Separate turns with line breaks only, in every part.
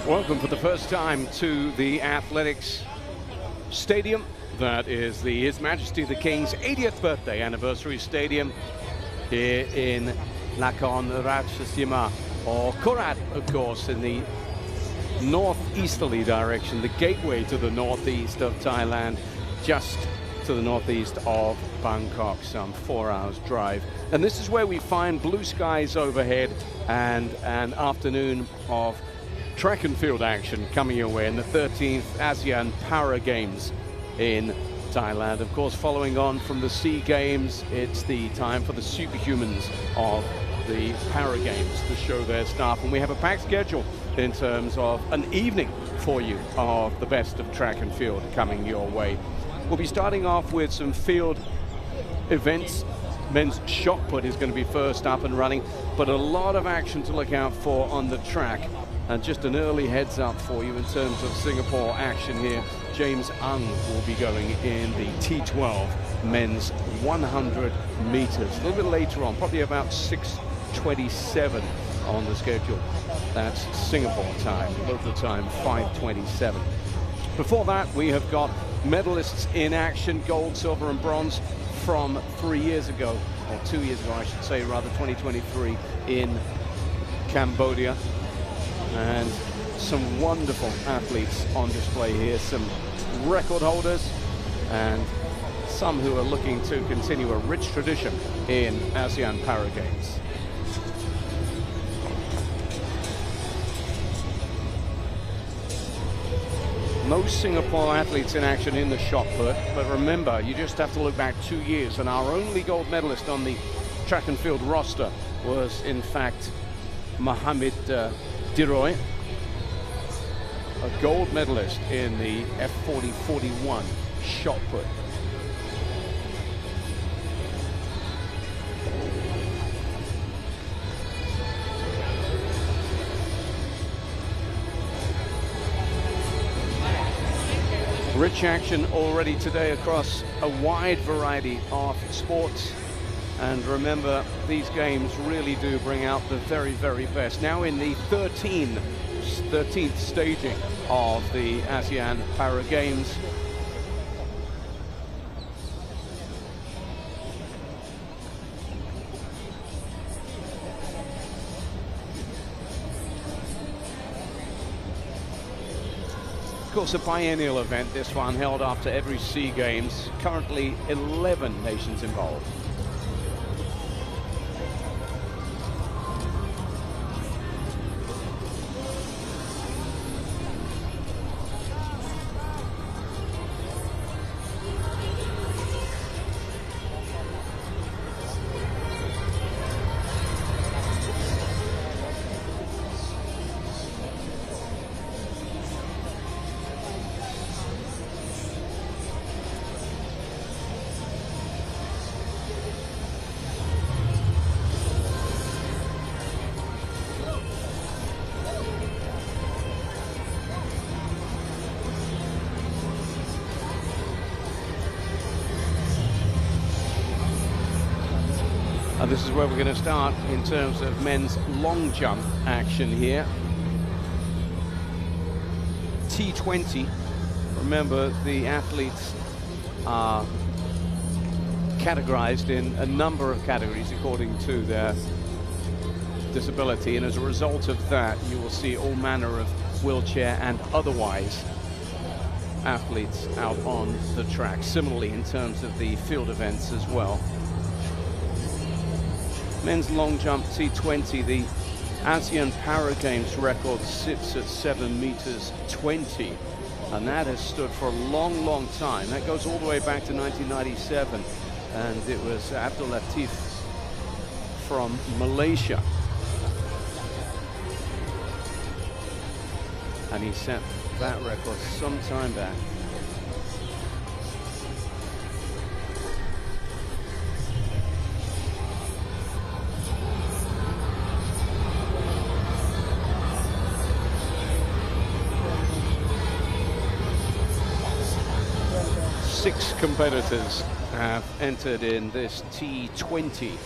Welcome for the first time to the Athletics Stadium. That is His Majesty the King's 80th birthday anniversary stadium here in Nakhon Ratchasima, or Korat, of course, in the northeasterly direction, the gateway to the northeast of Thailand, just to the northeast of Bangkok, some 4 hours drive. And this is where we find blue skies overhead and an afternoon of track and field action coming your way in the 13th ASEAN Para Games in Thailand. Of course, following on from the SEA Games, it's the time for the superhumans of the Para Games to show their stuff. And we have a packed schedule in terms of an evening for you of the best of track and field coming your way. We'll be starting off with some field events. Men's shot put is going to be first up and running, but a lot of action to look out for on the track. And just an early heads up for you in terms of Singapore action here. James Ung will be going in the T12 men's 100 meters. A little bit later on, probably about 6:27 on the schedule. That's Singapore time, local time 5:27. Before that, we have got medalists in action, gold, silver and bronze from 3 years ago, or 2 years ago, I should say, rather, 2023 in Cambodia. And some wonderful athletes on display here, some record holders and some who are looking to continue a rich tradition in ASEAN Para Games. Most Singapore athletes in action in the shot put, but remember, you just have to look back 2 years, and our only gold medalist on the track and field roster was, in fact, Mohamed Diroy, a gold medalist in the F40-41 shot put. Rich action already today across a wide variety of sports. And remember, these games really do bring out the very, very best. Now in the 13th staging of the ASEAN Para Games. Of course, a biennial event, this one, held after every SEA Games. Currently 11 nations involved. And this is where we're going to start in terms of men's long jump action here. T20. Remember, the athletes are categorized in a number of categories according to their disability, and as a result of that, you will see all manner of wheelchair and otherwise athletes out on the track. Similarly, in terms of the field events as well. Men's long jump T20, the ASEAN Para Games record sits at 7 meters 20, and that has stood for a long, long time. That goes all the way back to 1997, and it was Abdul Latif from Malaysia, and he set that record some time back. Six competitors have entered in this T20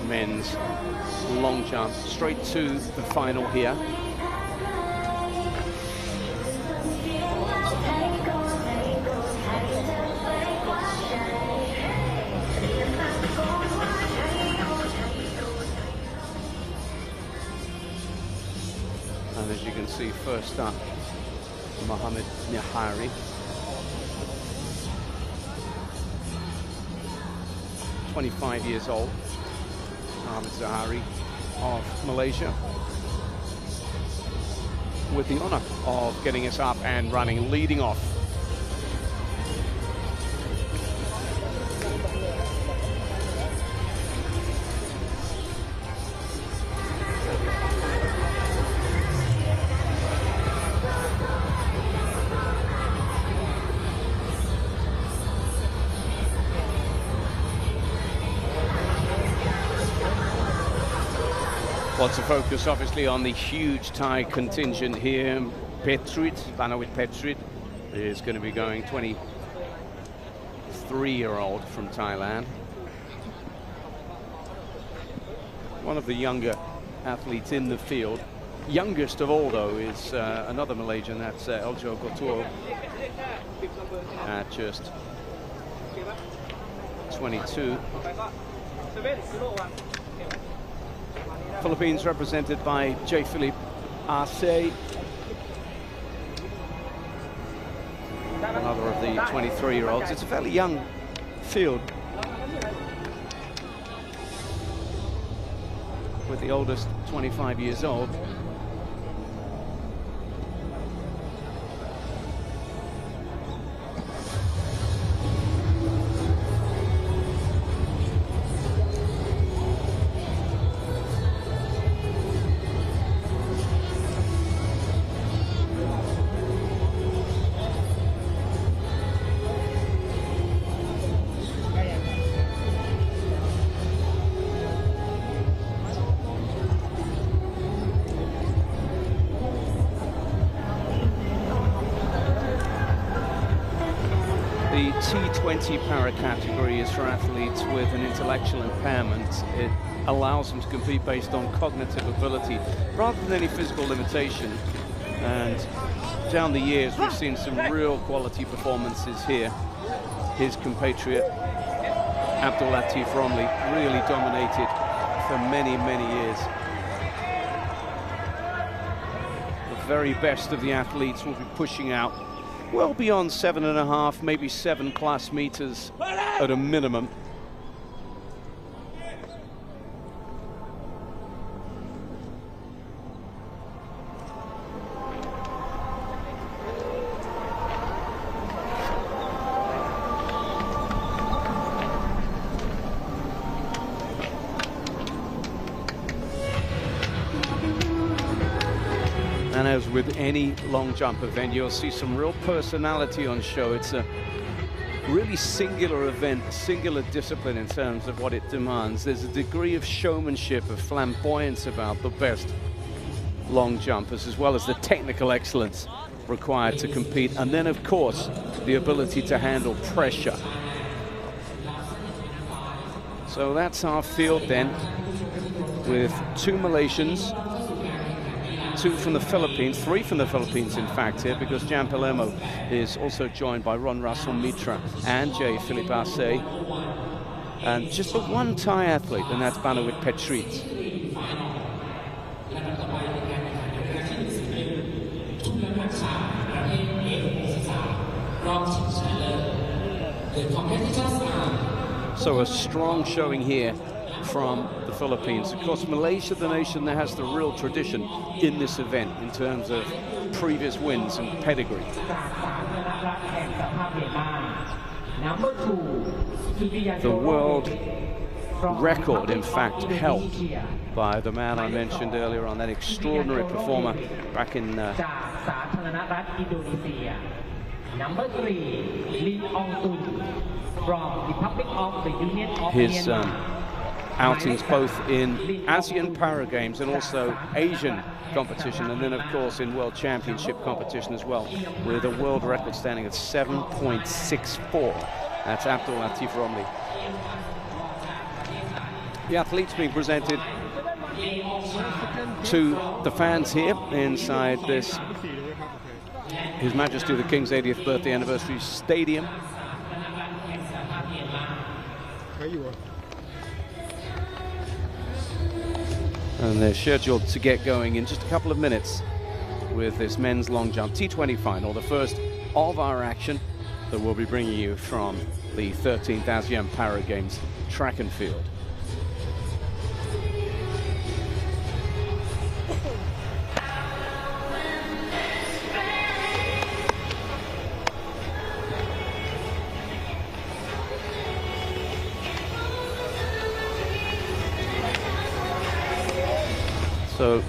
men's long jump, straight to the final here. And as you can see, first up, Mohammed Nihari. 25 years old, Mohammed Zahari of Malaysia, with the honor of getting us up and running, leading off. Lots of focus, obviously, on the huge Thai contingent here. Petrit, Banawit Petrit, is going to be going, 23-year-old from Thailand. One of the younger athletes in the field. Youngest of all, though, is another Malaysian, that's Eljo Gotur, at just 22. Philippines represented by J. Philip Arce, another of the 23-year-olds. It's a fairly young field, with the oldest 25 years old. The T20 para category is for athletes with an intellectual impairment. It allows them to compete based on cognitive ability rather than any physical limitation. And down the years, we've seen some real quality performances here. His compatriot, Abdul Latif Romli, really dominated for many, many years. The very best of the athletes will be pushing out well beyond 7.5, maybe 7+ meters at a minimum. And as with any long jump event, you'll see some real personality on show. It's a really singular event, singular discipline in terms of what it demands. There's a degree of showmanship, of flamboyance about the best long jumpers, as well as the technical excellence required to compete. And then, of course, the ability to handle pressure. So that's our field then, with 2 Malaysians, 2 from the Philippines, 3 from the Philippines, in fact, here, because Jan Palermo is also joined by Ron Russell Mitra and J. Philip Arce. And just the 1 Thai athlete, and that's Banawit Petrit. So a strong showing here from the Philippines. Of course, Malaysia, the nation that has the real tradition in this event in terms of previous wins and pedigree. The world record, in fact, held by the man I mentioned earlier on, that extraordinary performer back in his outings both in ASEAN Para Games and also Asian competition, and then of course in World Championship competition as well, with a world record standing at 7.64. That's Abdul Latif Romli. The athletes being presented to the fans here inside this His Majesty the King's 80th birthday anniversary stadium. And they're scheduled to get going in just a couple of minutes. with this men's long jump T20 final, the first of our action that we'll be bringing you from the 13th ASEAN Para Games track and field. So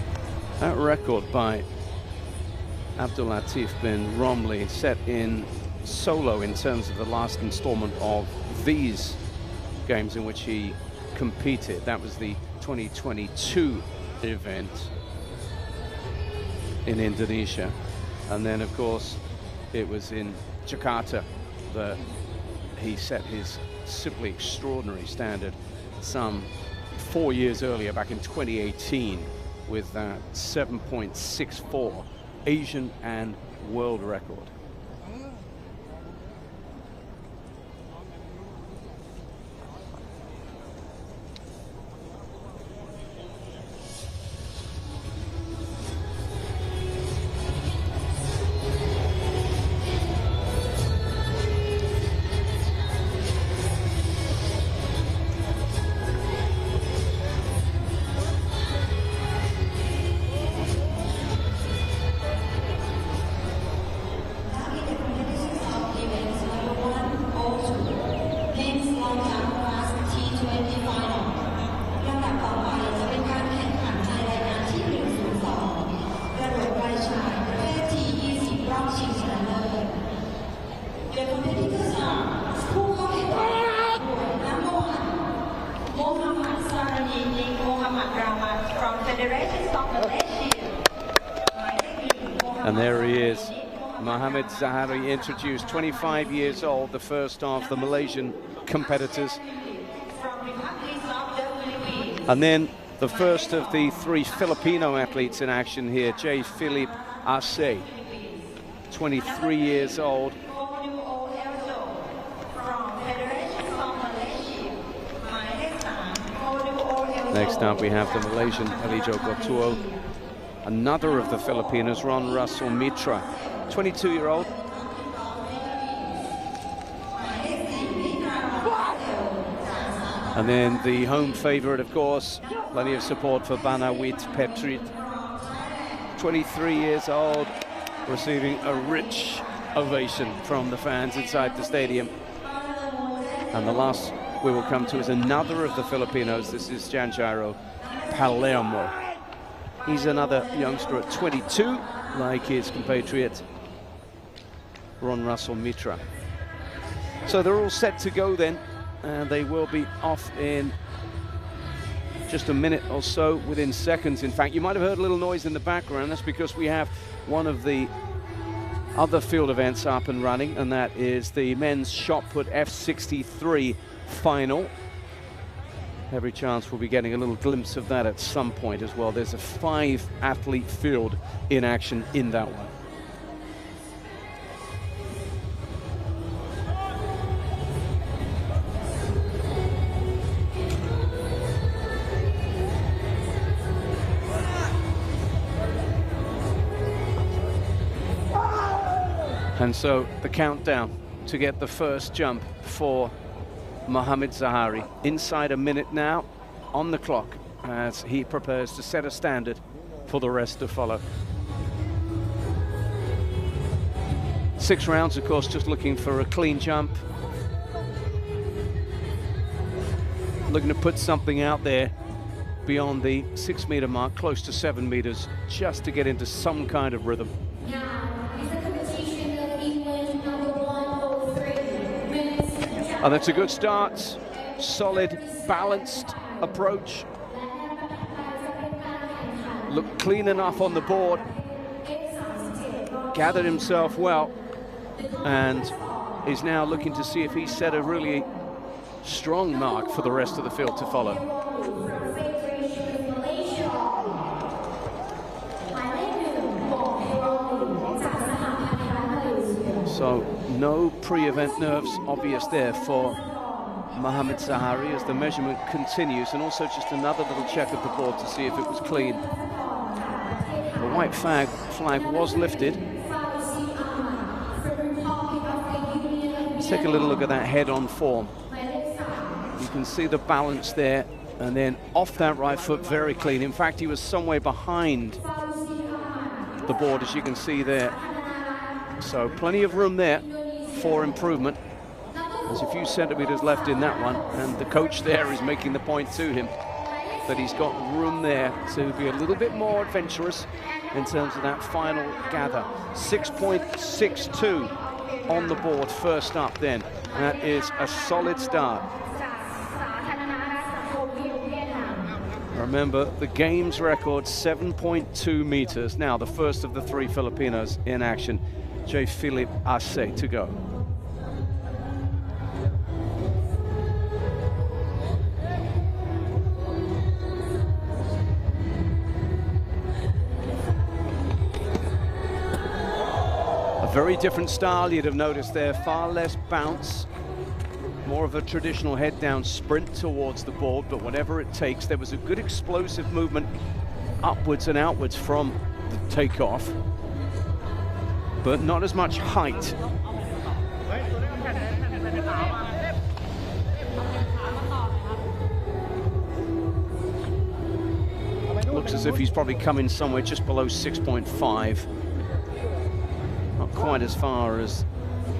that record by Abdul Latif bin Romli set in solo in terms of the last installment of these games in which he competed. That was the 2022 event in Indonesia. And then, of course, it was in Jakarta that he set his simply extraordinary standard some 4 years earlier, back in 2018, with that 7.64 Asian and world record. And there he is, Mohamed Zahari, introduced, 25 years old, the first of the Malaysian competitors. And then the first of the 3 Filipino athletes in action here, J. Philip Arce, 23 years old. Next up we have the Malaysian Elijo Gotuo, another of the Filipinos, Ron Russell Mitra, 22-year-old. And then the home favorite, of course, plenty of support for Banawit Petrit, 23 years old, receiving a rich ovation from the fans inside the stadium. And the last we will come to is another of the Filipinos. This is Janjairo Palermo. He's another youngster at 22, like his compatriot Ron Russell Mitra. So they're all set to go then, and they will be off in just a minute or so, within seconds. In fact, you might have heard a little noise in the background. That's because we have one of the other field events up and running, and that is the men's shot put F63 final. Every chance we'll be getting a little glimpse of that at some point as well. There's a 5-athlete field in action in that one. And so the countdown to get the first jump for Mohamed Zahari. Inside a minute now on the clock as he prepares to set a standard for the rest to follow. 6 rounds, of course, just looking for a clean jump. Looking to put something out there beyond the 6-meter mark, close to 7 meters, just to get into some kind of rhythm. And that's a good start, solid, balanced approach. Looked clean enough on the board, gathered himself well, and is now looking to see if he set a really strong mark for the rest of the field to follow. So no pre-event nerves obvious there for Mohammed Zahari as the measurement continues, and also just another little check of the board to see if it was clean. The white flag was lifted. Let's take a little look at that head-on form. You can see the balance there, and then off that right foot, very clean. In fact, he was somewhere behind the board, as you can see there. So plenty of room there for improvement. There's a few centimeters left in that one, and the coach there is making the point to him that he's got room there to be a little bit more adventurous in terms of that final gather. 6.62 on the board first up then. That is a solid start. Remember, the game's record, 7.2 meters. Now, the first of the three Filipinos in action, J. Arce to go. A very different style you'd have noticed there, far less bounce. More of a traditional head-down sprint towards the board, but whatever it takes, there was a good explosive movement upwards and outwards from the takeoff, but not as much height. Looks as if he's probably coming somewhere just below 6.5. Not quite as far as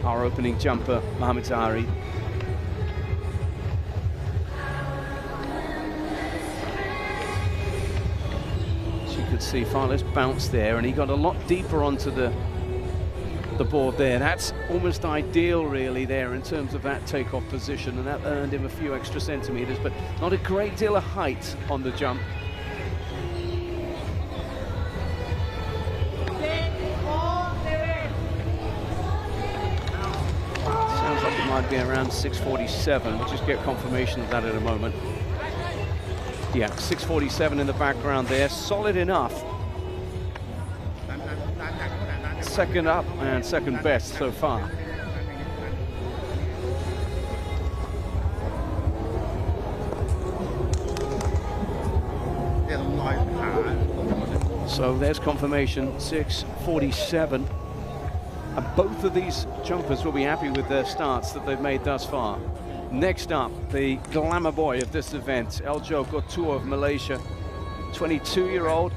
our opening jumper, Mohammed Zahari. See far less bounce there, and he got a lot deeper onto the board there. That's almost ideal really there in terms of that takeoff position, and that earned him a few extra centimeters, but not a great deal of height on the jump. Sounds like it might be around 6:47. We'll just get confirmation of that in a moment. Yeah, 6:47 in the background there, solid enough. Second up and second best so far. So there's confirmation, 6:47. And both of these jumpers will be happy with their starts that they've made thus far. Next up, the glamour boy of this event, Eljo Gotur of Malaysia, 22-year-old,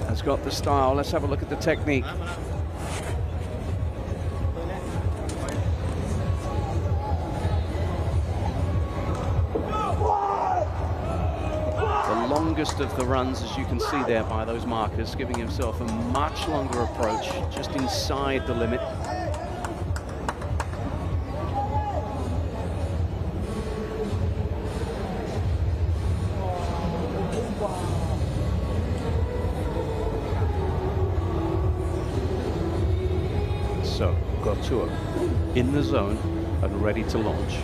has got the style. Let's have a look at the technique. The longest of the runs, as you can see there by those markers, giving himself a much longer approach, just inside the limit. So, Gotur in the zone and ready to launch.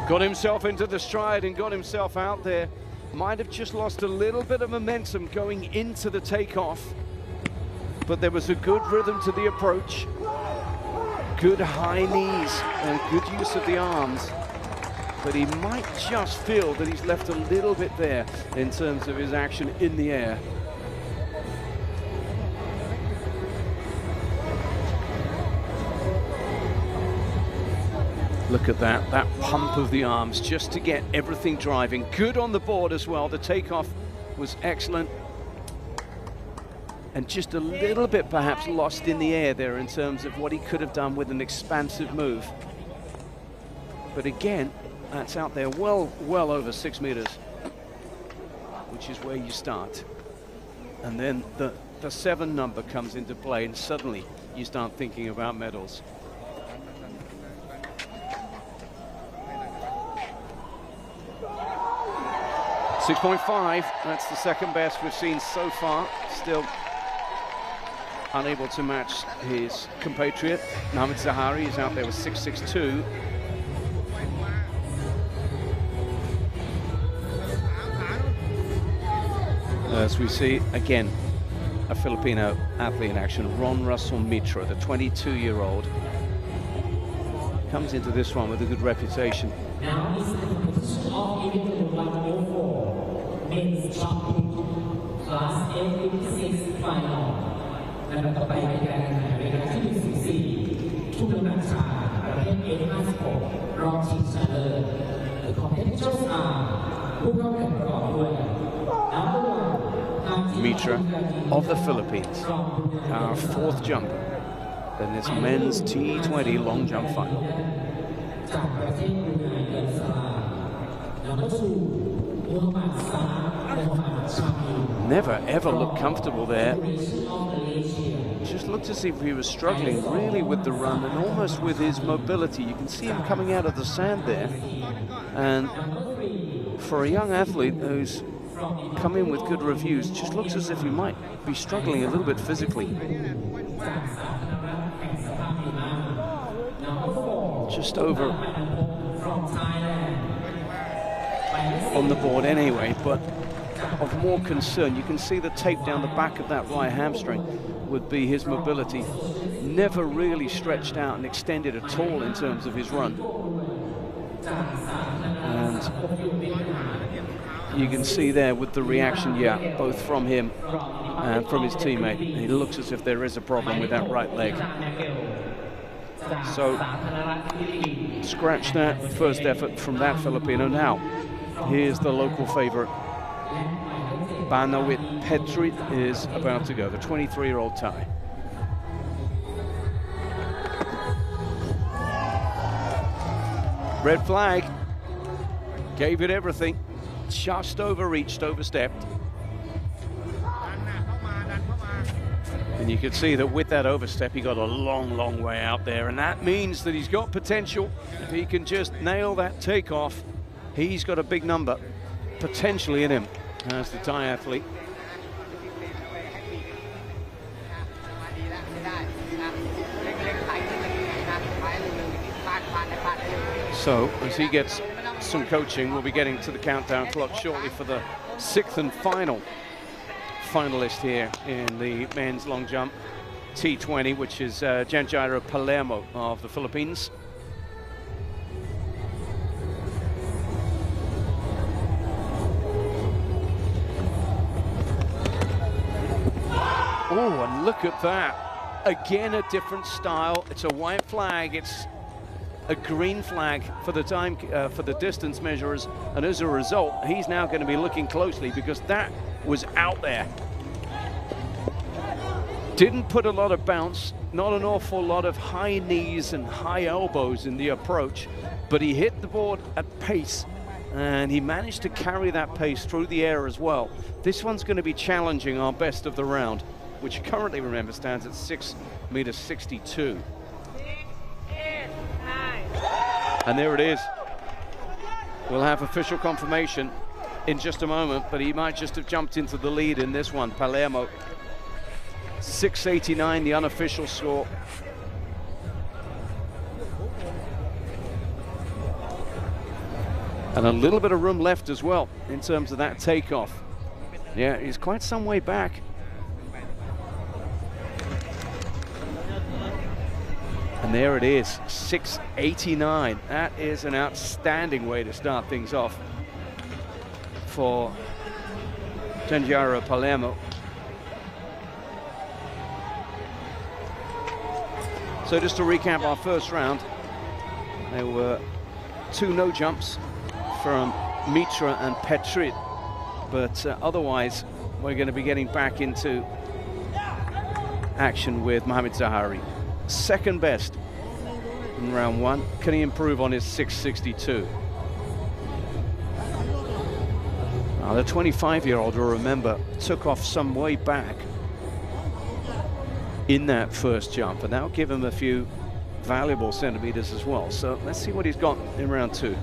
Got himself into the stride and got himself out there. Might have just lost a little bit of momentum going into the takeoff, but there was a good rhythm to the approach. Good high knees and good use of the arms, but he might just feel that he's left a little bit there in terms of his action in the air. Look at that pump of the arms just to get everything driving. Good on the board as well. The takeoff was excellent. And just a little bit perhaps lost in the air there in terms of what he could have done with an expansive move. But again, that's out there well over 6 meters, which is where you start. And then the 7 number comes into play, and suddenly you start thinking about medals. .5, that's the second best we've seen so far. Still unable to match his compatriot. Mohammed Zahari is out there with 6.62. As we see again, a Filipino athlete in action, Ron Russell Mitra, the 22-year-old, comes into this one with a good reputation.
Now is the competition of event 104 men's shot class F56 final. และต่อไปเป็นการแข่งขันในการที่1-4ทุกน้ำหนักชายประเภท F56 รอบชิงชนะเลิศ The competitors are ผู้เข้าแข่งประกอบด้วย Number 1
Mitra of the Philippines, our fourth jumper in this men's T20 long jump final. Never ever looked comfortable there. Just looked as if he was struggling really with the run and almost with his mobility. You can see him coming out of the sand there. And for a young athlete who's come in with good reviews, just looks as if he might be struggling a little bit physically. Just over on the board anyway, but of more concern, you can see the tape down the back of that right hamstring would be his mobility. Never really stretched out and extended at all in terms of his run. And you can see there with the reaction, yeah, both from him and from his teammate. It looks as if there is a problem with that right leg. So, scratch that first effort from that Filipino. Now, here's the local favorite. Banawit Petrit is about to go, the 23-year-old Thai. Red flag. Gave it everything. Just overreached, overstepped. And you could see that with that overstep, he got a long, long way out there. And that means that he's got potential. If he can just nail that takeoff, he's got a big number potentially in him as the Thai athlete. So as he gets some coaching, we'll be getting to the countdown clock shortly for the 6th and final finalist here in the men's long jump T20, which is Janjairo Palermo of the Philippines. Oh, and look at that. Again, a different style. It's a white flag. It's a green flag for the time, for the distance measurers. And as a result, he's now going to be looking closely because that was out there. Didn't put a lot of bounce, not an awful lot of high knees and high elbows in the approach, but he hit the board at pace and he managed to carry that pace through the air as well. This one's going to be challenging our best of the round, which currently, remember, stands at 6'62". And there it is. We'll have official confirmation in just a moment, but he might just have jumped into the lead in this one. Palermo, 6'89", the unofficial score. And a little bit of room left as well in terms of that takeoff. Yeah, he's quite some way back. And there it is, 6'89". That is an outstanding way to start things off for Janjairo Palermo. So just to recap our first round, there were 2 no jumps from Mitra and Petrit, but otherwise we're going to be getting back into action with Mohamed Zahari. Second best in round 1. Can he improve on his 6'62"? Now the 25-year-old, will remember, took off some way back in that first jump, and that'll give him a few valuable centimeters as well. So let's see what he's got in round 2.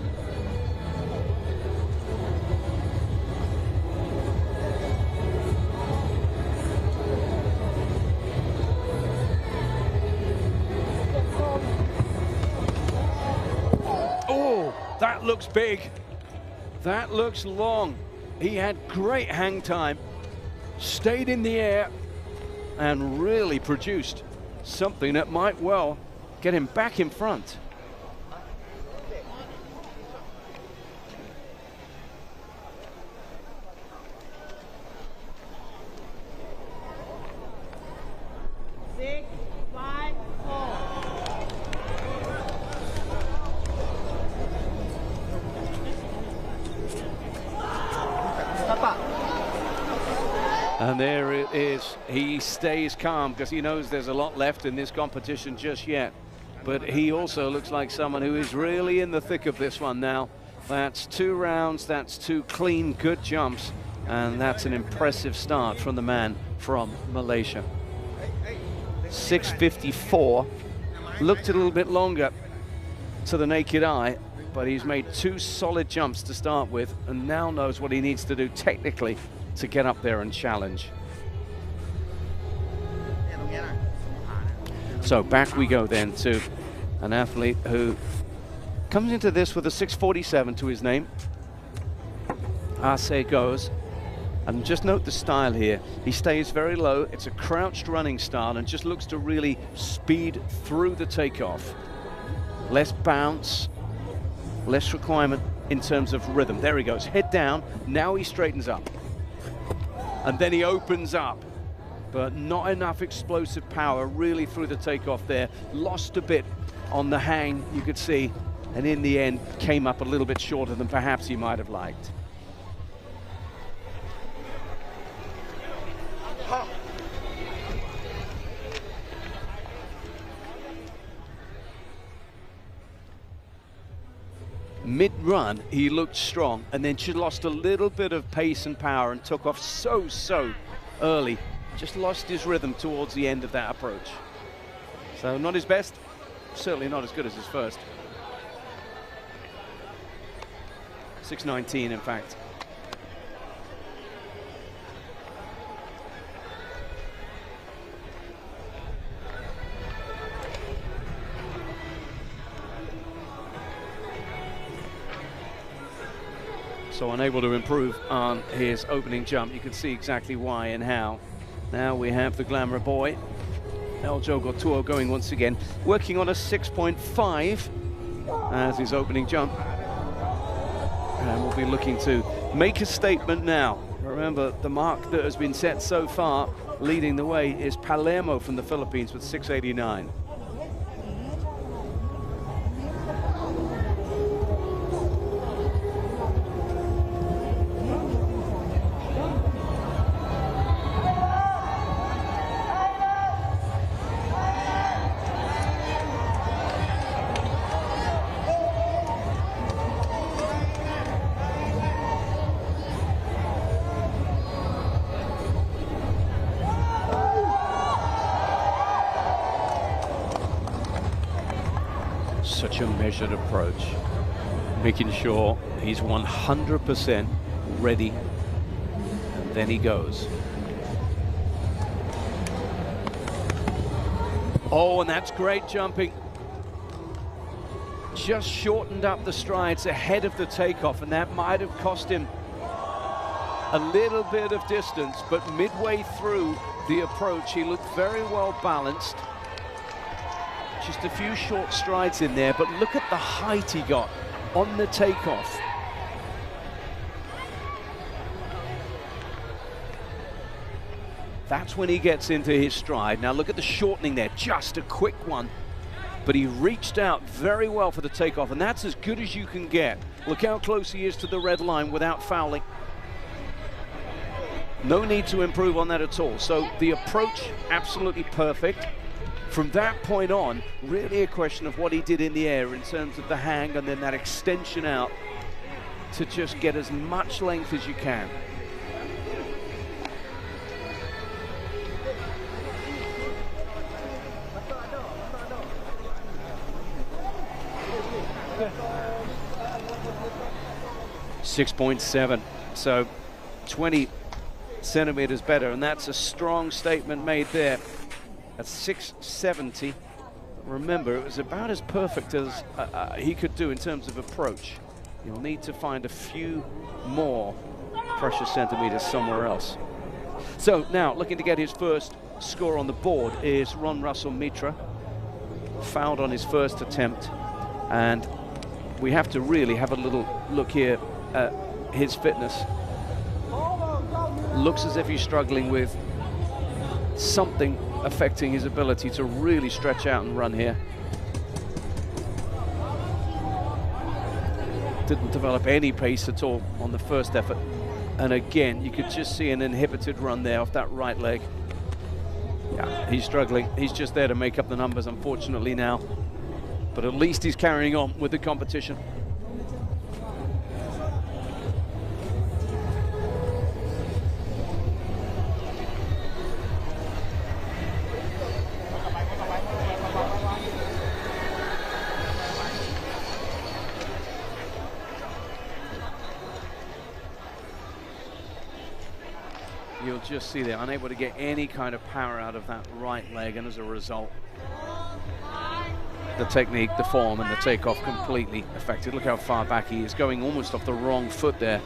That looks big. That looks long. He had great hang time. stayed in the air and really produced something that might well get him back in front. And there it is. He stays calm because he knows there's a lot left in this competition just yet. But he also looks like someone who is really in the thick of this one now. That's 2 rounds, that's 2 clean, good jumps, and that's an impressive start from the man from Malaysia. 6:54, looked a little bit longer to the naked eye, but he's made 2 solid jumps to start with and now knows what he needs to do technically to get up there and challenge. So back we go then to an athlete who comes into this with a 6:47 to his name. Ase goes, and just note the style here. He stays very low. It's a crouched running style and just looks to really speed through the takeoff. Less bounce, less requirement in terms of rhythm. There he goes, head down. Now he straightens up. And then he opens up, but not enough explosive power really through the takeoff there. Lost a bit on the hang, you could see, and in the end came up a little bit shorter than perhaps he might have liked. Mid-run, he looked strong, and then she lost a little bit of pace and power and took off so early. Just lost his rhythm towards the end of that approach. So not his best, certainly not as good as his first. 6:19, in fact. So unable to improve on his opening jump. You can see exactly why and how. Now we have the glamour boy, El Jogotuo, going once again, working on a 6.5 as his opening jump. And we'll be looking to make a statement now. Remember, the mark that has been set so far, leading the way, is Palermo from the Philippines with 6:89. Such a measured approach, making sure he's 100% ready, and then he goes. Oh, and that's great jumping. Just shortened up the strides ahead of the takeoff, and that might have cost him a little bit of distance, but midway through the approach, he looked very well balanced. Just a few short strides in there, but look at the height he got on the takeoff. That's when he gets into his stride. Now look at the shortening there, just a quick one. But he reached out very well for the takeoff, and that's as good as you can get. Look how close he is to the red line without fouling. No need to improve on that at all. So the approach, absolutely perfect. From that point on, really a question of what he did in the air in terms of the hang and then that extension out to just get as much length as you can. .7, so 20 centimeters better, and that's a strong statement made there. At 6:70, remember, it was about as perfect as he could do in terms of approach. You'll need to find a few more precious centimeters somewhere else. So now, looking to get his first score on the board is Ron Russell Mitra. Fouled on his first attempt, and we have to really have a little look here at his fitness. Looks as if he's struggling with something affecting his ability to really stretch out and run here. Didn't develop any pace at all on the first effort. And again, you could just see an inhibited run there off that right leg. Yeah, he's struggling. He's just there to make up the numbers, unfortunately, now. But at least he's carrying on with the competition. You'll just see they're unable to get any kind of power out of that right leg, and as a result, the technique, the form, and the takeoff completely affected. Look how far back he is, going almost off the wrong foot there.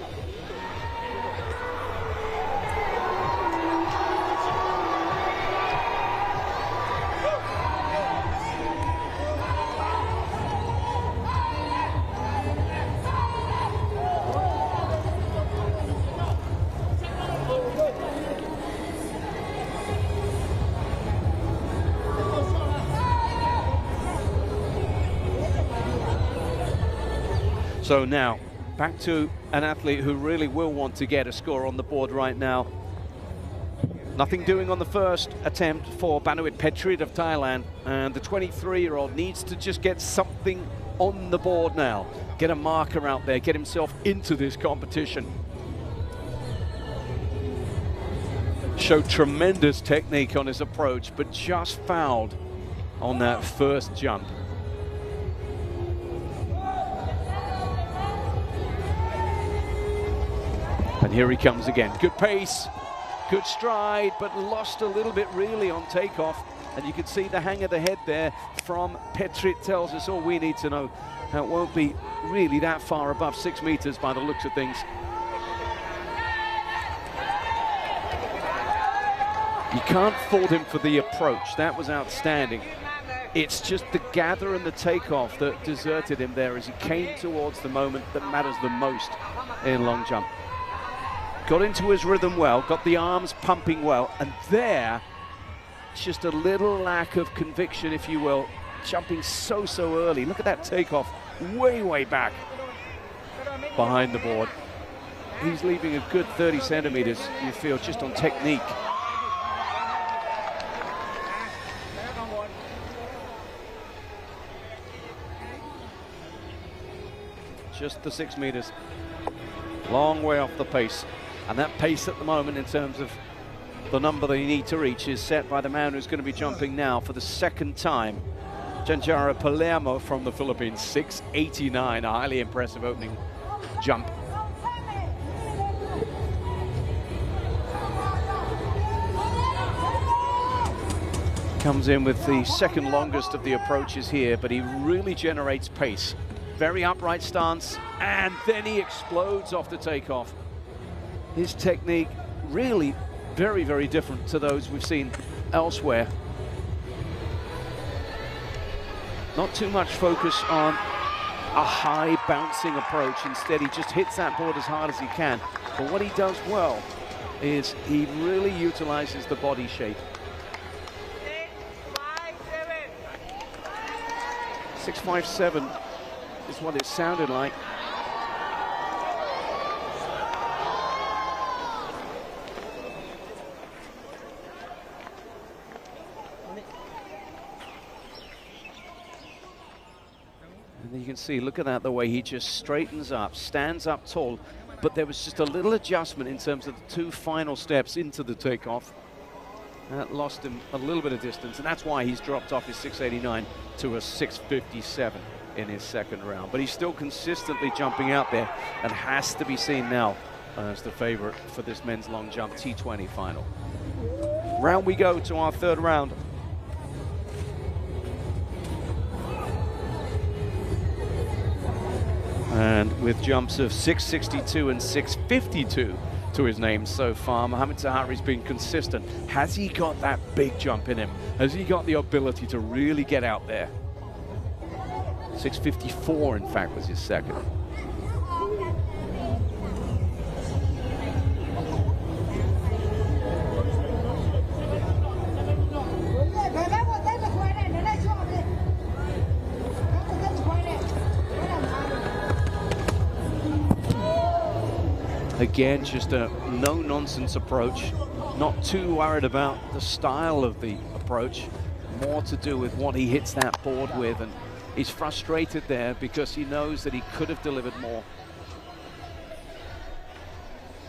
So now, back to an athlete who really will want to get a score on the board right now. Nothing doing on the first attempt for Banuit Petrit of Thailand, and the 23-year-old needs to just get something on the board now. Get a marker out there, get himself into this competition. Showed tremendous technique on his approach, but just fouled on that first jump. And here he comes again. Good pace, good stride, but lost a little bit really on takeoff. And you can see the hang of the head there from Petrit tells us all we need to know. Now, it won't be really that far above 6 meters by the looks of things. You can't fault him for the approach. That was outstanding. It's just the gather and the takeoff that deserted him there as he came towards the moment that matters the most in long jump. Got into his rhythm well, got the arms pumping well, and there, just a little lack of conviction, if you will, jumping so early. Look at that takeoff, way back behind the board. He's leaving a good 30 centimeters, you feel, just on technique. Just the 6 meters, long way off the pace. And that pace at the moment in terms of the number that you need to reach is set by the man who's going to be jumping now for the second time. Janjara Palermo from the Philippines, 6.89, a highly impressive opening jump. Comes in with the second longest of the approaches here, but he really generates pace. Very upright stance, and then he explodes off the takeoff. His technique really very different to those we've seen elsewhere. Not too much focus on a high bouncing approach. Instead, he just hits that board as hard as he can. But what he does well is he really utilizes the body shape. 6.57 is what it sounded like. And you can see, look at that, the way he just straightens up, stands up tall, but there was just a little adjustment in terms of the two final steps into the takeoff. That lost him a little bit of distance, and that's why he's dropped off his 6.89 to a 6.57 in his second round. But he's still consistently jumping out there and has to be seen now as the favorite for this men's long jump T20 final. Round we go to our third round. And with jumps of 6.62 and 6.52 to his name so far. Mohamed Zahari's been consistent. Has he got that big jump in him? Has he got the ability to really get out there? 6.54, in fact, was his second. Again, just a no-nonsense approach. Not too worried about the style of the approach. More to do with what he hits that board with, and he's frustrated there because he knows that he could have delivered more.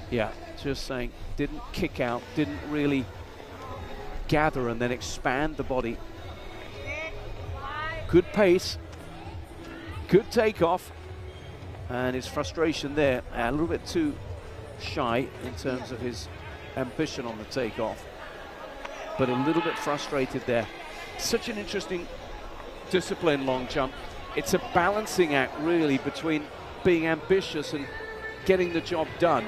Yeah, just saying, didn't kick out, didn't really gather and then expand the body. Good pace, good takeoff, and his frustration there, a little bit too shy in terms of his ambition on the takeoff, but a little bit frustrated there. Such an interesting discipline, long jump. It's a balancing act really between being ambitious and getting the job done.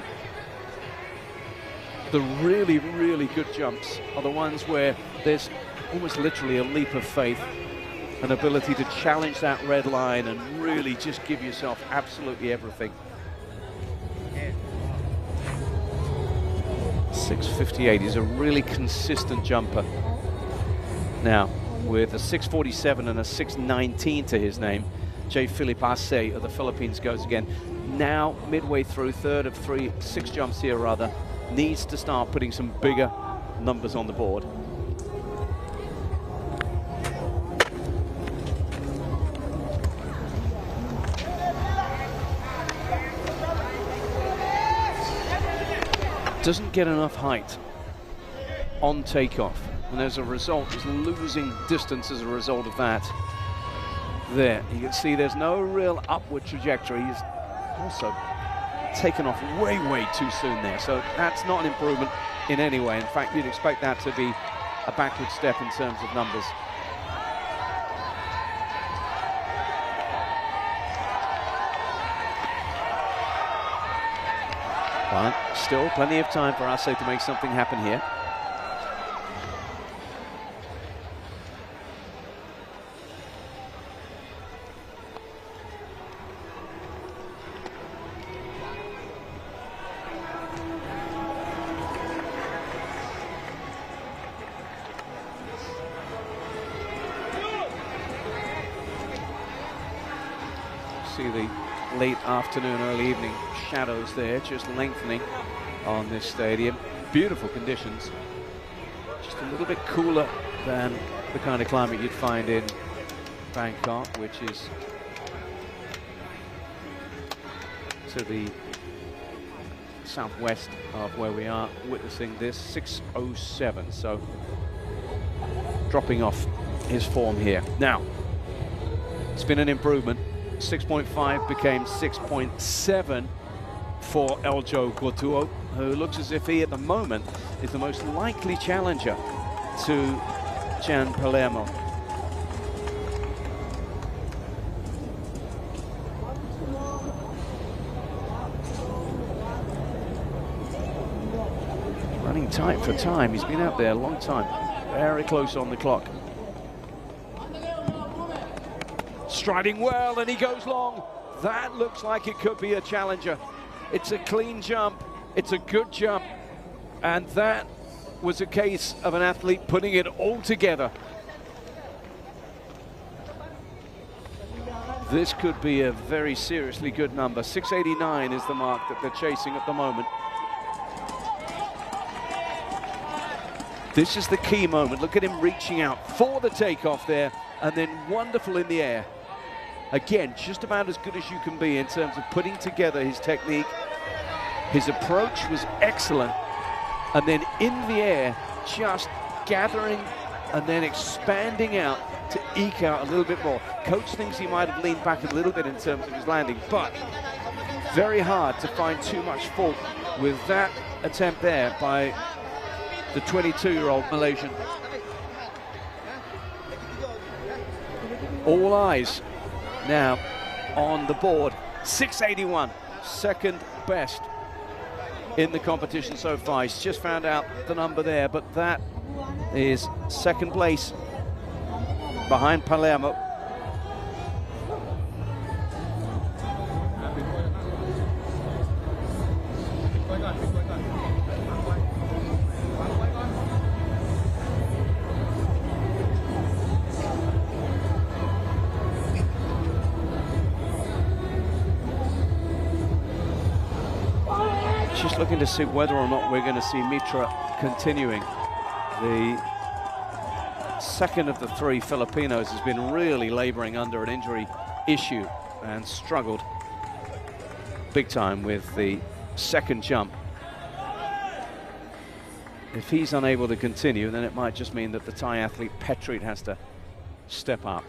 The really, really good jumps are the ones where there's almost literally a leap of faith, an ability to challenge that red line and really just give yourself absolutely everything. 6.58, he's a really consistent jumper. Now, with a 6.47 and a 6.19 to his name, J. Philip Arce of the Philippines goes again. Now, midway through, third of six jumps here rather, needs to start putting some bigger numbers on the board. Doesn't get enough height on takeoff, and as a result is losing distance as a result of that. There, you can see there's no real upward trajectory. He's also taken off way, way too soon there, so that's not an improvement in any way. In fact, you'd expect that to be a backward step in terms of numbers. But still plenty of time for Arce to make something happen here. See the late afternoon, early evening shadows there, just lengthening on this stadium. Beautiful conditions. Just a little bit cooler than the kind of climate you'd find in Bangkok, which is to the southwest of where we are witnessing this. 6.07, so dropping off his form here. Now, it's been an improvement. 6.5 became 6.7 for Eljo Gotuo, who looks as if he, at the moment, is the most likely challenger to Jan Palermo. Running tight for time. He's been out there a long time. Very close on the clock. Striding well, and he goes long. That looks like it could be a challenger. It's a clean jump, it's a good jump, and that was a case of an athlete putting it all together. This could be a very seriously good number. 6.89 is the mark that they're chasing at the moment. This is the key moment. Look at him reaching out for the takeoff there, and then wonderful in the air. Again, just about as good as you can be in terms of putting together his technique. His approach was excellent. And then in the air, just gathering and then expanding out to eke out a little bit more. Coach thinks he might have leaned back a little bit in terms of his landing, but very hard to find too much fault with that attempt there by the 22-year-old Malaysian. All eyes now on the board. 6.81, second best in the competition so far. He's just found out the number there, but that is second place behind Palermo. Just looking to see whether or not we're going to see Mitra continuing. The second of the three Filipinos has been really laboring under an injury issue and struggled big time with the second jump. If he's unable to continue, then it might just mean that the Thai athlete Petrit has to step up.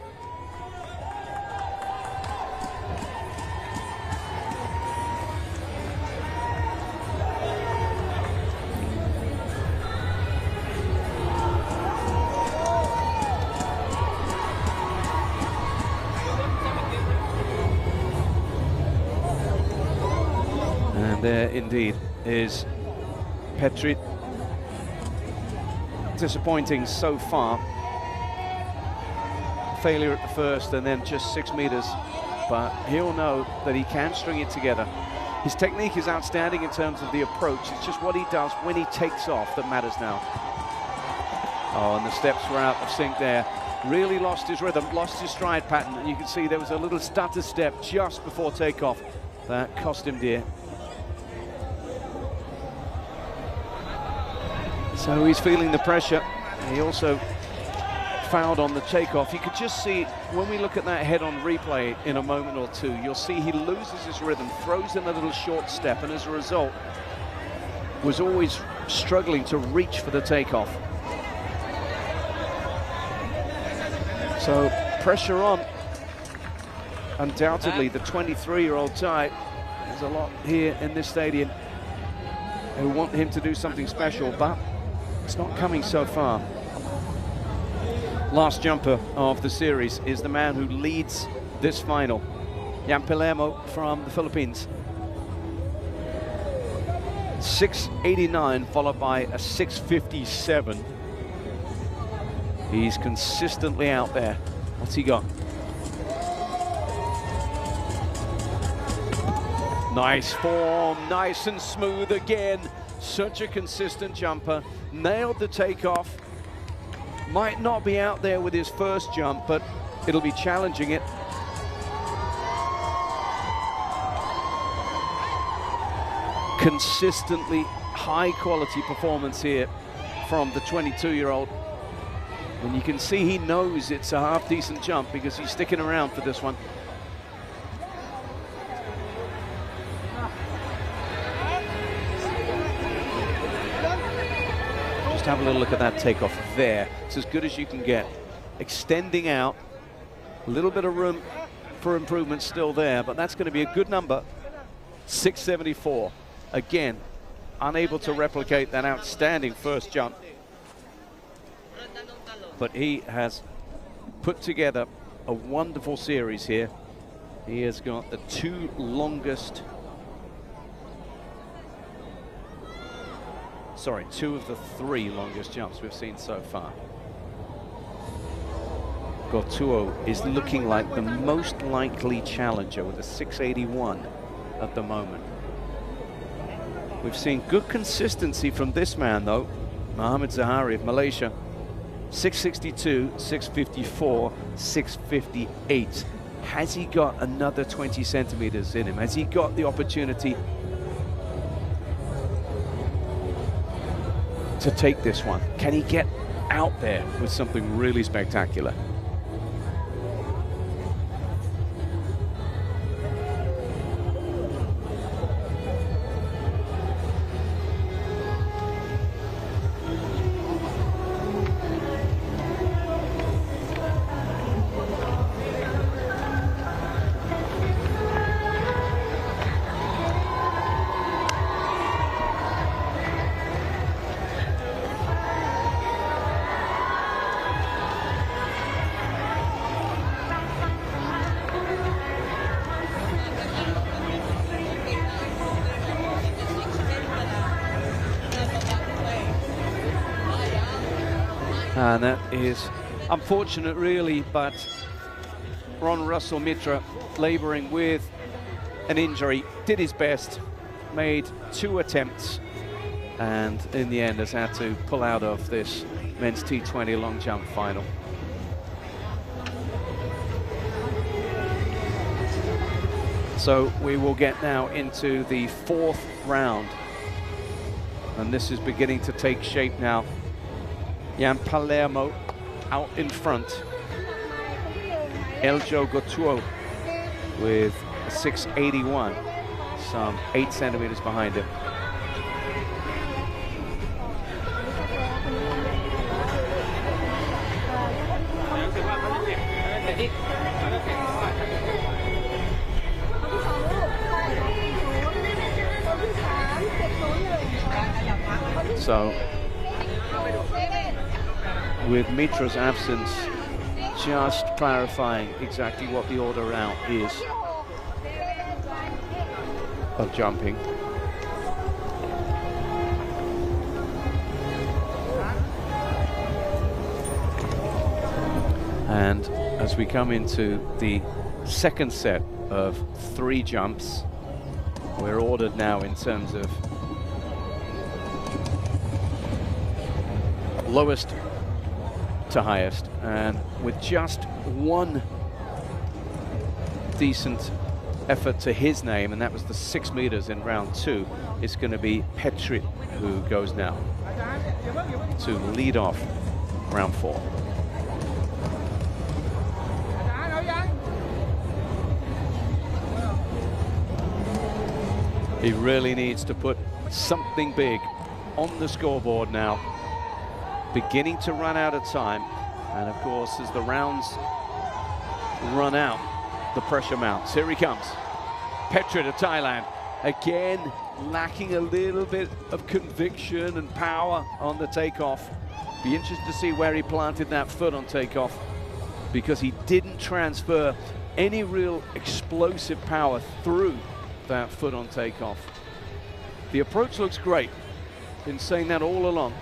There indeed is Petrit. Disappointing so far. Failure at the first and then just 6 meters, but he'll know that he can string it together. His technique is outstanding in terms of the approach. It's just what he does when he takes off that matters now. Oh, and the steps were out of sync there. Really lost his rhythm, lost his stride pattern, and you can see there was a little stutter step just before takeoff. That cost him dear. So he's feeling the pressure. He also fouled on the takeoff. You could just see, when we look at that head-on replay in a moment or two, you'll see he loses his rhythm, throws in a little short step, and as a result, was always struggling to reach for the takeoff. So pressure on. Undoubtedly, the 23-year-old Thai, there's a lot here in this stadium who want him to do something special, but it's not coming so far. Last jumper of the series is the man who leads this final, Jan Palermo from the Philippines. 6:89 followed by a 6:57. He's consistently out there. What's he got? Nice form, nice and smooth again. Such a consistent jumper. Nailed the takeoff. Might not be out there with his first jump, but it'll be challenging it. Consistently high quality performance here from the 22-year-old. And you can see he knows it's a half decent jump because he's sticking around for this one. Just have a little look at that takeoff there. It's as good as you can get. Extending out, a little bit of room for improvement still there, but that's going to be a good number. 6:74. Again, unable to replicate that outstanding first jump. But he has put together a wonderful series here. He has got the two of the three longest jumps we've seen so far. Gotuo is looking like the most likely challenger with a 6:81 at the moment. We've seen good consistency from this man though, Mohamed Zahari of Malaysia. 6:62, 6:54, 6:58. Has he got another 20 centimeters in him? Has he got the opportunity to take this one? Can he get out there with something really spectacular? And that is unfortunate, really, but Ron Russell Mitra, laboring with an injury, did his best, made 2 attempts, and in the end has had to pull out of this men's T20 long jump final. So we will get now into the 4th round, and this is beginning to take shape now. Jan Palermo out in front. Eljo Gotuo with 681, some 8 centimeters behind him. So, with Mitra's absence, just clarifying exactly what the order out is of jumping. And as we come into the second set of 3 jumps, we're ordered now in terms of lowest to highest, and with just 1 decent effort to his name, and that was the 6 meters in round 2, it's going to be Petrit who goes now to lead off round 4. He really needs to put something big on the scoreboard now. Beginning to run out of time, and of course as the rounds run out, the pressure mounts. Here he comes, Petrit of Thailand, again lacking a little bit of conviction and power on the takeoff. Be interested to see where he planted that foot on takeoff, because he didn't transfer any real explosive power through that foot on takeoff. The approach looks great, been saying that all along.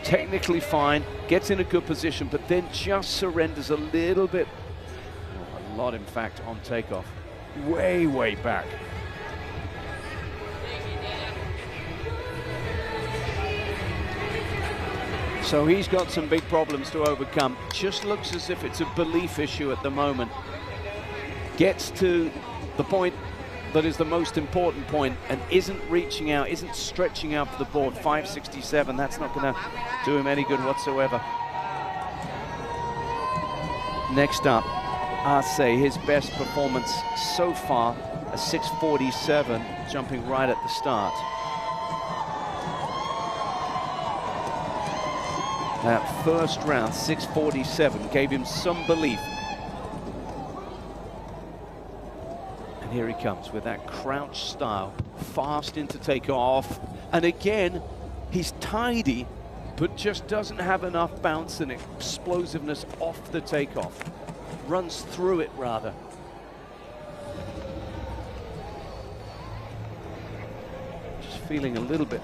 Technically fine, gets in a good position, but then just surrenders a little bit, a lot in fact, on takeoff. Way, way back. So he's got some big problems to overcome. Just looks as if it's a belief issue at the moment. Gets to the point that is the most important point and isn't reaching out, isn't stretching out for the board. 567, that's not going to do him any good whatsoever. Next up, Arce, his best performance so far, a 647, jumping right at the start. That first round, 647, gave him some belief. Here he comes with that crouch style, fast into takeoff, and again he's tidy but just doesn't have enough bounce and explosiveness off the takeoff, runs through it rather. Just feeling a little bit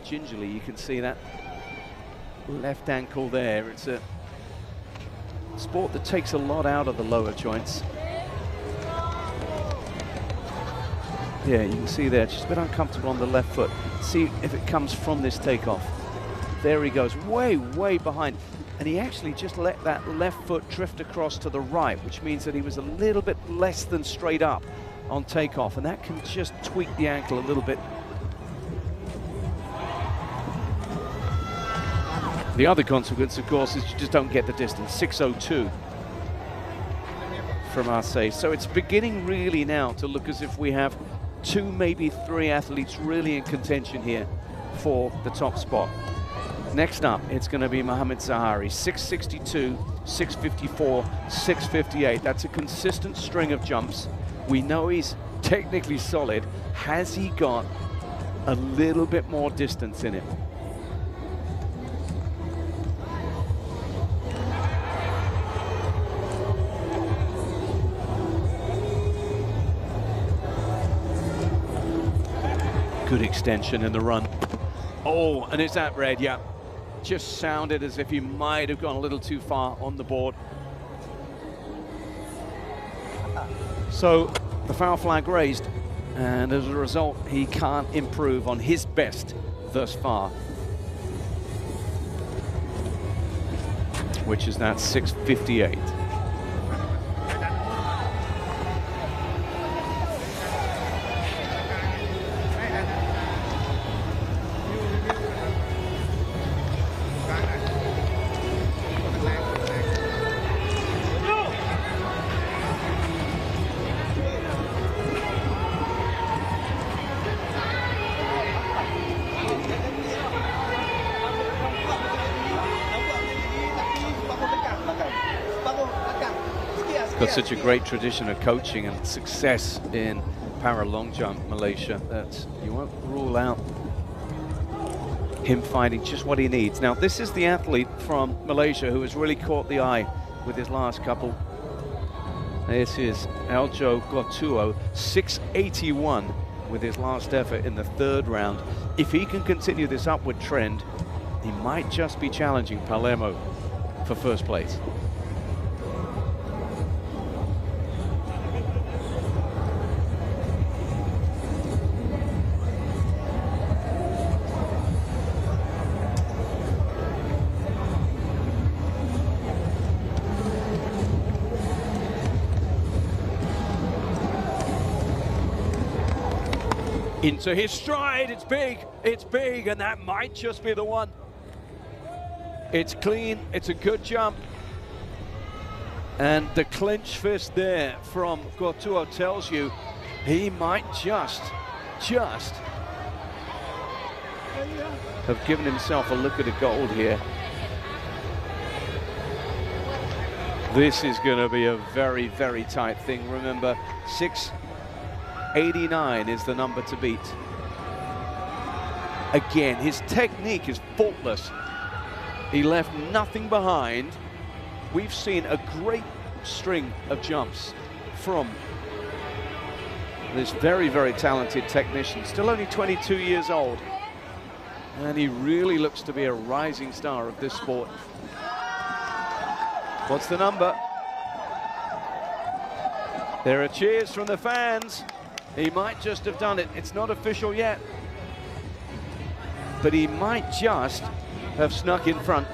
gingerly, you can see that left ankle there. It's a sport that takes a lot out of the lower joints. Yeah, you can see there, just a bit uncomfortable on the left foot. See if it comes from this takeoff. There he goes, way, way behind. And he actually just let that left foot drift across to the right, which means that he was a little bit less than straight up on takeoff, and that can just tweak the ankle a little bit. The other consequence, of course, is you just don't get the distance. 602 from Arce. So it's beginning really now to look as if we have 2, maybe 3 athletes really in contention here for the top spot. Next up, it's going to be Mohamed Zahari, 662, 654, 658. That's a consistent string of jumps. We know he's technically solid. Has he got a little bit more distance in it? Good extension in the run. Oh, and is that red? Yeah. Just sounded as if he might have gone a little too far on the board. So the foul flag raised, and as a result, he can't improve on his best thus far, which is that 658. Got such a great tradition of coaching and success in para long jump, Malaysia, that you won't rule out him finding just what he needs. Now, this is the athlete from Malaysia who has really caught the eye with his last couple. This is Aljo Gotuo, 681 with his last effort in the third round. If he can continue this upward trend, he might just be challenging Palermo for first place. Into his stride, it's big, and that might just be the one. It's clean, it's a good jump. And the clinch fist there from Gotuo tells you he might just have given himself a look at a gold here. This is going to be a very, very tight thing. Remember, 689 is the number to beat. Again, his technique is faultless. He left nothing behind. We've seen a great string of jumps from this very, very talented technician, still only 22 years old. And he really looks to be a rising star of this sport. What's the number? There are cheers from the fans. He might just have done it. It's not official yet, but he might just have snuck in front.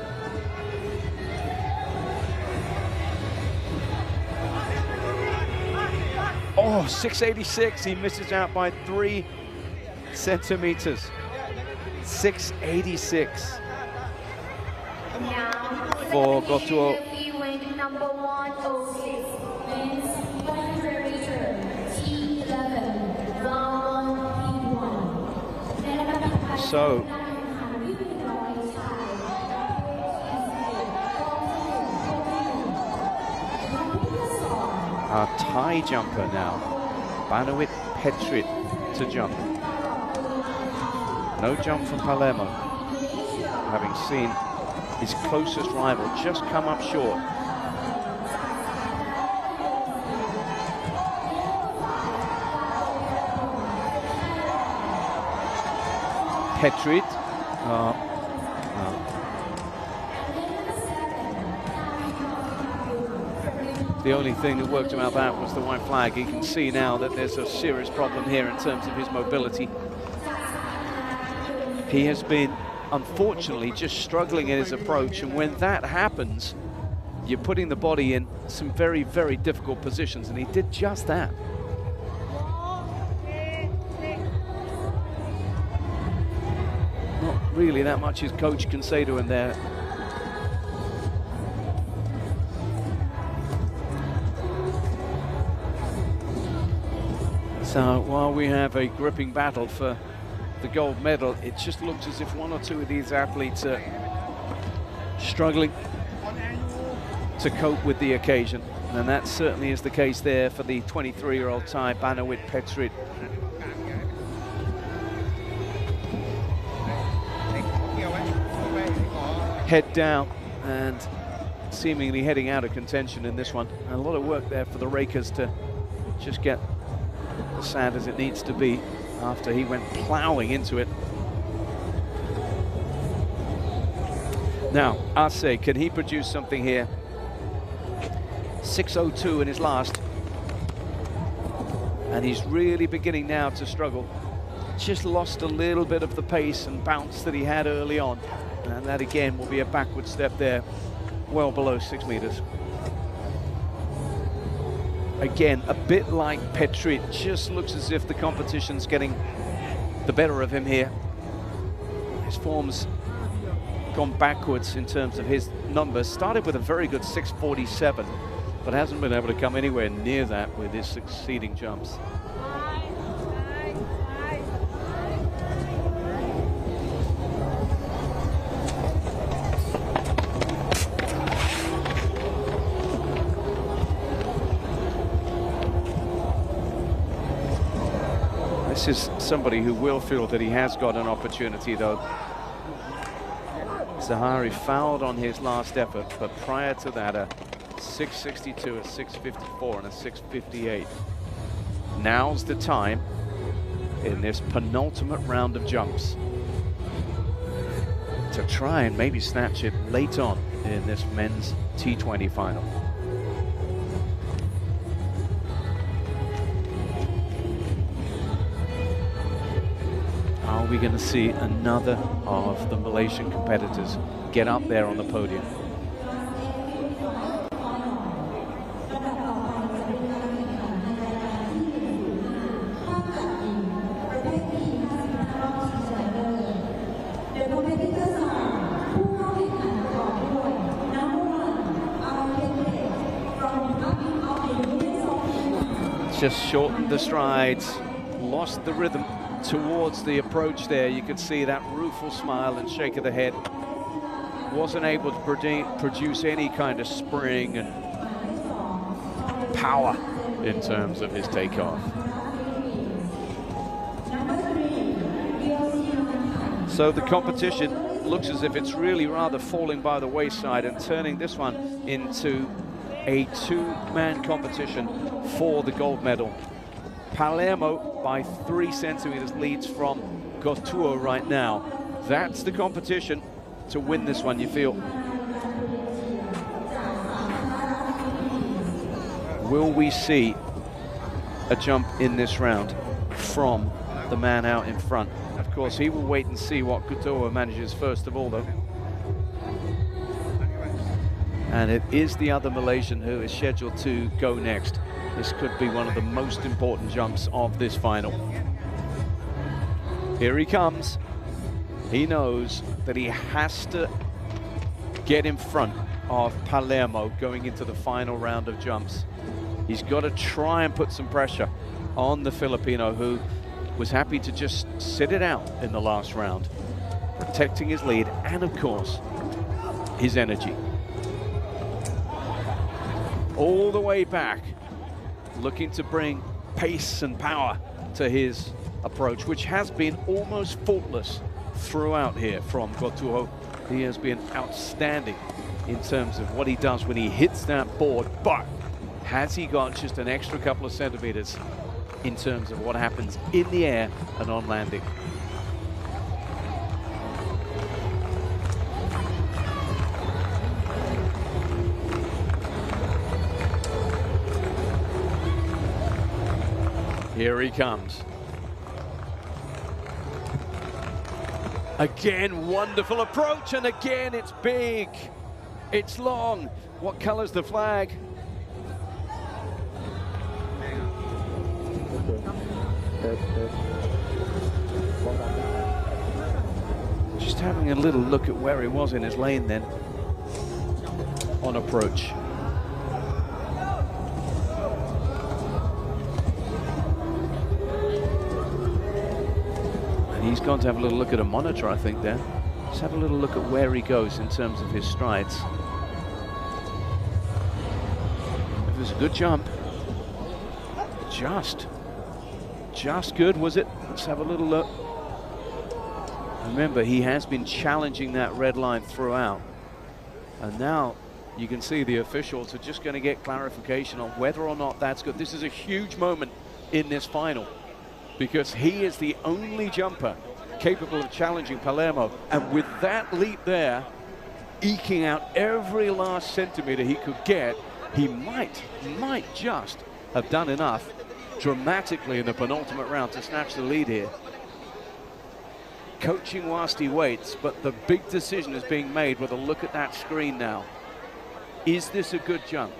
Oh, 686, he misses out by 3 centimeters. 686 for Gotuo.
Number 106, men's 100 meter, T11, round 1,
So, our Thai jumper now, Banawit Petrit to jump. No jump from Palermo, having seen his closest rival just come up short. Petrit. The only thing that worked him out that was the white flag. He can see now that there's a serious problem here in terms of his mobility. He has been, unfortunately, just struggling in his approach, and when that happens, you're putting the body in some very, very difficult positions, and he did just that. Not really that much his coach can say to him there. So while we have a gripping battle for the gold medal, it just looks as if one or two of these athletes are struggling to cope with the occasion. And that certainly is the case there for the 23-year-old Thai, Banawit Petrit. Head down and seemingly heading out of contention in this one. And a lot of work there for the Rakers to just get as sad as it needs to be after he went plowing into it. Now, Ase, can he produce something here? 6:02 in his last. And he's really beginning now to struggle. Just lost a little bit of the pace and bounce that he had early on. And that again will be a backward step there, well below 6 meters. Again, a bit like Petri, it just looks as if the competition's getting the better of him here. His form's gone backwards in terms of his numbers. Started with a very good 6:47, but hasn't been able to come anywhere near that with his succeeding jumps. This is somebody who will feel that he has got an opportunity, though. Zahari fouled on his last effort, but prior to that, a 6:62, a 6:54, and a 6:58. Now's the time in this penultimate round of jumps to try and maybe snatch it late on in this men's T20 final. Are we going to see another of the Malaysian competitors get up there on the podium? Just shortened the strides, lost the rhythm towards the approach there. You could see that rueful smile and shake of the head. Wasn't able to produce any kind of spring and power in terms of his takeoff. So the competition looks as if it's really rather falling by the wayside and turning this one into a two-man competition for the gold medal. Palermo by 3 centimeters leads from Gotuo right now. That's the competition to win this one, you feel. Will we see a jump in this round from the man out in front? Of course, he will wait and see what Gotuo manages first of all, though. And it is the other Malaysian who is scheduled to go next. This could be one of the most important jumps of this final. Here he comes. He knows that he has to get in front of Palermo going into the final round of jumps. He's got to try and put some pressure on the Filipino, who was happy to just sit it out in the last round, protecting his lead and, of course, his energy. All the way back, looking to bring pace and power to his approach, which has been almost faultless throughout here from Gotuo. He has been outstanding in terms of what he does when he hits that board, but has he got just an extra couple of centimeters in terms of what happens in the air and on landing? Here he comes. Again, wonderful approach, and again, it's big. It's long. What color's the flag? Just having a little look at where he was in his lane then, on approach. He's going to have a little look at a monitor, I think, there. Let's have a little look at where he goes in terms of his strides. It was a good jump. Just good, was it? Let's have a little look. Remember, he has been challenging that red line throughout. And now you can see the officials are just going to get clarification on whether or not that's good. This is a huge moment in this final, because he is the only jumper capable of challenging Palermo. And with that leap there, eking out every last centimetre he could get, he might just have done enough dramatically in the penultimate round to snatch the lead here. Coaching whilst he waits, but the big decision is being made with a look at that screen now. Is this a good jump?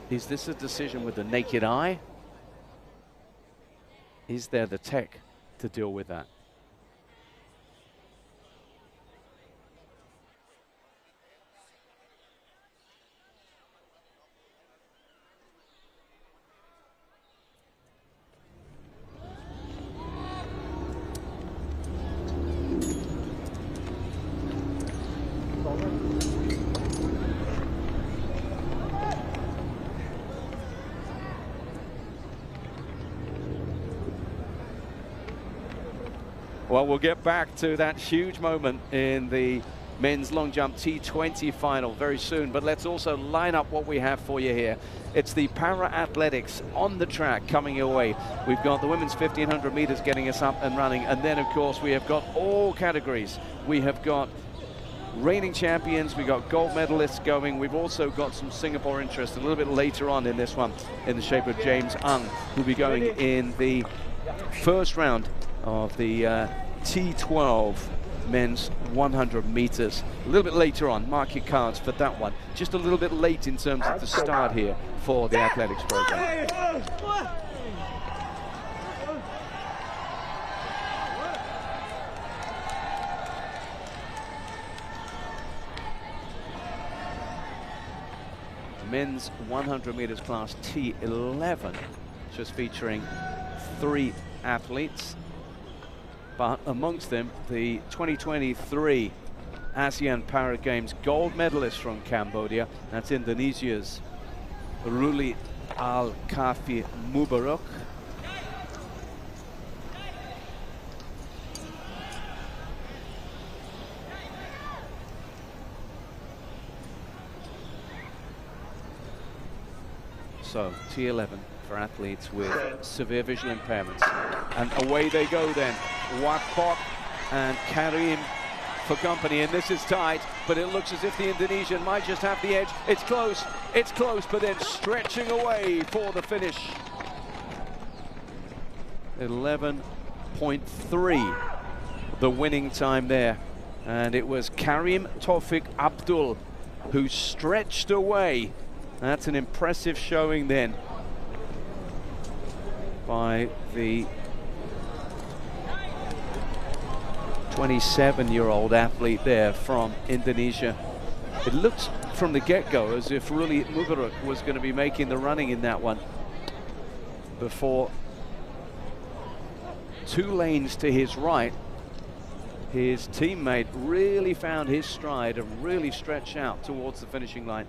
Is this a decision with the naked eye? Is there the tech to deal with that? Well, we'll get back to that huge moment in the men's long jump T20 final very soon, but let's also line up what we have for you here. It's the para-athletics on the track coming your way. We've got the women's 1500 meters getting us up and running, and then of course we have got all categories. We have got reigning champions, we got gold medalists going. We've also got some Singapore interest a little bit later on in this one in the shape of James Ung, who'll be going in the first round of the T12 men's 100 meters. A little bit later on, mark your cards for that one. Just a little bit late in terms of the start here for the athletics program. Men's 100 meters class T11, just featuring 3 athletes, but amongst them the 2023 ASEAN Para Games gold medalist from Cambodia. That's Indonesia's Ruli Al-Kafi Mubarak. So T11 for athletes with severe visual impairments. And away they go then. Wakpok and Karim for company, and this is tight, but it looks as if the Indonesian might just have the edge. It's close, but then stretching away for the finish. 11.3, the winning time there. And it was Karim Taufik Abdul who stretched away. That's an impressive showing then by the 27-year-old athlete there from Indonesia. It looks from the get-go as if Ruli Mubarak was going to be making the running in that one before 2 lanes to his right. His teammate really found his stride and really stretched out towards the finishing line.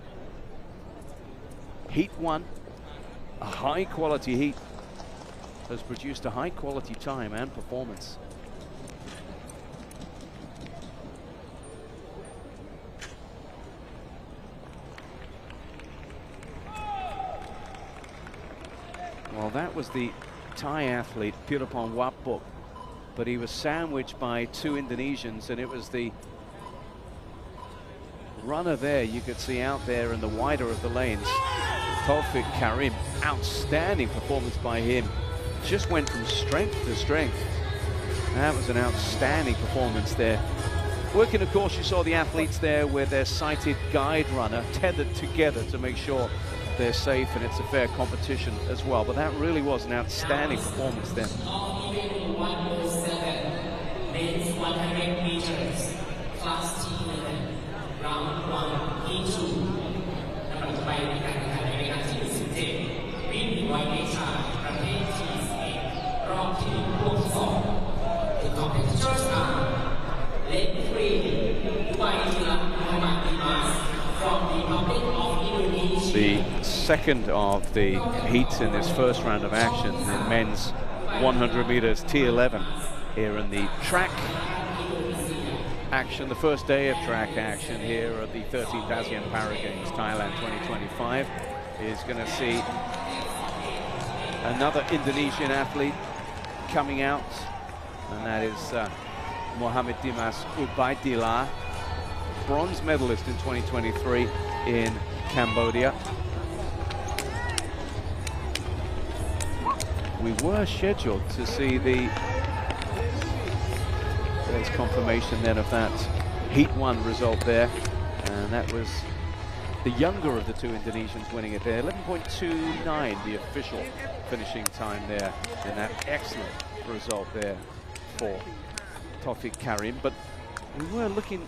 Heat 1, a high-quality heat, has produced a high-quality time and performance. Well, that was the Thai athlete, Pirapon Wapok, but he was sandwiched by 2 Indonesians, and it was the runner there you could see out there in the wider of the lanes, Taufik Karim. Outstanding performance by him. Just went from strength to strength. That was an outstanding performance there. Working, of course, you saw the athletes there with their sighted guide runner tethered together to make sure they're safe and it's a fair competition as well. But that really was an outstanding performance then.
Men's 100 meters, class T11, round 1, E2. ลำดับต่อไปในการแข่งขันในรายการที่17วิ่ง100 เมตรชายประเภท T11 รอบที่1พวกที่2 The competitors are Lane 3 Waitila Muhammad Dimas from the Republic of Indonesia.
The second of the heats in this first round of action in men's 100 meters T11 here in the track action, the first day of track action here at the 13th ASEAN Para Games Thailand 2025. is going to see another Indonesian athlete coming out, and that is Muhammad Dimas Ubaidillah, bronze medalist in 2023 in Cambodia. We were scheduled to see there's confirmation then of that Heat 1 result there, and that was the younger of the two Indonesians winning it there. 11.29 the official finishing time there, and that excellent result there for Taufik Karim. But we were looking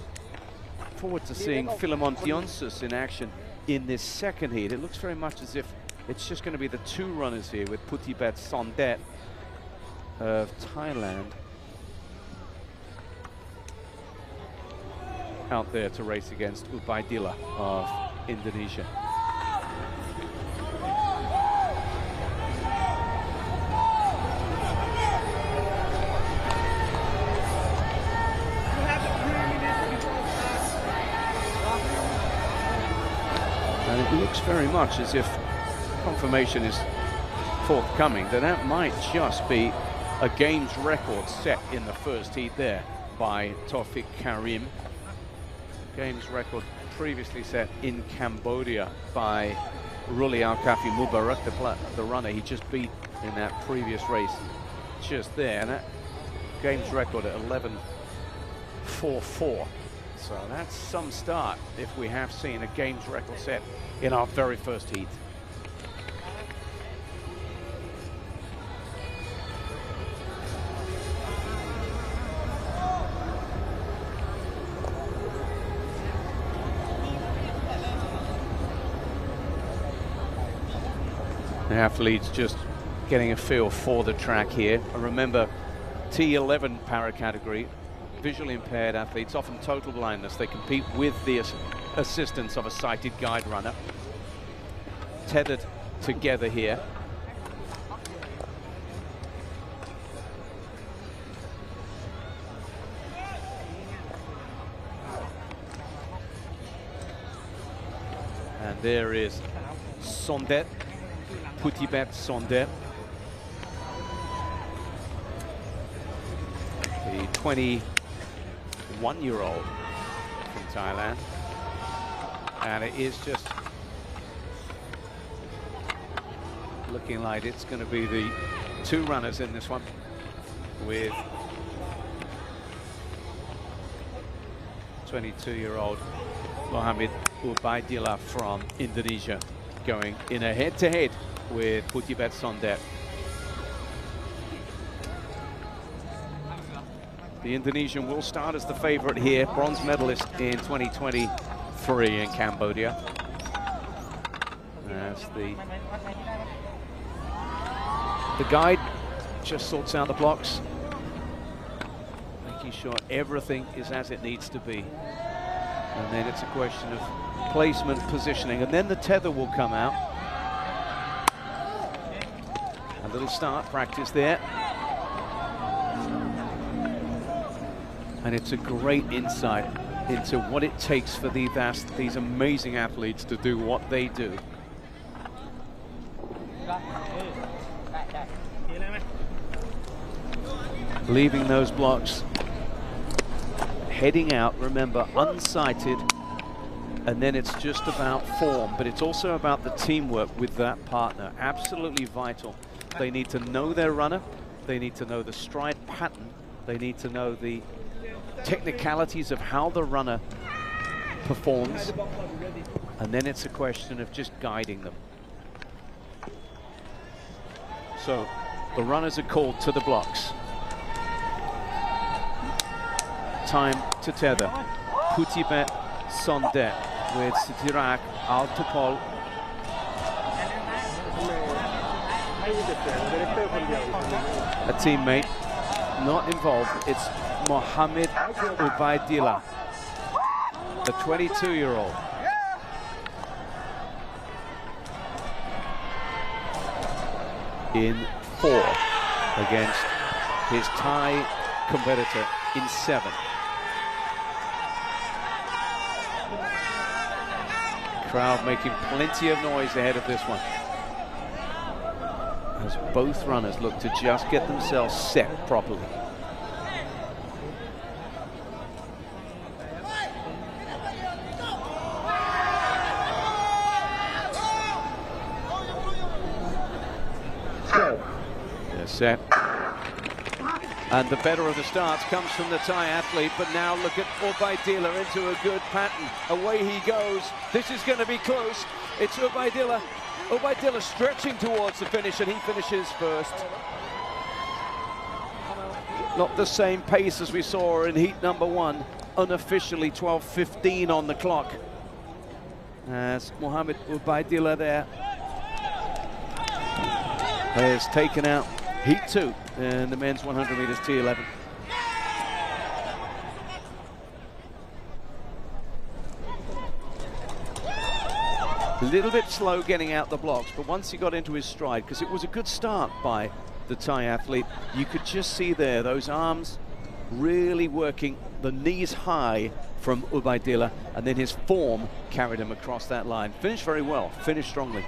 forward to seeing Philemon Dionsus in action in this second heat. It looks very much as if it's just going to be the two runners here, with Putibet Sondet of Thailand out there to race against Ubaidillah of Indonesia. And it looks very much as if confirmation is forthcoming that might just be a games record set in the first heat there by Taufik Karim. Games record previously set in Cambodia by Ruli Al-Kafi Mubarak, the runner he just beat in that previous race just there. And that games record at 11.44. So that's some start if we have seen a games record set in our very first heat. The athletes just getting a feel for the track here. And remember, T11 para category, visually impaired athletes, often total blindness. They compete with the assistance of a sighted guide runner, tethered together here. And there is Sondet, Putibet Sondet, the 21-year-old from Thailand. And it is just looking like it's going to be the two runners in this one, with 22-year-old Muhammad Ubaidillah from Indonesia going in a head-to-head with Putibet Sondet. The Indonesian will start as the favorite here, bronze medalist in 2023 in Cambodia. As the guide just sorts out the blocks, making sure everything is as it needs to be. And then it's a question of placement, positioning, and then the tether will come out. A little start practice there. And it's a great insight into what it takes for these amazing athletes to do what they do. Leaving those blocks, heading out, remember, unsighted, and then it's just about form, but it's also about the teamwork with that partner. Absolutely vital. They need to know their runner, they need to know the stride pattern, they need to know the technicalities of how the runner performs, and then it's a question of just guiding them. So the runners are called to the blocks. Time to tether. Putibet Sondet with Sitirak Altupol. A teammate not involved. It's Muhammad Ubaidillah, the 22-year-old. In 4 against his Thai competitor in 7. Crowd making plenty of noise ahead of this one, as both runners look to just get themselves set properly. They're set. And the better of the starts comes from the Thai athlete, but now look at Ubaidillah into a good pattern. Away he goes. This is going to be close. It's Ubaidillah. Ubaidillah stretching towards the finish, and he finishes first. Not the same pace as we saw in heat number 1. Unofficially 12:15 on the clock. As Mohammed Ubaidillah there has taken out heat 2 in the men's 100 meters T11. A little bit slow getting out the blocks, but once he got into his stride, because it was a good start by the Thai athlete, you could just see there those arms really working, the knees high from Ubaidillah, and then his form carried him across that line. Finished very well, finished strongly.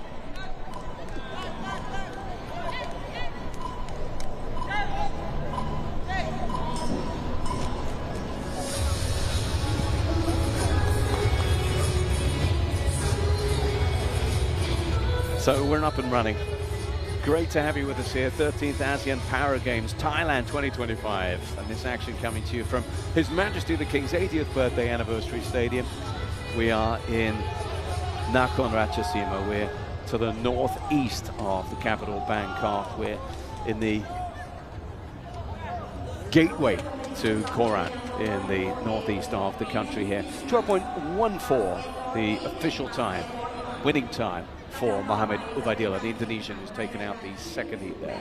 So we're up and running. Great to have you with us here. 13th ASEAN Para Games, Thailand 2025. And this action coming to you from His Majesty the King's 80th birthday anniversary stadium. We are in Nakhon Ratchasima. We're to the northeast of the capital, Bangkok. We're in the gateway to Korat in the northeast of the country here. 12.14, the official time, winning time for Mohammed Ubaidillah, the Indonesian who's taken out the second heat there.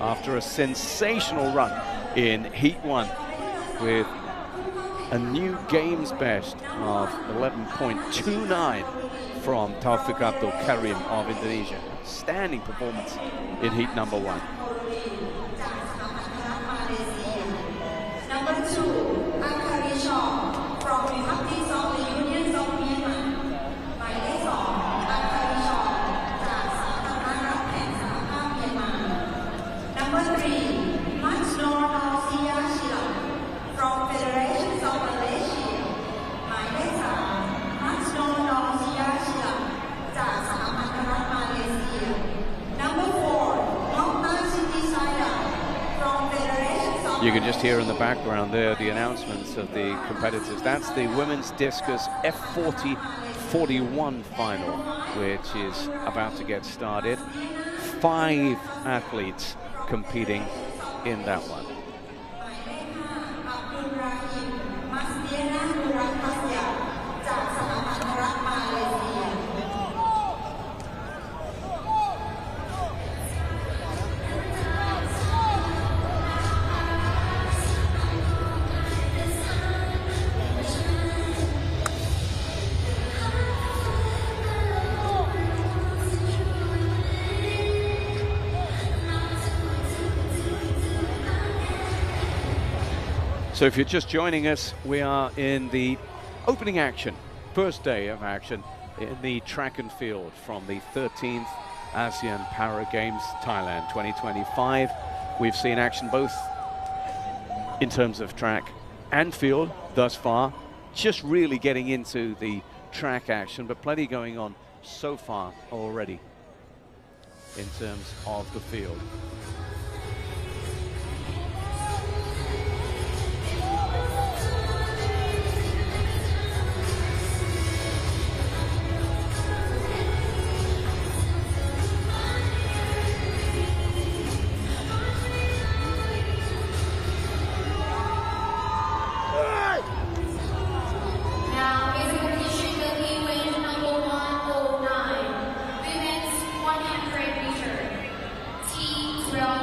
After a sensational run in heat 1 with a new games best of 11.29 from Taufik Abdul Karim of Indonesia. Standing performance in heat number 1.
Number 2, Akari Shaw from Republic of the Union of Myanmar. Number 3, from Federation of Malaysia. Number 4, from Federation of
You can just hear in the background there the announcements of the competitors. That's the women's discus F40-41 final, which is about to get started. 5 athletes competing in that one. So if you're just joining us, we are in the opening action, first day of action in the track and field from the 13th ASEAN Para Games Thailand 2025. We've seen action both in terms of track and field thus far, just really getting into the track action, but plenty going on so far already in terms of the field.
T12.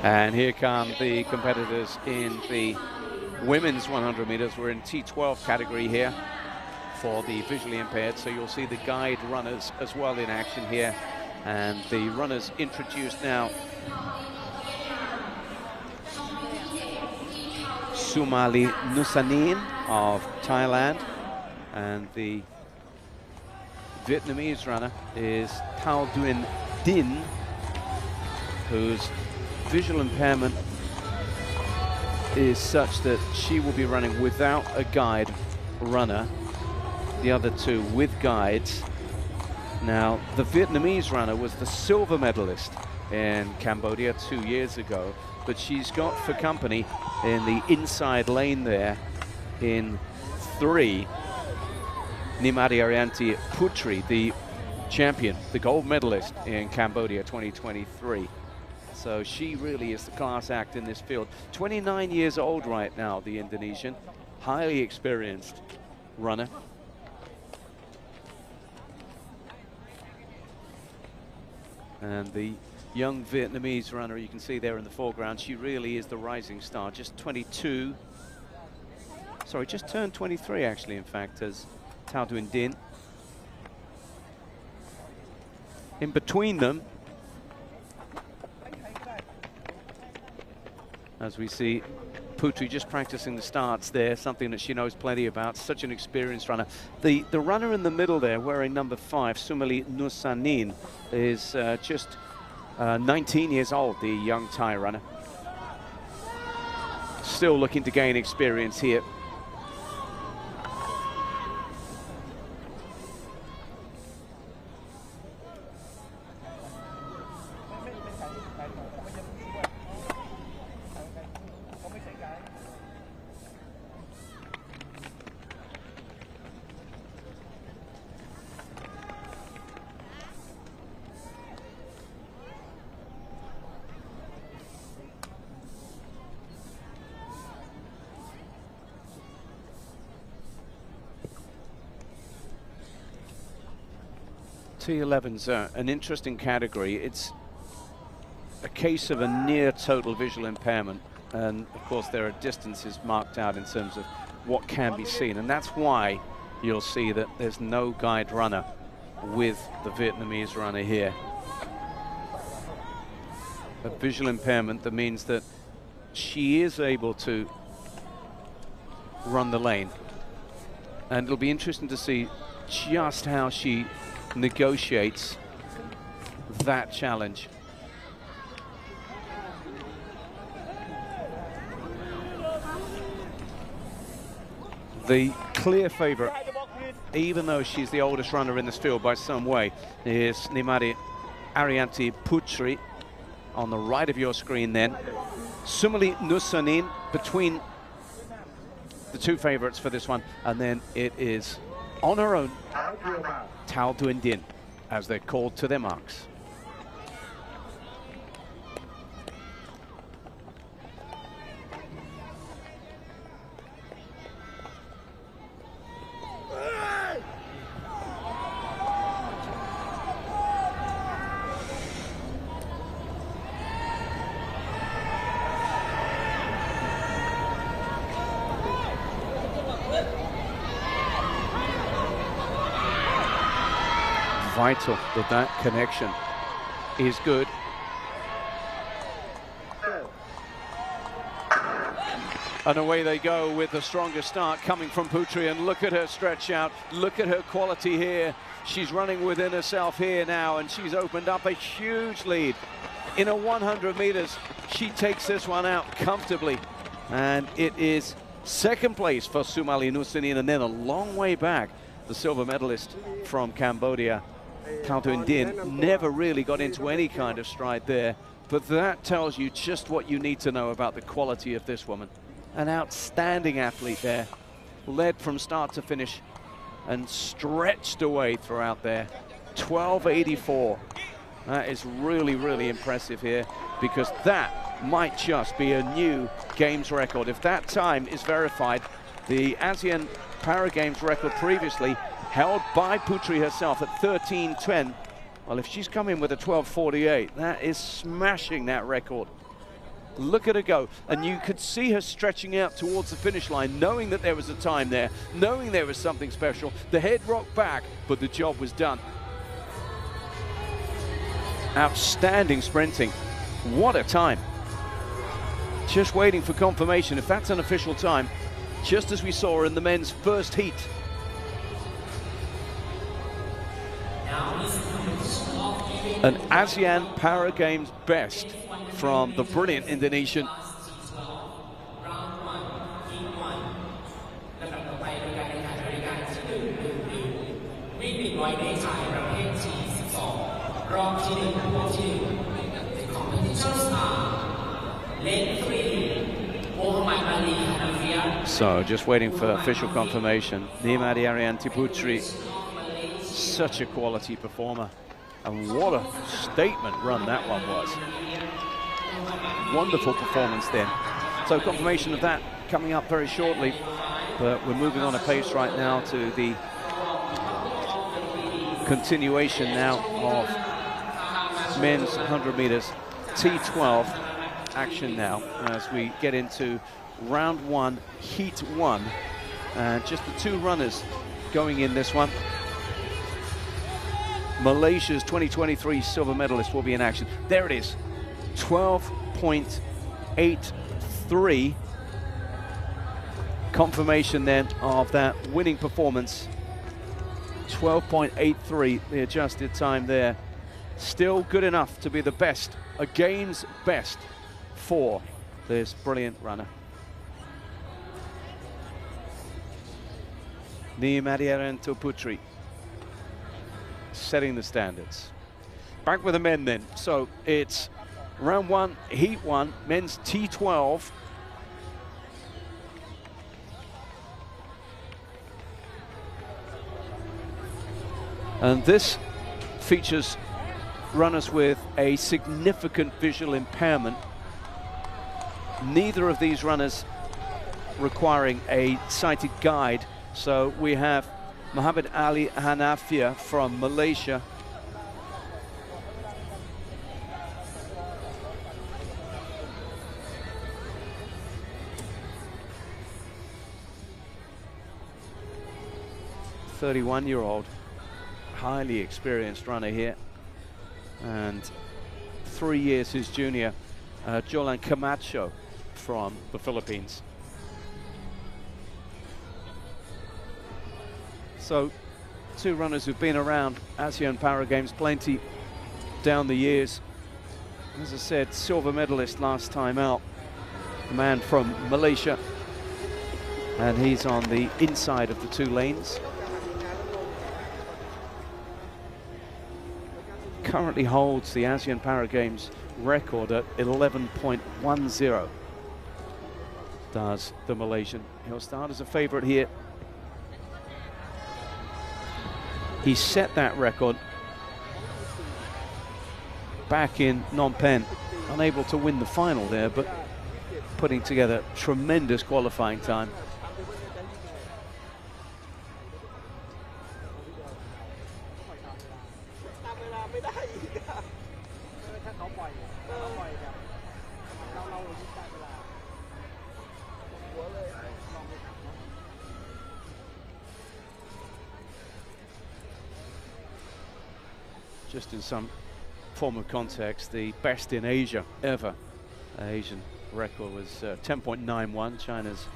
And here come the competitors in the women's 100 meters. We're in T12 category here for the visually impaired. So you'll see the guide runners as well in action here. And the runners introduced now. Sumali Nusanin of Thailand. And the Vietnamese runner is Thao Duyen Din, whose visual impairment is such that she will be running without a guide runner, the other two with guides. Now, the Vietnamese runner was the silver medalist in Cambodia 2 years ago, but she's got for company in the inside lane there in 3, Nimadi Arianti Putri, the champion, the gold medalist in Cambodia 2023. So she really is the class act in this field. 29 years old right now, the Indonesian, highly experienced runner. And the young Vietnamese runner, you can see there in the foreground, she really is the rising star. Just 22, sorry, just turned 23 actually, in fact, as Thao Duyen Din. In between them, as we see Putri just practicing the starts there, something that she knows plenty about, such an experienced runner. The runner in the middle there, wearing number 5, Sumali Nusanin, is just 19 years old, the young Thai runner. Still looking to gain experience here. T11's an interesting category. It's a case of a near total visual impairment, and of course there are distances marked out in terms of what can be seen, and that's why you'll see that there's no guide runner with the Vietnamese runner here. A visual impairment that means that she is able to run the lane, and it'll be interesting to see just how she negotiates that challenge. The clear favorite, even though she's the oldest runner in this field by some way, is Nimadi Arianti Putri on the right of your screen then. Sumali Nusanin between the two favorites for this one, and then it is on her own Thao Duyen Din as they're called to their marks. Vital that that connection is good. And away they go with the strongest start coming from Putri, and look at her stretch out, look at her quality here. She's running within herself here now, and she's opened up a huge lead. In a 100 meters, she takes this one out comfortably, and it is second place for Sumali Nusanin, and then a long way back, the silver medalist from Cambodia, Thao Duyen Din, never really got into any kind of stride there, but that tells you just what you need to know about the quality of this woman. An outstanding athlete there, led from start to finish and stretched away throughout there. 12.84. That is really, really impressive here, because that might just be a new Games record. If that time is verified, the ASEAN Para Games record previously held by Putri herself at 13.10. Well, if she's come in with a 12.48, that is smashing that record. Look at her go. And you could see her stretching out towards the finish line, knowing that there was a time there, knowing there was something special. The head rocked back, but the job was done. Outstanding sprinting. What a time. Just waiting for confirmation if that's an official time, just as we saw in the men's first heat. An ASEAN Para Games best from the brilliant Indonesian. So just waiting for official confirmation. Nimadi Arianti Putri, such a quality performer. And what a statement run that one was. Wonderful performance then. So confirmation of that coming up very shortly. But we're moving on a pace right now to the continuation now of men's 100 meters T12 action now as we get into round one, heat one. And just the two runners going in this one. Malaysia's 2023 silver medalist will be in action. There it is, 12.83. Confirmation then of that winning performance. 12.83, the adjusted time there. Still good enough to be the best, a game's best for this brilliant runner. Nimadi Arianti Putri setting the standards. Back with the men then. So it's round one, heat one, men's T12. And this features runners with a significant visual impairment. Neither of these runners requiring a sighted guide. So we have Muhammad Ali Hanafia from Malaysia. "31-year-old, highly experienced runner here, and 3 years his junior, Jolan Camacho from the Philippines." So, two runners who've been around ASEAN Para Games plenty down the years. As I said, silver medalist last time out, the man from Malaysia, and he's on the inside of the two lanes. Currently holds the ASEAN Para Games record at 11.10. Does the Malaysian. He'll start as a favorite here. He set that record back in Phnom Penh, unable to win the final there, but putting together tremendous qualifying time. Just in some form of context, the best in Asia ever. Asian record was 10.91. China's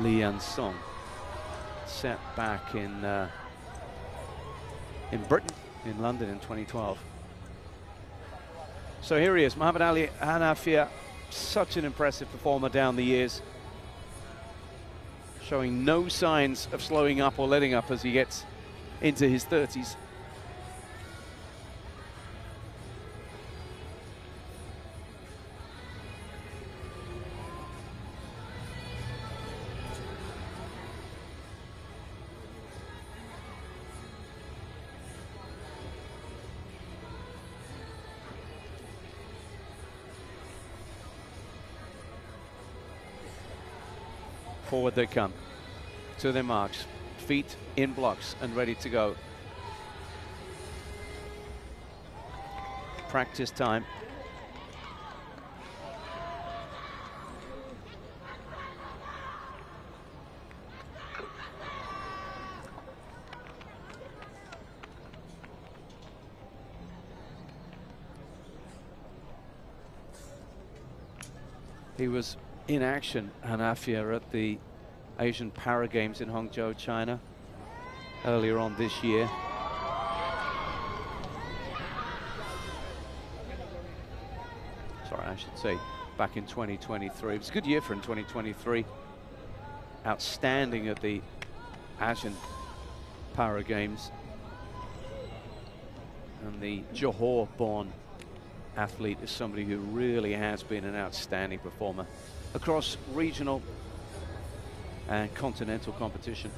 Li Yansong, set back in Britain, in London in 2012. So here he is, Muhammad Ali Hanafia, such an impressive performer down the years, showing no signs of slowing up or letting up as he gets into his 30s. Forward they come to their marks, feet in blocks and ready to go. Practice time. He was in action, Hanafia, at the Asian Para Games in Hangzhou, China, earlier on this year. Sorry, I should say back in 2023. It was a good year for him, 2023. Outstanding at the Asian Para Games. And the Johor-born athlete is somebody who really has been an outstanding performer across regional and continental competition.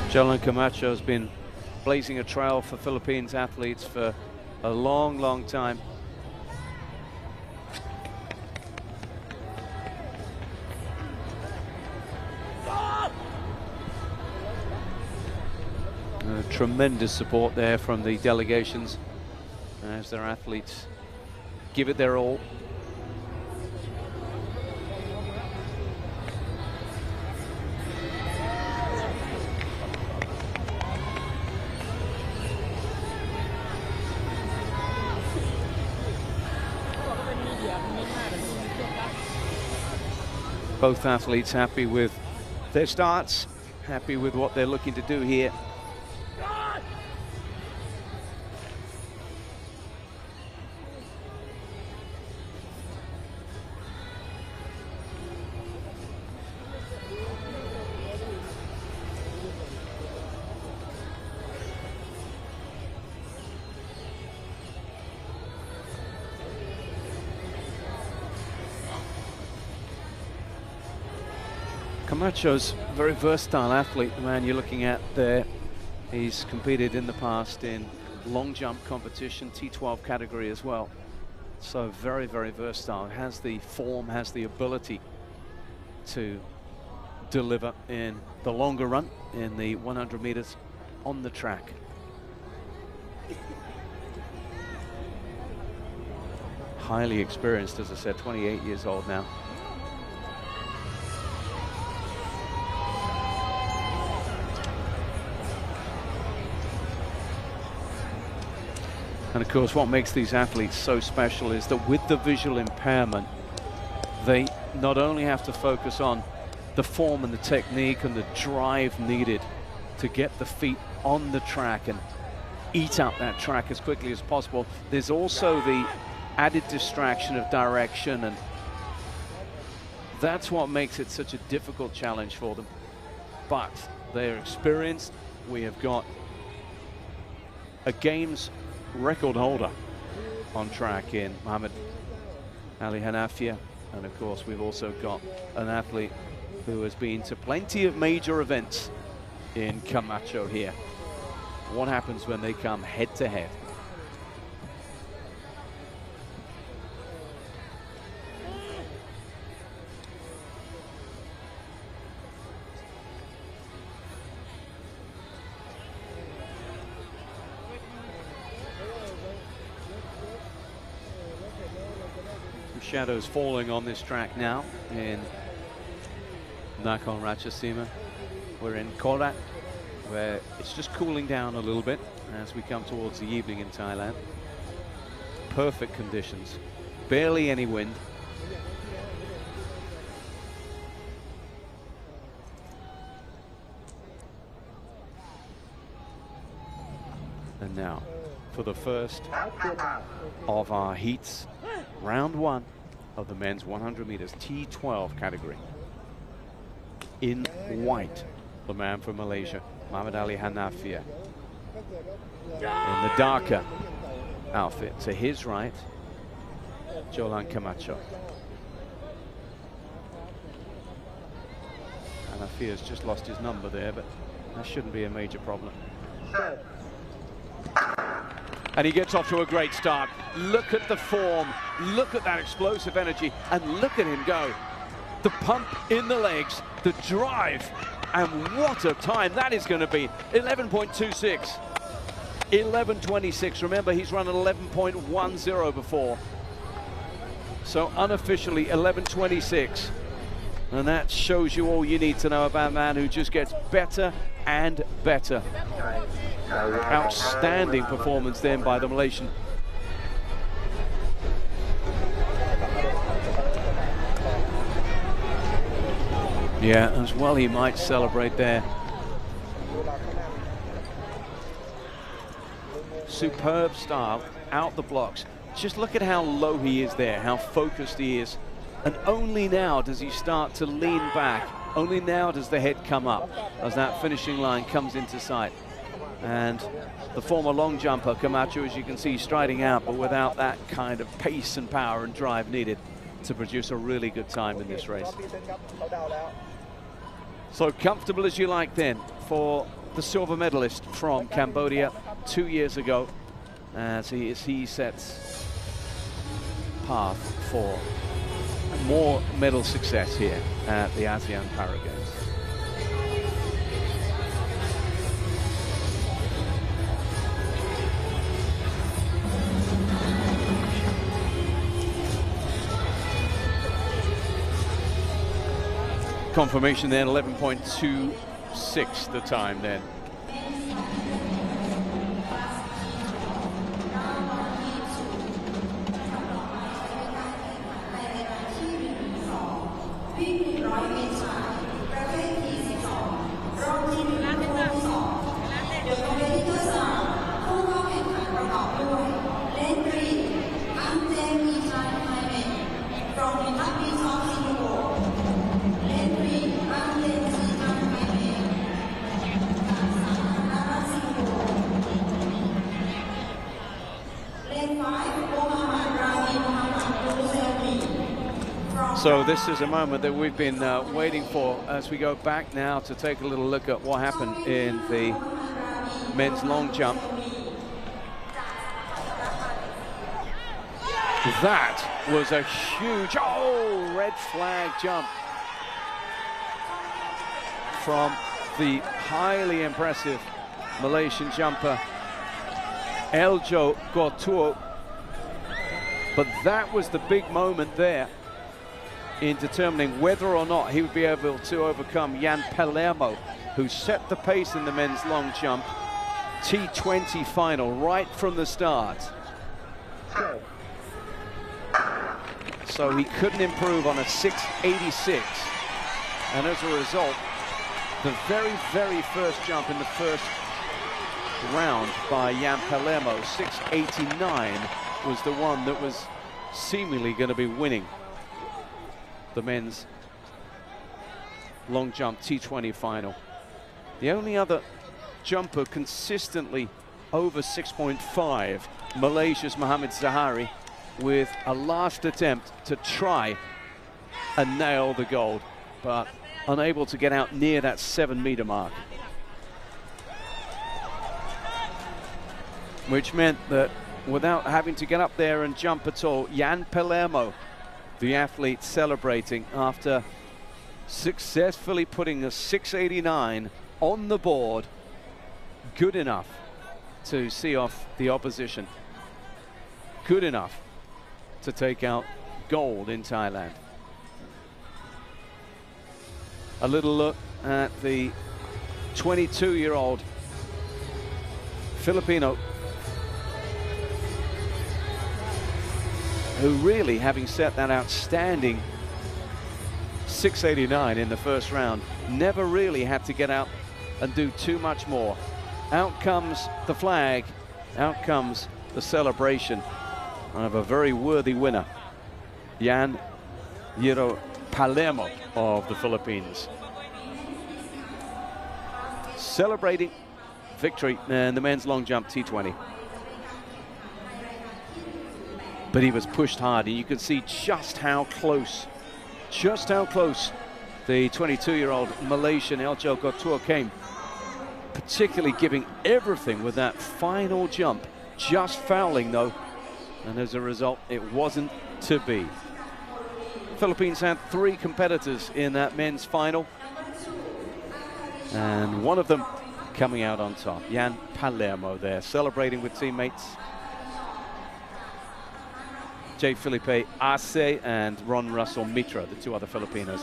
Jolan Camacho has been blazing a trail for Philippines athletes for a long, long time. Tremendous support there from the delegations as their athletes give it their all. Both athletes happy with their starts, happy with what they're looking to do here. Camacho's a very versatile athlete, the man you're looking at there. He's competed in the past in long jump competition, T12 category as well. So very, very versatile. Has the form, has the ability to deliver in the longer run, in the 100 meters on the track. Highly experienced, as I said, 28 years old now. And of course, what makes these athletes so special is that with the visual impairment, they not only have to focus on the form and the technique and the drive needed to get the feet on the track and eat up that track as quickly as possible. There's also the added distraction of direction, and that's what makes it such a difficult challenge for them. But they're experienced. We have got a Games record holder on track in Mohamed Ali Hanafia, and of course we've also got an athlete who has been to plenty of major events in Camacho here. What happens when they come head to head? Shadows falling on this track now in Nakhon Ratchasima. We're in Korat, where it's just cooling down a little bit as we come towards the evening in Thailand. Perfect conditions, barely any wind. And now, for the first of our heats, round one of the men's 100 meters T12 category. In white, the man from Malaysia, Mohamed Ali Hanafia. In the darker outfit, to his right, Jolan Camacho. Hanafia's just lost his number there, but that shouldn't be a major problem. And he gets off to a great start. Look at the form, look at that explosive energy, and look at him go. The pump in the legs, the drive, and what a time that is going to be. 11.26, 11.26. Remember, he's run at 11.10 before. So unofficially 11.26. And that shows you all you need to know about a man who just gets better and better. Outstanding performance then by the Malaysian. Yeah, as well he might celebrate there. Superb style, out the blocks. Just look at how low he is there, how focused he is. And only now does he start to lean back. Only now does the head come up as that finishing line comes into sight. And the former long jumper, Camacho, as you can see, striding out, but without that kind of pace and power and drive needed to produce a really good time in this race. So comfortable as you like then for the silver medalist from Cambodia 2 years ago, as he sets path for more medal success here at the ASEAN Para Games. Confirmation then, 11.26 the time then. So this is a moment that we've been waiting for as we go back now to take a little look at what happened in the men's long jump. That was a huge, red flag jump from the highly impressive Malaysian jumper Eljo Gotuo. But that was the big moment there in determining whether or not he would be able to overcome Jan Palermo, who set the pace in the men's long jump T20 final right from the start. So he couldn't improve on a 6.86, and as a result, the very, very first jump in the first round by Jan Palermo, 6.89, was the one that was seemingly going to be winning the men's long jump T20 final. The only other jumper consistently over 6.5, Malaysia's Mohamed Zahari, with a last attempt to try and nail the gold, but unable to get out near that 7-meter mark. Which meant that without having to get up there and jump at all, Jan Palermo, the athlete, celebrating after successfully putting a 6.89 on the board, good enough to see off the opposition, good enough to take out gold in Thailand. A little look at the 22-year-old Filipino, who really, having set that outstanding 6.89 in the first round, never really had to get out and do too much more. Out comes the flag, out comes the celebration of a very worthy winner, Jan Palermo of the Philippines, celebrating victory in the men's long jump T20. But he was pushed hard, and you can see just how close the 22-year-old Malaysian Eljo Gotuo came, particularly giving everything with that final jump, just fouling though, and as a result it wasn't to be. Philippines had 3 competitors in that men's final, and one of them coming out on top. Yan Palermo there, celebrating with teammates. J. Felipe Arce and Ron Russell Mitra, the 2 other Filipinos.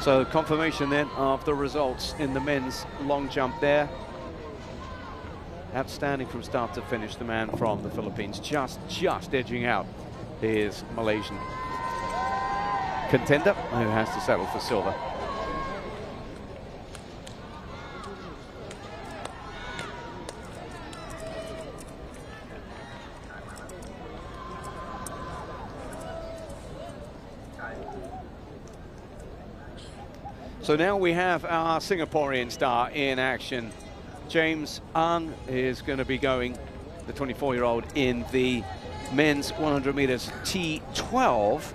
So confirmation then of the results in the men's long jump there. Outstanding from start to finish, the man from the Philippines, just edging out his Malaysian contender, who has to settle for silver. So now we have our Singaporean star in action. James Ang is going to be going, the 24-year-old, in the men's 100 meters T12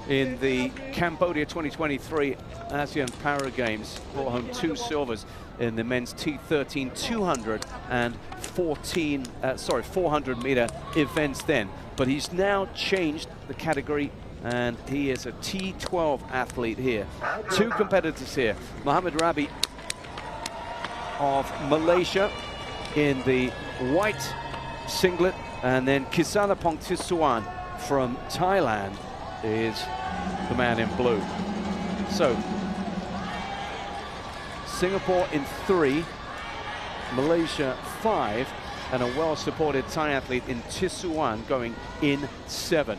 in the Cambodia 2023 ASEAN Para Games. Brought home 2 silvers in the men's T13 200 and 400 meter events then. But he's now changed the category, and he is a T12 athlete here. 2 competitors here. Mohamed Rabi of Malaysia in the white singlet, and then Kisanapong Tisuan from Thailand is the man in blue. So Singapore in 3, Malaysia 5, and a well-supported Thai athlete in Tisuan going in 7.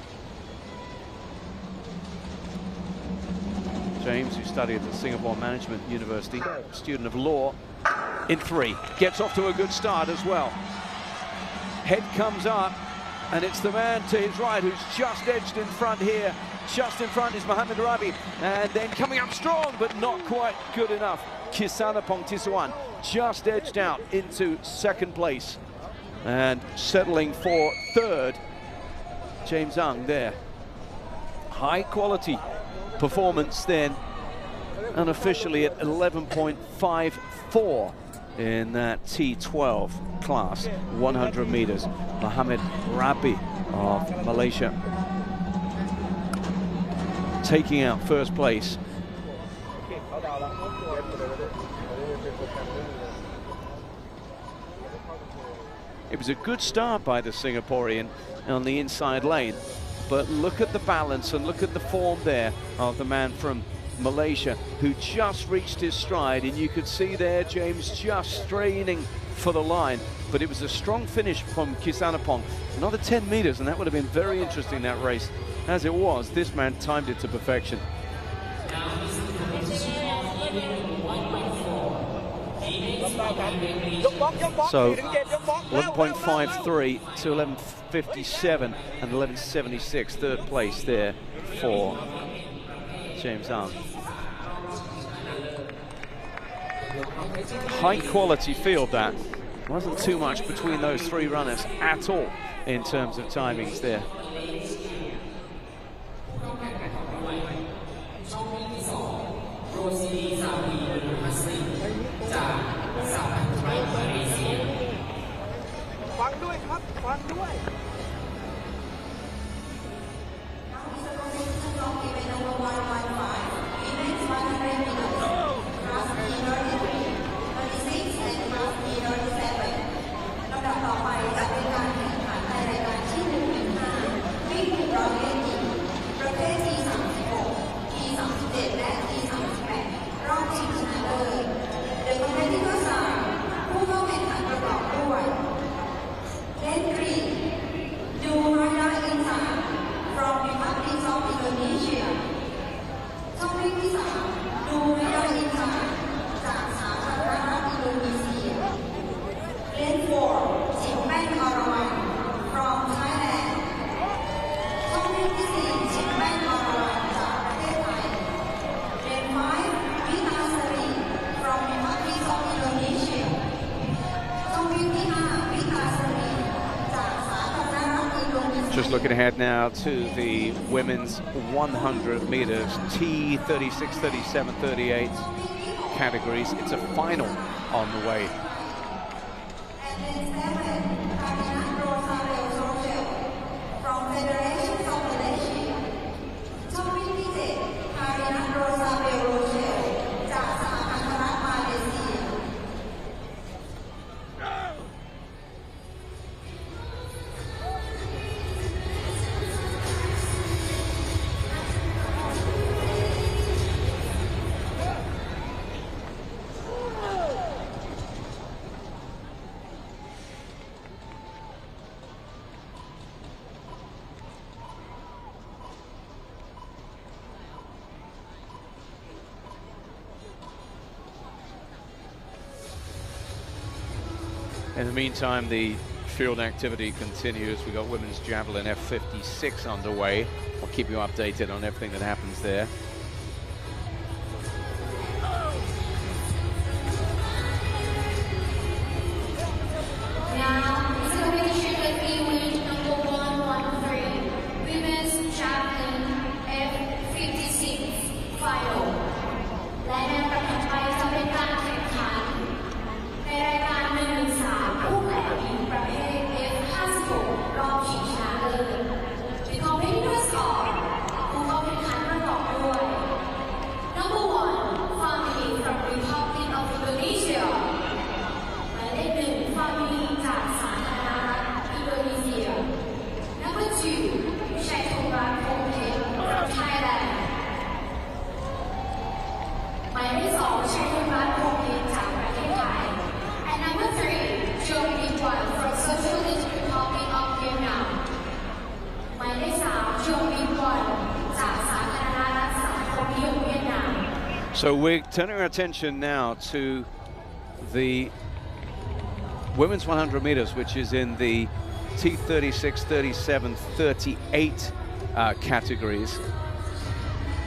James, who studied at the Singapore Management University, student of law, in 3. Gets off to a good start as well. Head comes up, and it's the man to his right who's just edged in front here. Just in front is Mohamed Rabi, and then coming up strong, but not quite good enough. Kisanapong Tisuan just edged out into 2nd place, and settling for 3rd, James Ang there. High quality performance then, and officially at 11.54 in that T12 class, 100 meters. Mohamed Rabi of Malaysia taking out 1st place. It was a good start by the Singaporean on the inside lane, but look at the balance and look at the form there of the man from Malaysia, who just reached his stride, and you could see there James just straining for the line, but it was a strong finish from Kisanapong. Another 10 meters and that would have been very interesting, that race. As it was, this man timed it to perfection. So 11.53 to 11.57 and 11.76, 3rd place there for James Ang. High quality field that. Wasn't too much between those 3 runners at all in terms of timings there. Looking ahead now to the women's 100 meters, T36, 37, 38 categories. It's a final on the way. In the meantime, the field activity continues. We've got women's javelin F56 underway. I'll keep you updated on everything that happens there.
Now, examination with event number 113, women's javelin F56 final. และในประเภทไปจะเป็นการแข่งขันในรายการ113คู่แข่งหญิงประเภท F56 รอบชิงชนะเลิศ The competitors are ผู้เข้าแข่งขันประกอบด้วย Number 1 family from Republic of Indonesia หมายเลข1 family จากสาธารณรัฐอินโดนีเซีย Number 2 ชัยธงรัตน์พงษ์เพชร from Thailand หมายเลข2 ชัยธงรัตน์พงษ์เพชรจากประเทศไทย and number 3 จงมีกวัน from Socialist Republic of Vietnam หมายเลข3 จงมีกวันจากสาธารณรัฐสังคมนิยมเวียดนาม
So we're turning our attention now to the women's 100 meters, which is in the T36, 37, 38 categories.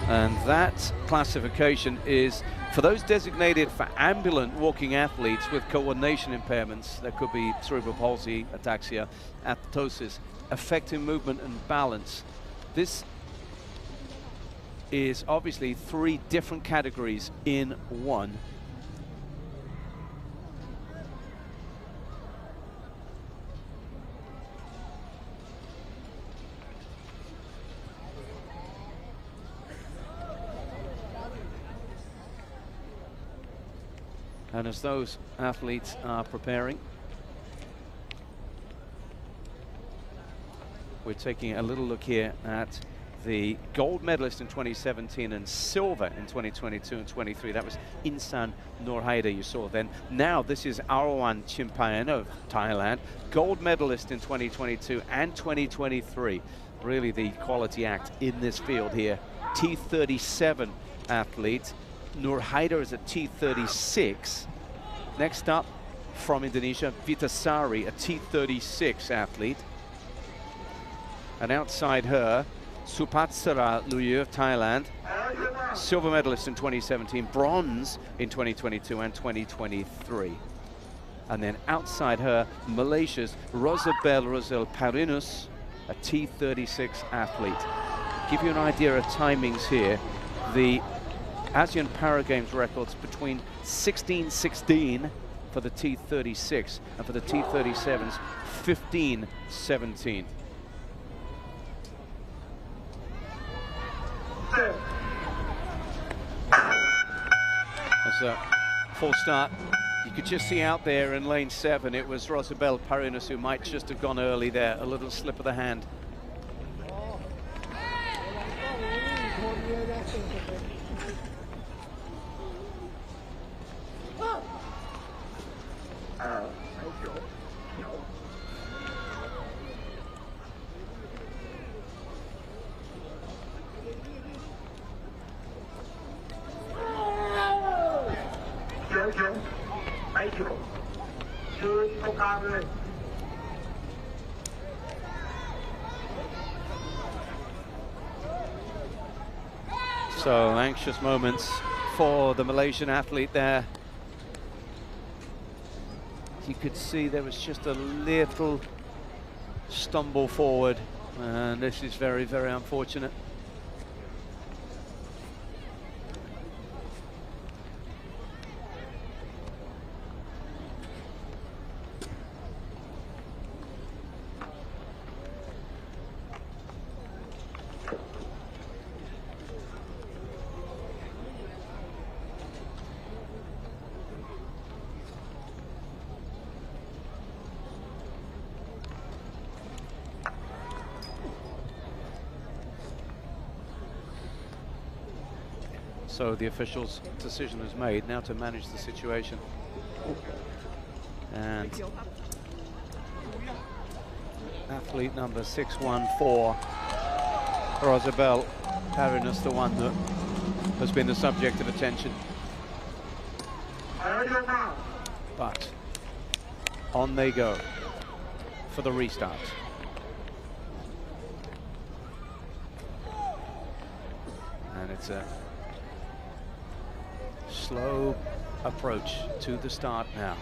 And that classification is for those designated for ambulant walking athletes with coordination impairments. There could be cerebral palsy, ataxia, apoptosis, affecting movement and balance. This is obviously 3 different categories in one. And as those athletes are preparing, we're taking a little look here at the gold medalist in 2017 and silver in 2022 and 23. That was Insan Nurhaida you saw then. Now this is Arwan Chimpayan of Thailand, gold medalist in 2022 and 2023. Really the quality act in this field here. T37 athlete. Nurhaida is a T36. Next up from Indonesia, Vitasari, a T36 athlete. And outside her, Supatsara Luyu of Thailand, silver medalist in 2017, bronze in 2022 and 2023. And then outside her, Malaysia's Rosabel Parinus, a T36 athlete. Give you an idea of timings here. The ASEAN Para Games records between 16:16 for the T36 and for the T37s 15:17. That's a full start. You could just see out there in lane 7, it was Rosabel Parinus who might just have gone early there, a little slip of the hand. So anxious moments for the Malaysian athlete there. You could see there was just a little stumble forward And this is very, very unfortunate. So the official's decision is made now to manage the situation. And athlete number 614, Rosabelle Parinas, the one that has been the subject of attention. But on they go for the restart. And it's a slow approach to the start now.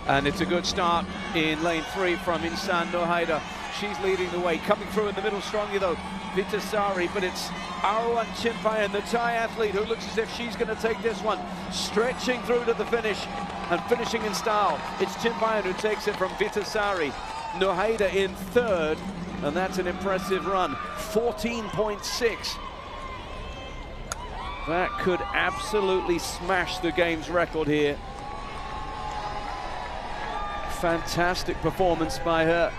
And it's a good start in lane 3 from Insan Nohaida. She's leading the way, coming through in the middle strongly though, Vitasari, but it's Arwan Chimpayan, the Thai athlete, who looks as if she's going to take this one, stretching through to the finish and finishing in style. It's Chimpayan who takes it from Vitasari. Nohaida in third, and that's an impressive run, 14.6. That could absolutely smash the game's record here. Fantastic performance by her.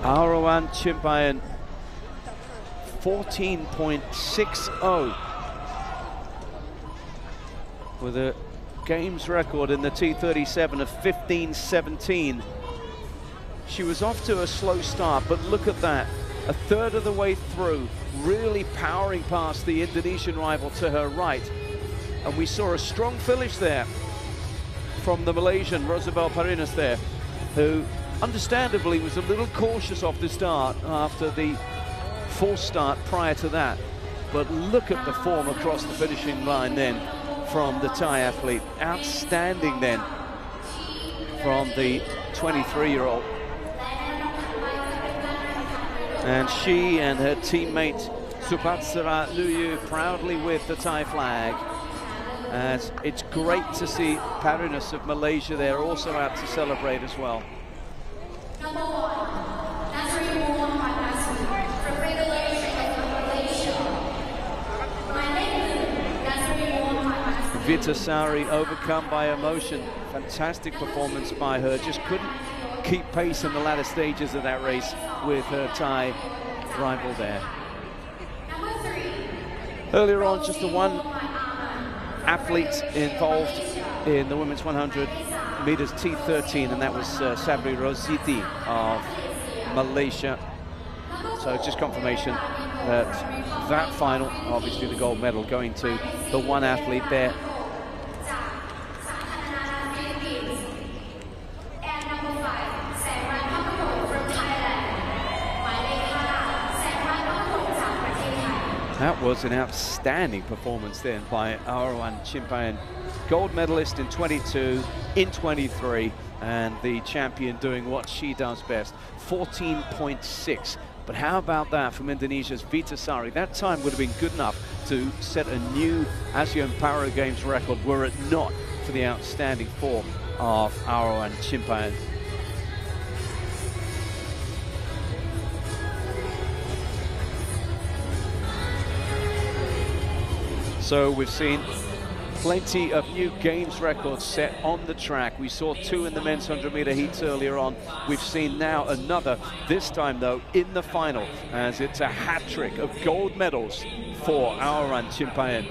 Arwan Chimpayan, 14.60 with a games record in the T37 of 15.17. She was off to a slow start, but look at that. A third of the way through, really powering past the Indonesian rival to her right. And we saw a strong finish there from the Malaysian, Rosabelle Parinas there, who understandably was a little cautious off the start after the false start prior to that. But look at the form across the finishing line then from the Thai athlete. Outstanding then from the 23-year-old. And she and her teammate Supatsara Luyu proudly with the Thai flag. As it's great to see Parinas of Malaysia there also out to celebrate as well. Vitasari overcome by emotion. Fantastic performance by her. Just couldn't keep pace in the latter stages of that race with her Thai rival there. Earlier on, just the one athlete involved in the women's 100 meters T13, and that was Sabri Rositi of Malaysia. So just confirmation that that final, obviously the gold medal going to the one athlete there. That was an outstanding performance then by Arwan Chimpayan, gold medalist in 22, in 23, and the champion doing what she does best, 14.6. But how about that from Indonesia's Vitasari? That time would have been good enough to set a new ASEAN Para Games record were it not for the outstanding form of Arwan Chimpayan. So we've seen plenty of new games records set on the track. We saw 2 in the men's 100-meter heats earlier on. We've seen now another, this time though in the final, as it's a hat-trick of gold medals for Arwan Chimpayan.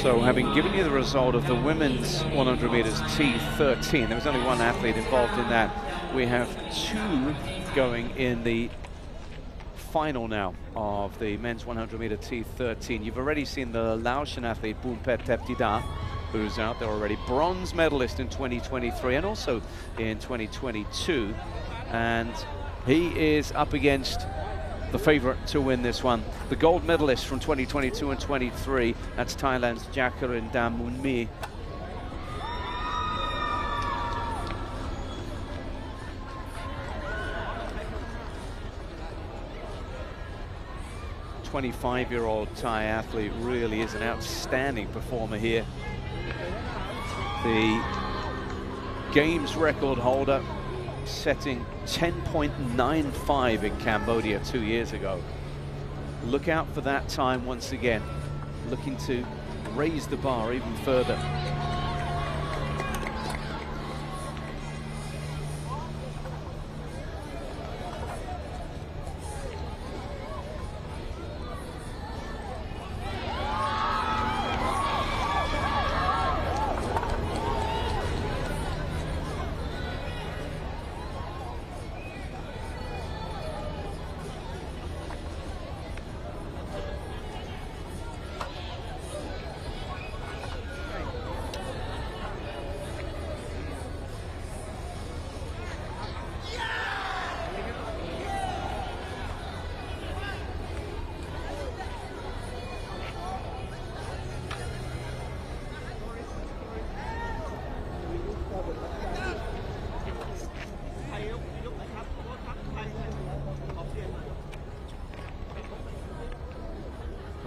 So having given you the result of the women's 100 meters T13, there was only one athlete involved in that. We have two going in the final now of the men's 100 meter T13. You've already seen the Laotian athlete Bumpet Teptida, who's out there already, bronze medalist in 2023 and also in 2022. And he is up against the favorite to win this one, the gold medalist from 2022 and 23. That's Thailand's Jacqueline Damunmi. The 25-year-old Thai athlete really is an outstanding performer here. The games record holder, setting 10.95 in Cambodia 2 years ago. Look out for that time once again, looking to raise the bar even further.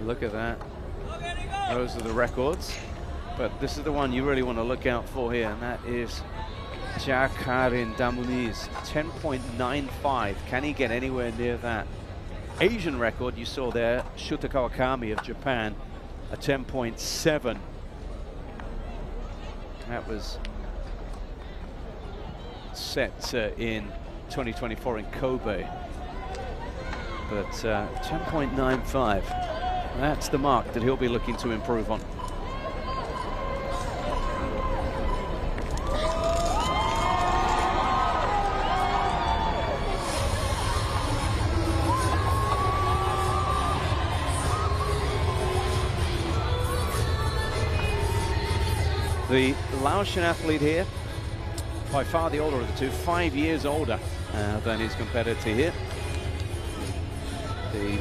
Look at that. Those are the records. But this is the one you really want to look out for here, and that is Jacqueline Damuni's 10.95. Can he get anywhere near that? Asian record you saw there, Shuta Kawakami of Japan, a 10.7. That was set in 2024 in Kobe. But 10.95. That's the mark that he'll be looking to improve on. The Laotian athlete here, by far the older of the two, 5 years older than his competitor here. The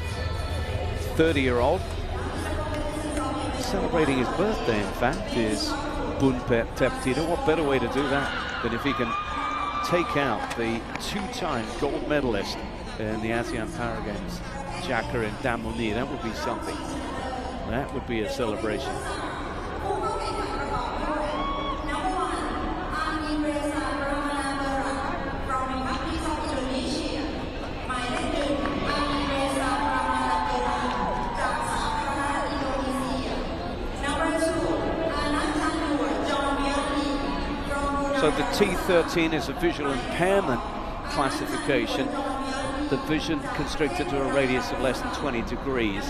30-year-old, celebrating his birthday, in fact, is Bumpet Teptida. What better way to do that than if he can take out the two-time gold medalist in the ASEAN Para Games, Jacqueline Damunmi. That would be something. That would be a celebration. So the T13 is a visual impairment classification. The vision constricted to a radius of less than 20 degrees.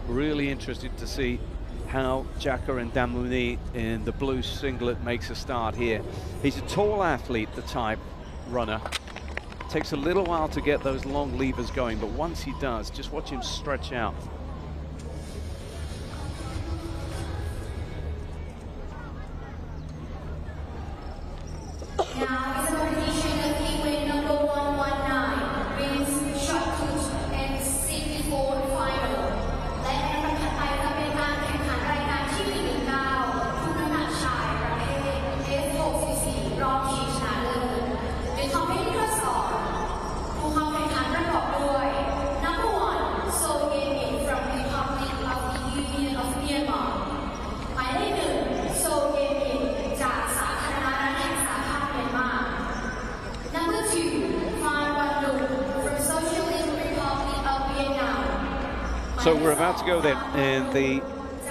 Really interested to see how Jacqueline Damunmi in the blue singlet makes a start here. He's a tall athlete, the type runner. Takes a little while to get those long levers going, but once he does, just watch him stretch out.
Now, his competition is heavyweight number 119, men's shot put and 64 final. และในลำดับถัดไปจะเป็นการแข่งขันรายการที่19ทุกน้ำหนักชายประเภท S64 รอบชิงชนะเลิศ The competitors are ผู้เข้าแข่งขันประกอบด้วย Number 1 So Ye-min from
So we're about to go then in the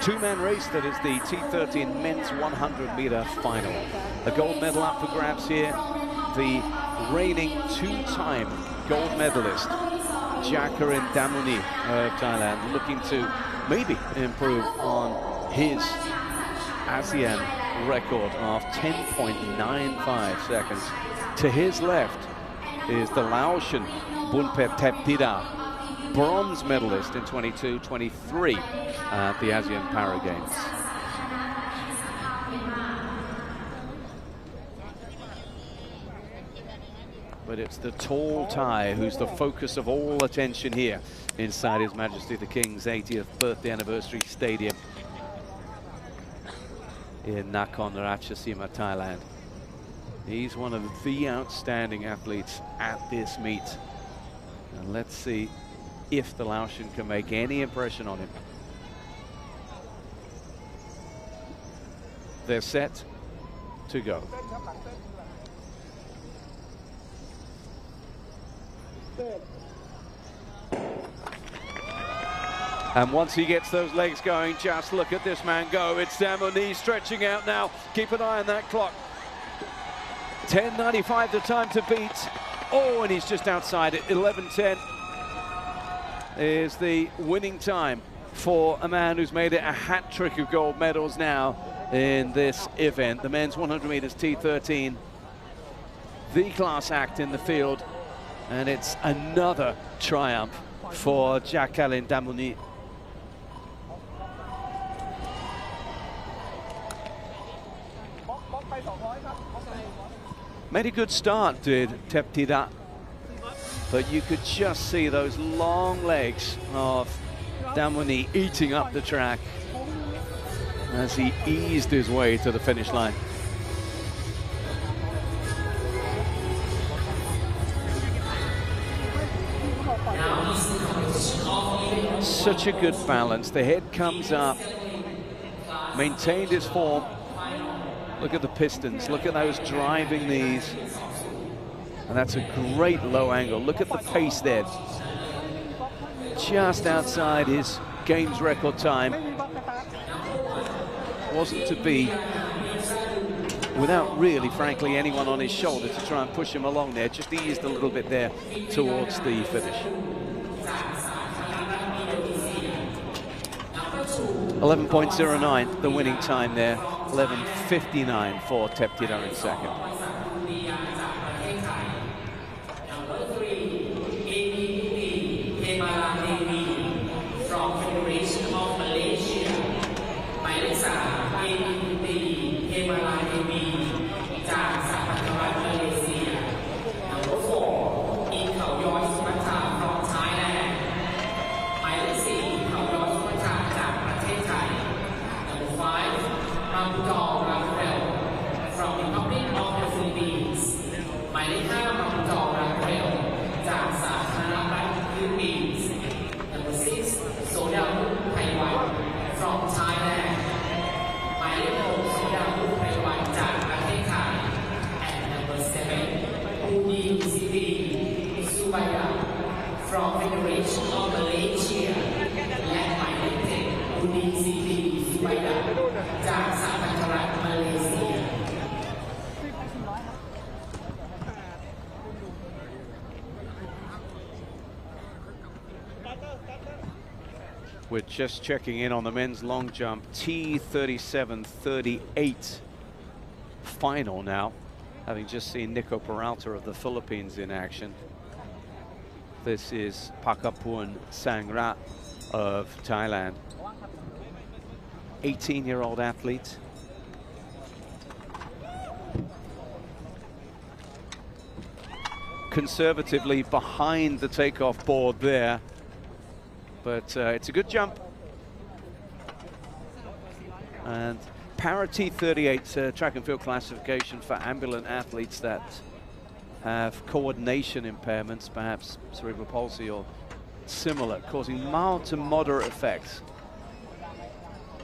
two-man race that is the T13 men's 100-meter final. A gold medal up for grabs here. The reigning two-time gold medalist, Jacqueline Damuni of Thailand, looking to maybe improve on his ASEAN record of 10.95 seconds. To his left is the Laotian Bunpet Theptida, bronze medalist in 22-23 at the ASEAN Para Games. But it's the tall Thai who's the focus of all attention here inside His Majesty the King's 80th birthday anniversary stadium in Nakhon Ratchasima, Thailand. He's one of the outstanding athletes at this meet. And let's see if the Laotian can make any impression on him. They're set to go. And once he gets those legs going, just look at this man go. It's Damuni stretching out now. Keep an eye on that clock. 10.95 the time to beat. Oh, and he's just outside it. 11.10 is the winning time for a man who's made it a hat trick of gold medals now in this event. The men's 100 meters T13, the class act in the field, and it's another triumph for Jacqueline Damuni. Made a good start, did Theptida, but you could just see those long legs of Damuni eating up the track as he eased his way to the finish line. Such a good balance. The head comes up, maintained his form. Look at the pistons, look at those driving knees. And that's a great low angle. Look at the pace there. Just outside his games record time. Wasn't to be without really, frankly, anyone on his shoulder to try and push him along there. Just eased a little bit there towards the finish. 11.09, the winning time there. 11.59 for Theptida in second.
From Federation of Malaysia, Number 4, In Khao Sumatha from Thailand. Number 5, Ramudong Rafael from the Republic of the Philippines. Ramudong Rafaelจากสาธารณรัฐฟิลิปปินส์ Number 6, Sodamu Paiwan from Thailand. 6 Sodamu Paiwan จากประเทศไทย and Number 7, Udi Siti Subaya from Federation of Malaysia และหมายเลข 7 Udi Siti Subaya จากสหพันธรัฐมาเลเซีย
We're just checking in on the men's long jump T37-38 final now, having just seen Nico Peralta of the Philippines in action. This is Pakapun Sangrat of Thailand, 18-year-old athlete. Conservatively behind the takeoff board there. But it's a good jump. And Para T38 track and field classification for ambulant athletes that have coordination impairments, perhaps cerebral palsy or similar, causing mild to moderate effects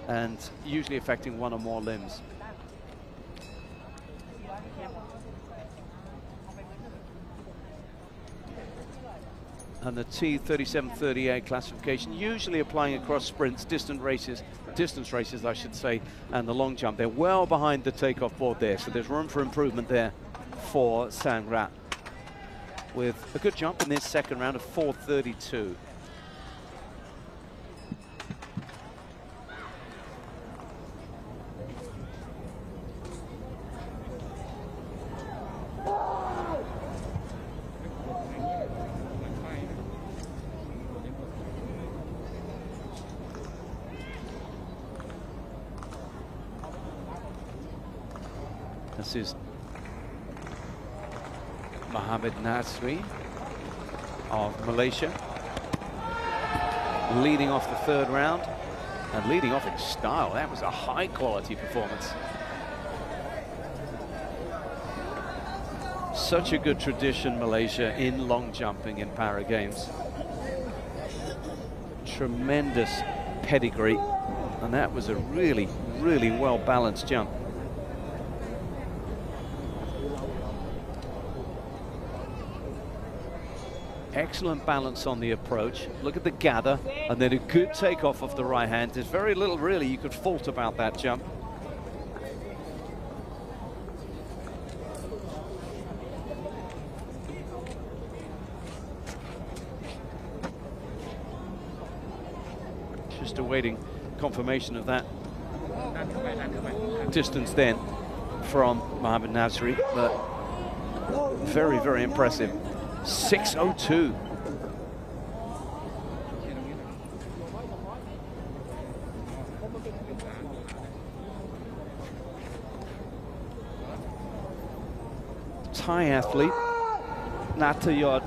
and usually affecting one or more limbs. and the T37-38 classification, usually applying across sprints, distance races, I should say, and the long jump. They're well behind the takeoff board there, so there's room for improvement there for Sangrat, with a good jump in this second round of 4:32. This is Mohamed Nasri of Malaysia, leading off the third round and leading off in style. That was a high quality performance. Such a good tradition, Malaysia, in long jumping in Para Games. Tremendous pedigree, and that was a really, really well balanced jump. Excellent balance on the approach. Look at the gather, and then a good takeoff of the right hand. There's very little really you could fault about that jump. Just awaiting confirmation of that distance then from Mohamed Nasri, but very, very impressive. 6:02. Thai athlete Natayot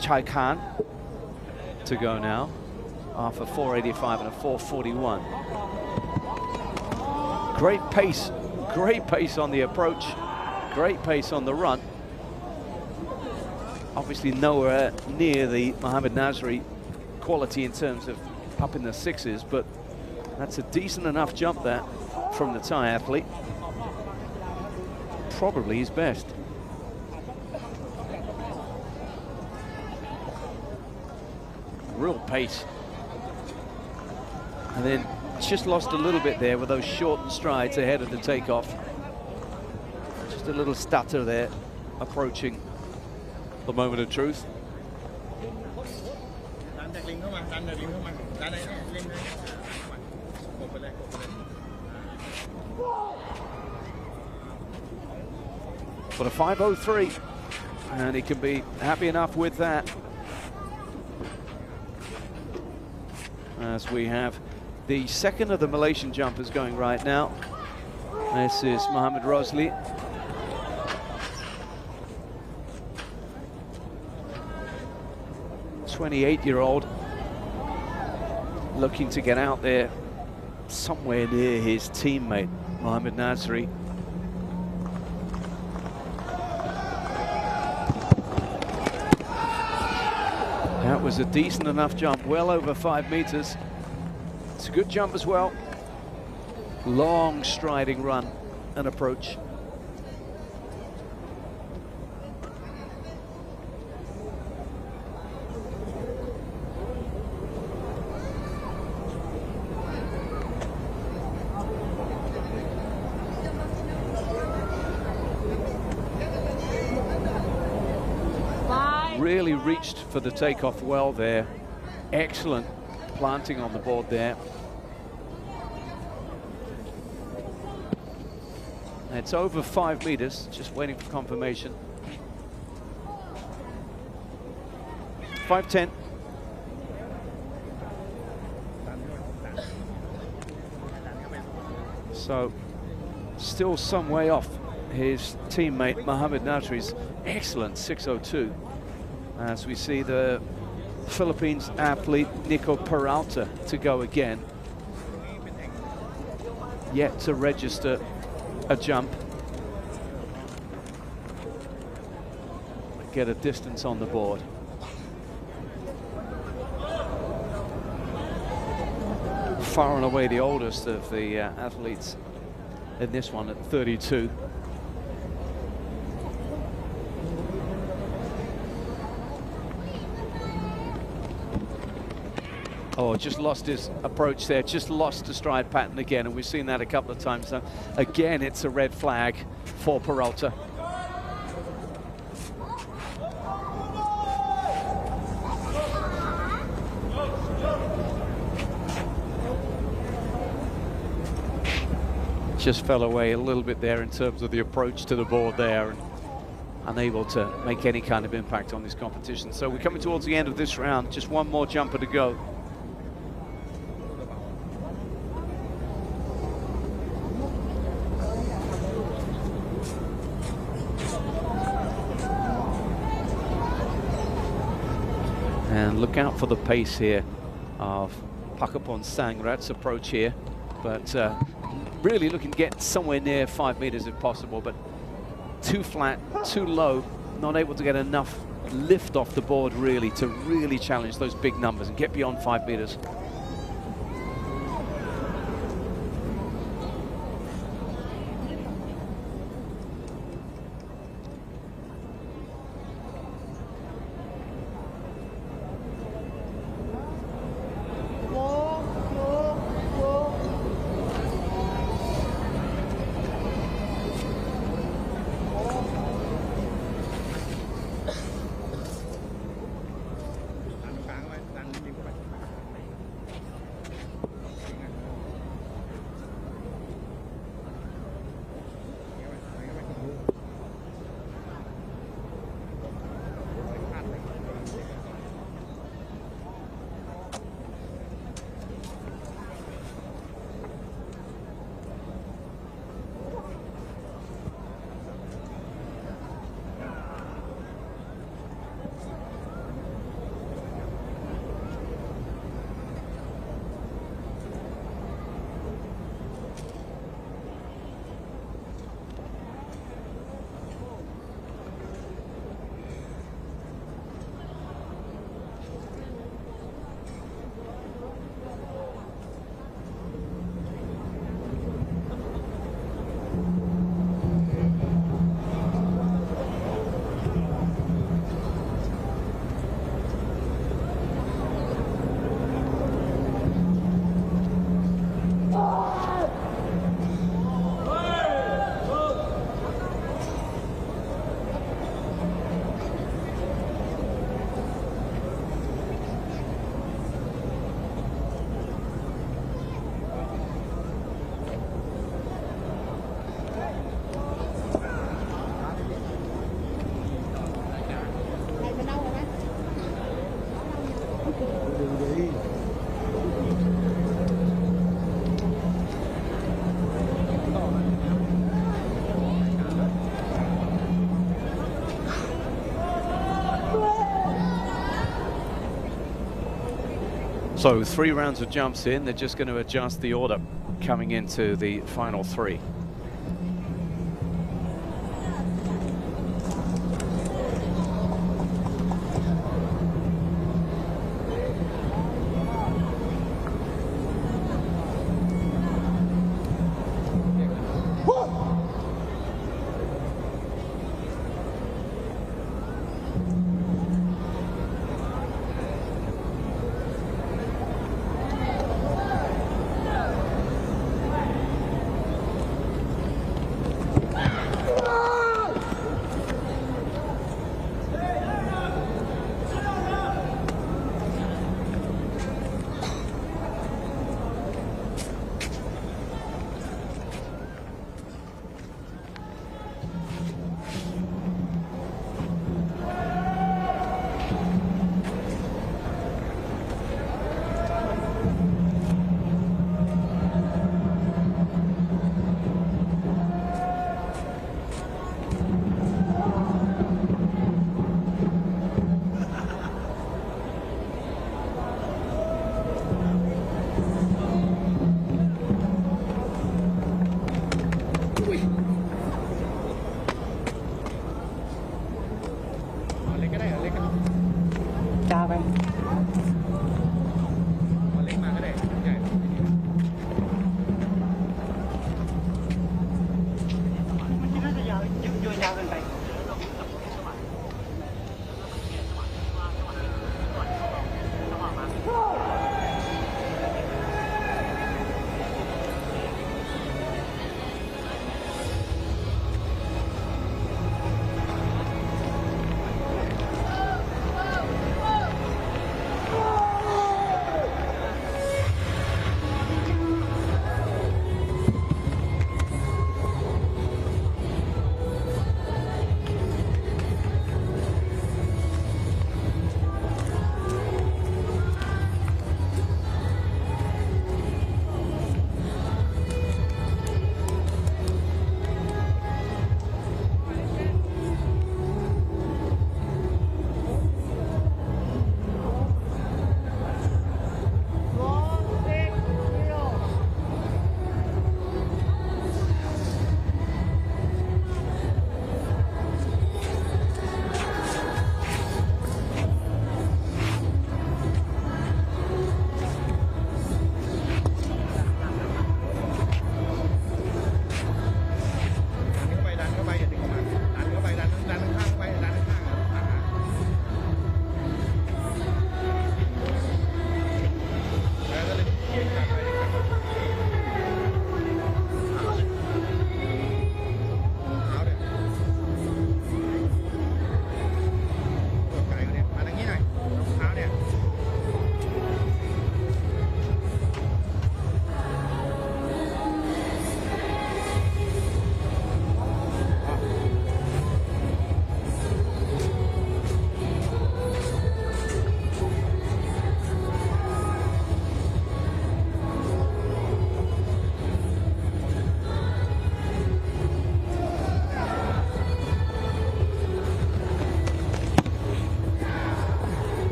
Chai Khan to go now, after 4:85 and a 4:41. Great pace on the approach, great pace on the run. Obviously nowhere near the Mohamed Nasri quality in terms of up in the sixes, but that's a decent enough jump there from the Thai athlete. Probably his best. Real pace. And then just lost a little bit there with those short strides ahead of the takeoff. Just a little stutter there, approaching the moment of truth. But a 5:03, and he can be happy enough with that, as we have the second of the Malaysian jumpers going right now. This is Mohamed Rosli. '28-year-old, looking to get out there somewhere near his teammate Mohamed Nasri. That was a decent enough jump, well over 5 meters. It's a good jump as well. Long striding run and approach. Really reached for the takeoff well there. Excellent planting on the board there. It's over 5 meters, just waiting for confirmation. 5:10. So still some way off his teammate Mohamed Nasri's excellent 6:02. As we see the Philippines athlete Nico Peralta to go again. Yet to register a jump. Get a distance on the board. Far and away the oldest of the athletes in this one at 32. Oh, just lost his approach there, just lost the stride pattern again, and we've seen that a couple of times now. Again, it's a red flag for Peralta. Just fell away a little bit there in terms of the approach to the board there, and unable to make any kind of impact on this competition. So we're coming towards the end of this round, just one more jumper to go. And look out for the pace here of Pakapon Sangrat's approach here, but really looking to get somewhere near 5 meters if possible, but too flat, too low, not able to get enough lift off the board really to really challenge those big numbers and get beyond 5 meters. So 3 rounds of jumps in, they're just going to adjust the order coming into the final 3.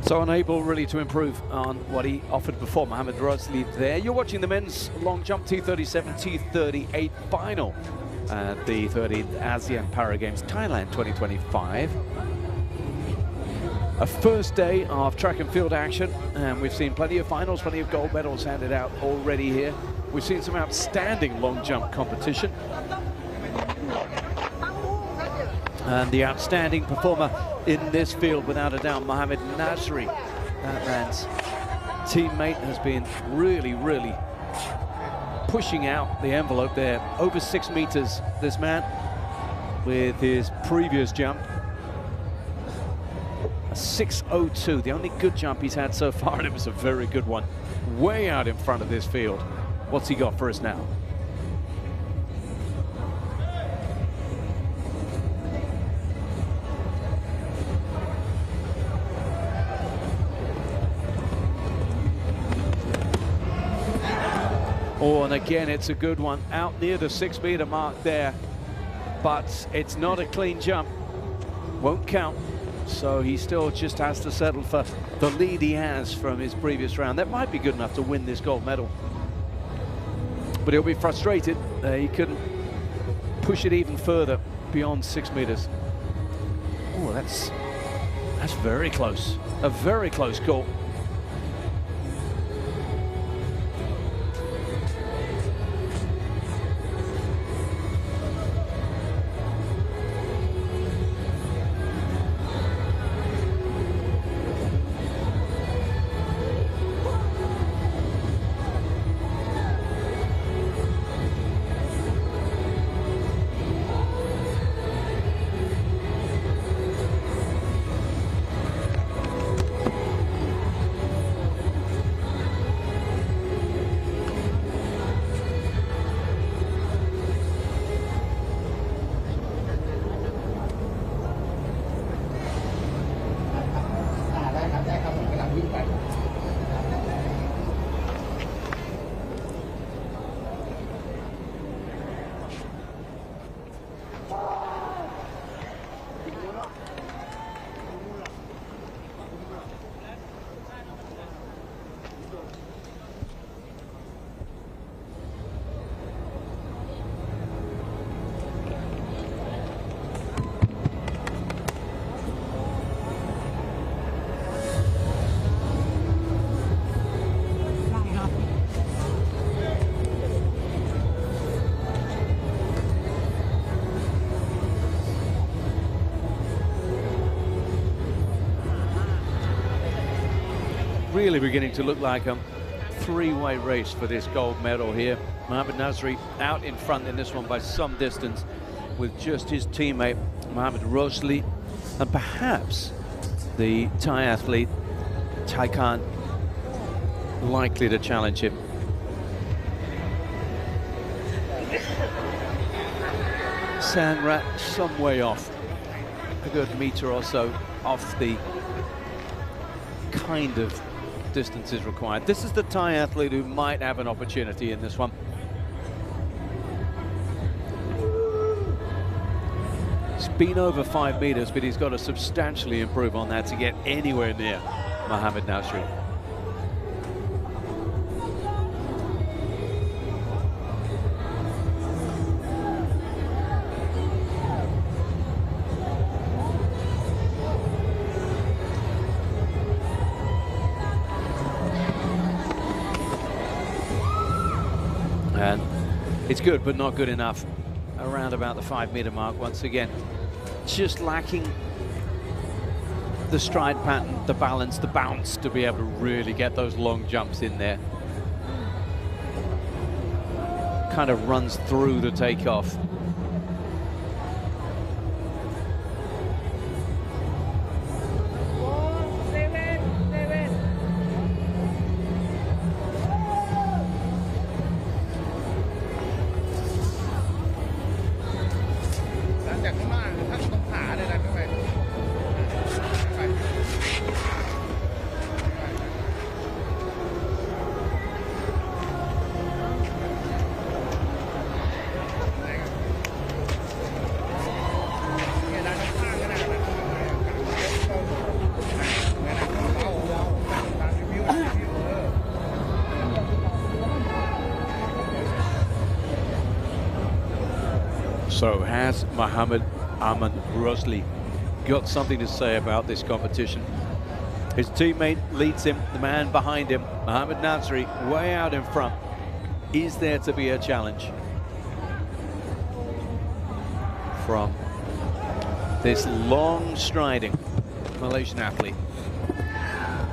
So unable really to improve on what he offered before, Mohamed Rosli there. You're watching the men's long jump T37, T38 final at the 13th ASEAN Para Games, Thailand 2025. A first day of track and field action, and we've seen plenty of finals, plenty of gold medals handed out already here. We've seen some outstanding long jump competition. And the outstanding performer in this field, without a doubt, Mohamed Nasri. That man's teammate has been really, really pushing out the envelope there. Over 6 meters, this man, with his previous jump. A 6:02, the only good jump he's had so far, and it was a very good one. Way out in front of this field. What's he got for us now? Oh, and again, it's a good one. Out near the 6 meter mark there, but it's not a clean jump. Won't count. So he still just has to settle for the lead he has from his previous round. That might be good enough to win this gold medal. But he'll be frustrated. He couldn't push it even further beyond 6 meters. Oh, that's very close. A very close call. Really beginning to look like a three-way race for this gold medal here. Mohamed Nasri out in front in this one by some distance, with just his teammate Mohamed Rosli, and perhaps the Thai athlete Thai Khan likely to challenge him. Sanrat some way off, a good meter or so off the kind of distances required. This is the Thai athlete who might have an opportunity in this one. It's been over 5 meters, but he's got to substantially improve on that to get anywhere near Mohamed Nasri. And it's good, but not good enough. Around about the 5 meter mark once again. Just lacking the stride pattern, the balance, the bounce to be able to really get those long jumps in there. Kind of runs through the takeoff. So has Mohammed Aman Rosli got something to say about this competition? His teammate leads him, the man behind him, Mohammed Nasri, way out in front. Is there to be a challenge from this long striding Malaysian athlete?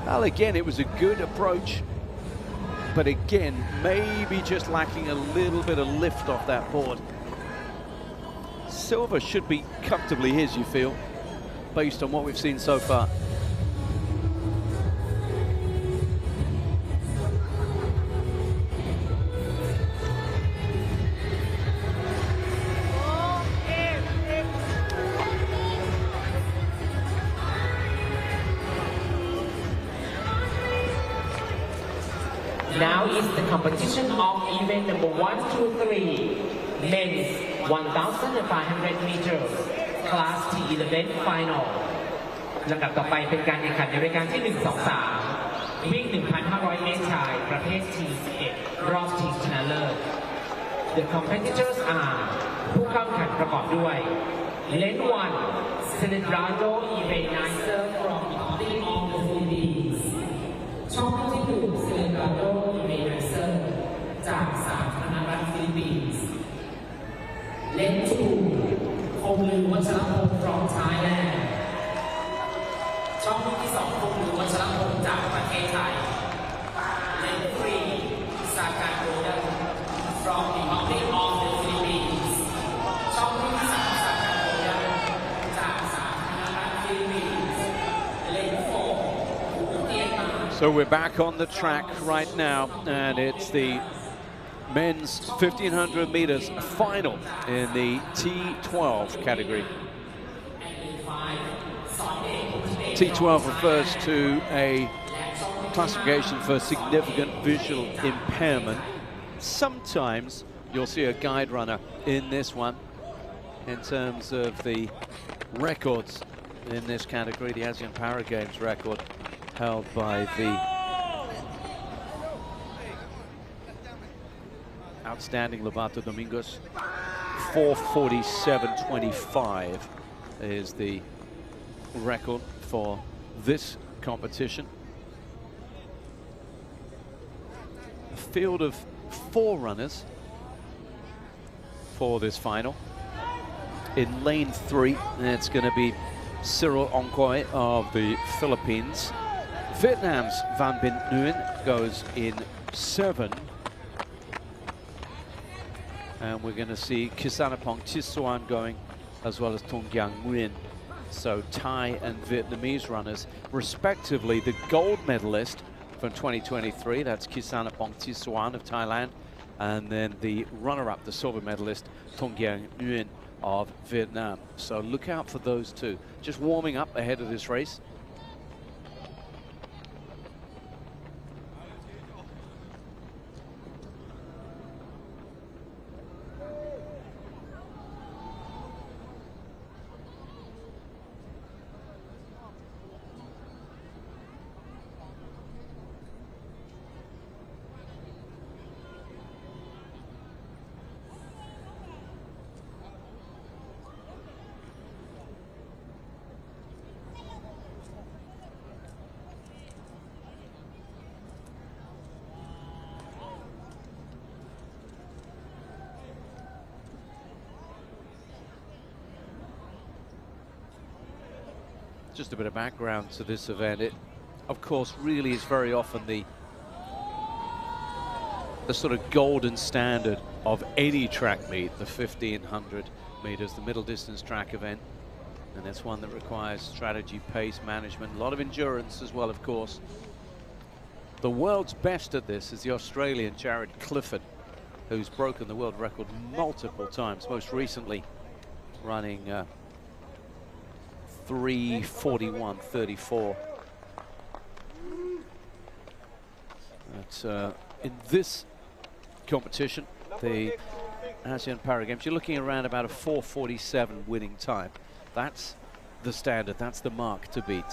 Well, again, it was a good approach, but again, maybe just lacking a little bit of lift off that board. Silver should be comfortably his, you feel, based on what we've seen so far.
Now is the competition of event number 1, 2, 3, men's 1,500 meters, class T11 final ลำดับต่อไปเป็นการแข่งขันในรายการที่ 1 2 3 วิ่ง 1,500 เมตรชายประเภท T11 รอบชิงชนะเลิศ The competitors are ผู้เข้าแข่งขันประกอบด้วย Lane 1 Celebrado Evenizer from the Republic of the Philippines ช่องที่ 1 Celebrado Evenizer จากสาธารณรัฐฟิลิปปินส์ Lane 2 คงลือวัชรพงษ์ from Thailand ช่องที่ 2 คงลือวัชรพงษ์จากประเทศไทย Lane 3 Sakadodan from the Republic of the Philippines ช่องที่ 3 Sakadodan จากสาธารณรัฐฟิลิปปินส์ Lane 4
So we're back on the track right now, and it's the men's 1,500 meters final in the T12 category. T12 refers to a classification for significant visual impairment. Sometimes you'll see a guide runner in this one in terms of the records in this category. The ASEAN Para Games record held by the outstanding Lobato Domingos. 4:47.25 is the record for this competition. A field of 4 runners for this final. In lane 3, it's going to be Cyril Ongkoi of the Philippines. Vietnam's Van Binh Nguyen goes in 7. And we're going to see Kisanapong Chisuan going, as well as Tung Giang Nguyen. So Thai and Vietnamese runners, respectively. The gold medalist from 2023, that's Kisanapong Chisuan of Thailand. And then the runner-up, the silver medalist, Tung Giang Nguyen of Vietnam. So look out for those two. Just warming up ahead of this race. Just a bit of background to this event. It, of course, really is very often the sort of golden standard of any track meet, the 1,500 meters, the middle distance track event. And it's one that requires strategy, pace, management, a lot of endurance as well, of course. The world's best at this is the Australian Jared Clifford, who's broken the world record multiple times, most recently running 3:41.34. But in this competition, the ASEAN Para Games, you're looking around about a 4:47 winning time. That's the standard, that's the mark to beat.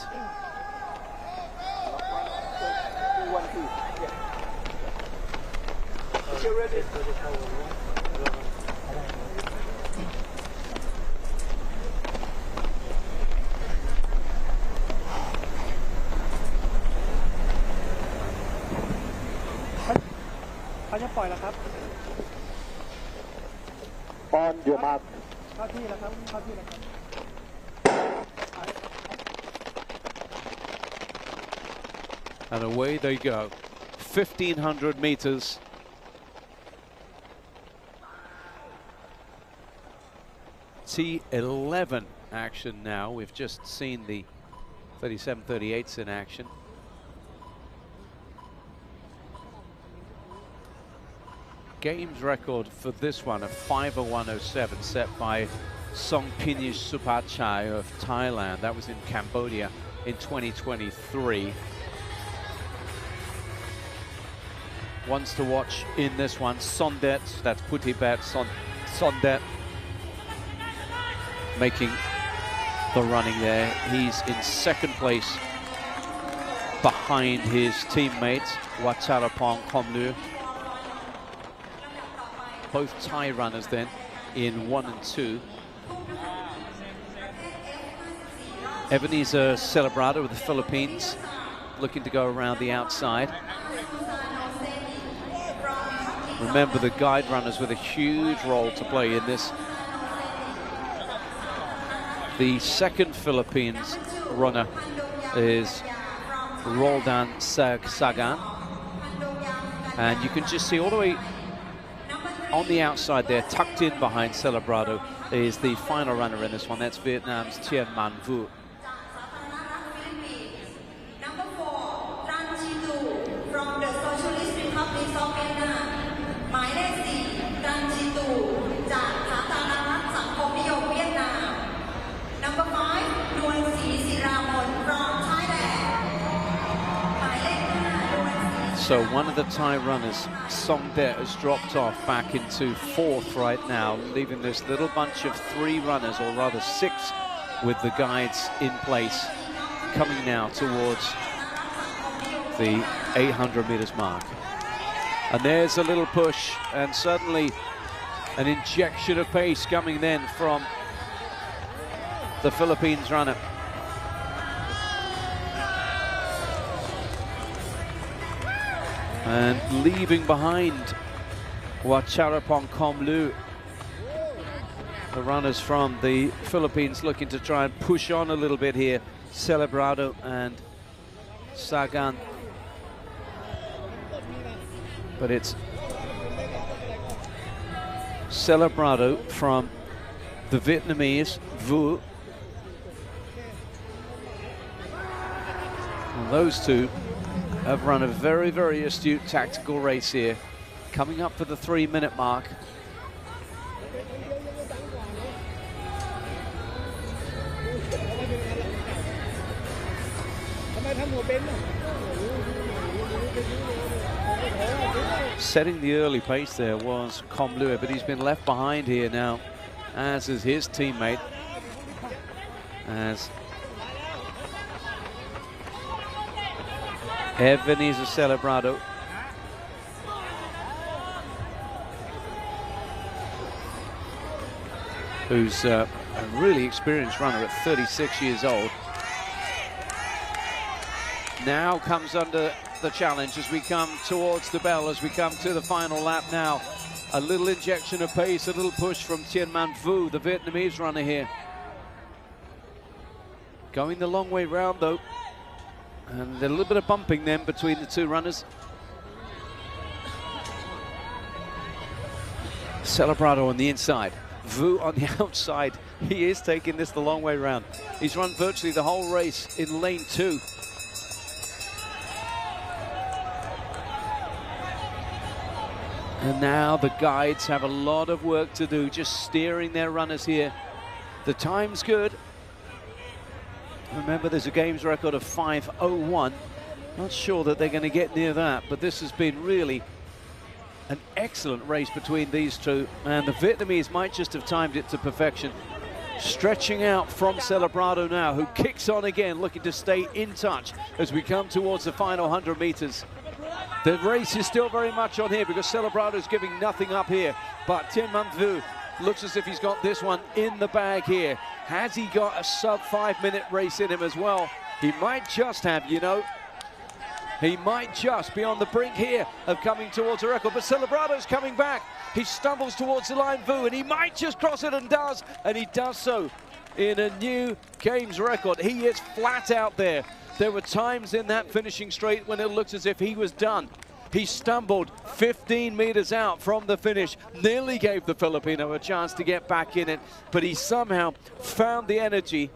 เขาจะปล่อยแล้วครับ
On your mark.
เข้าที่แล้วครับเข้าที่แล้วครับ
And away they go. 1,500 meters. T11 action now. We've just seen the 37-38s in action. Games record for this one, a 5:01.07 set by Songpinish Supachai of Thailand. That was in Cambodia in 2023. Ones to watch in this one, Sondet, that's Putibet, Sondet making the running there. He's in second place behind his teammates, Wacharapong Komlu. Both Thai runners then in 1 and 2. Ebenezer Celebrado with the Philippines, looking to go around the outside. Remember, the guide runners with a huge role to play in this. The second Philippines runner is Roldan Sagan. And you can just see all the way on the outside there, tucked in behind Celebrado, is the final runner in this one. That's Vietnam's Tien Man Vu. So one of the Thai runners, Songdet, has dropped off back into 4th right now, leaving this little bunch of 3 runners, or rather 6, with the guides in place, coming now towards the 800 meters mark. And there's a little push, and suddenly an injection of pace coming then from the Philippines runner. And leaving behind Wacharapong Komlu, the runners from the Philippines looking to try and push on a little bit here. Celebrado and Sagan. But it's Celebrado from the Vietnamese, Vu. And those two have run a very, very astute tactical race here, coming up for the 3-minute mark. Setting the early pace there was Komlu, but he's been left behind here now, as is his teammate, as Ebenezer Celebrado. Who's a really experienced runner at 36 years old. Now comes under the challenge as we come towards the bell, as we come to the final lap now. A little injection of pace, a little push from Tien Man Vu, the Vietnamese runner here. Going the long way round though. And a little bit of bumping then between the two runners. Celebrado on the inside, Vu on the outside. He is taking this the long way round. He's run virtually the whole race in lane 2. And now the guides have a lot of work to do, just steering their runners here. The time's good. Remember, there's a games record of 5:01. Not sure that they're going to get near that, but this has been really an excellent race between these two, and the Vietnamese might just have timed it to perfection. Stretching out from Celebrado now, who kicks on again, looking to stay in touch as we come towards the final 100 meters. The race is still very much on here because Celebrado is giving nothing up here, but Tien Man Vu looks as if he's got this one in the bag here. Has he got a sub 5-minute race in him as well? He might just have, you know. He might just be on the brink here of coming towards a record, but Celebrado's coming back. He stumbles towards the line, Vu, and he might just cross it, and he does so in a new games record. He is flat out there. There were times in that finishing straight when it looked as if he was done. He stumbled 15 meters out from the finish, nearly gave the Filipino a chance to get back in it, but he somehow found the energy,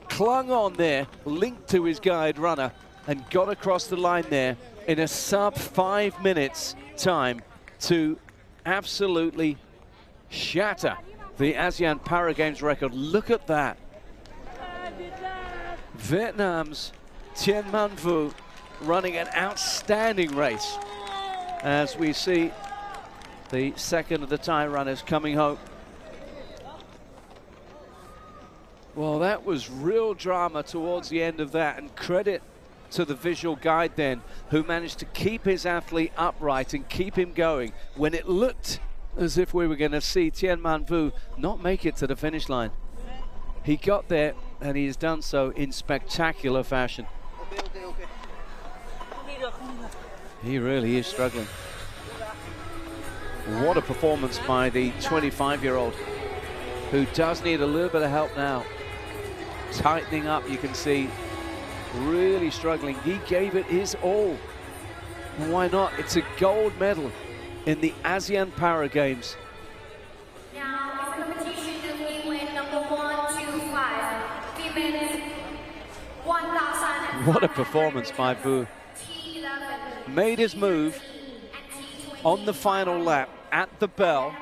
clung on there, linked to his guide runner, and got across the line there in a sub 5 minutes time to absolutely shatter the ASEAN Para Games record. Look at that. Vietnam's Tien Man Vu running an outstanding race as we see the second of the Thai runners coming home. Well, that was real drama towards the end of that, and credit to the visual guide then, who managed to keep his athlete upright and keep him going when it looked as if we were going to see Tien Man Vu not make it to the finish line. He got there, and he has done so in spectacular fashion. He really is struggling. What a performance by the 25-year-old, who does need a little bit of help now. Tightening up, you can see, really struggling. He gave it his all. And why not? It's a gold medal in the ASEAN Para Games.
Now, this competition is win number 125, females 1,000.
What a performance by Vu. Made his move on the final lap at the bell,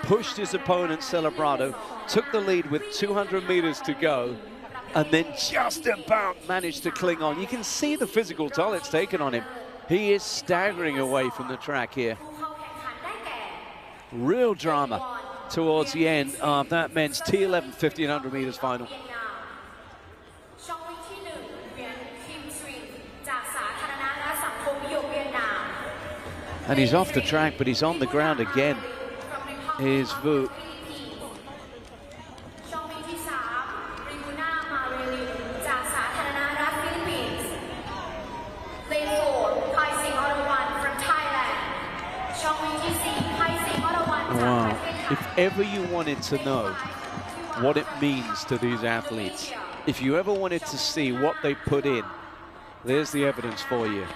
pushed his opponent Celebrado, took the lead with 200 meters to go, and then just about managed to cling on. You can see the physical toll it's taken on him. He is staggering away from the track here. Real drama towards the end of that men's T11 1500 meters final. And he's off the track, but he's on the ground again, is Vu. Wow. If ever you wanted to know what it means to these athletes, if you ever wanted to see what they put in, there's the evidence for you.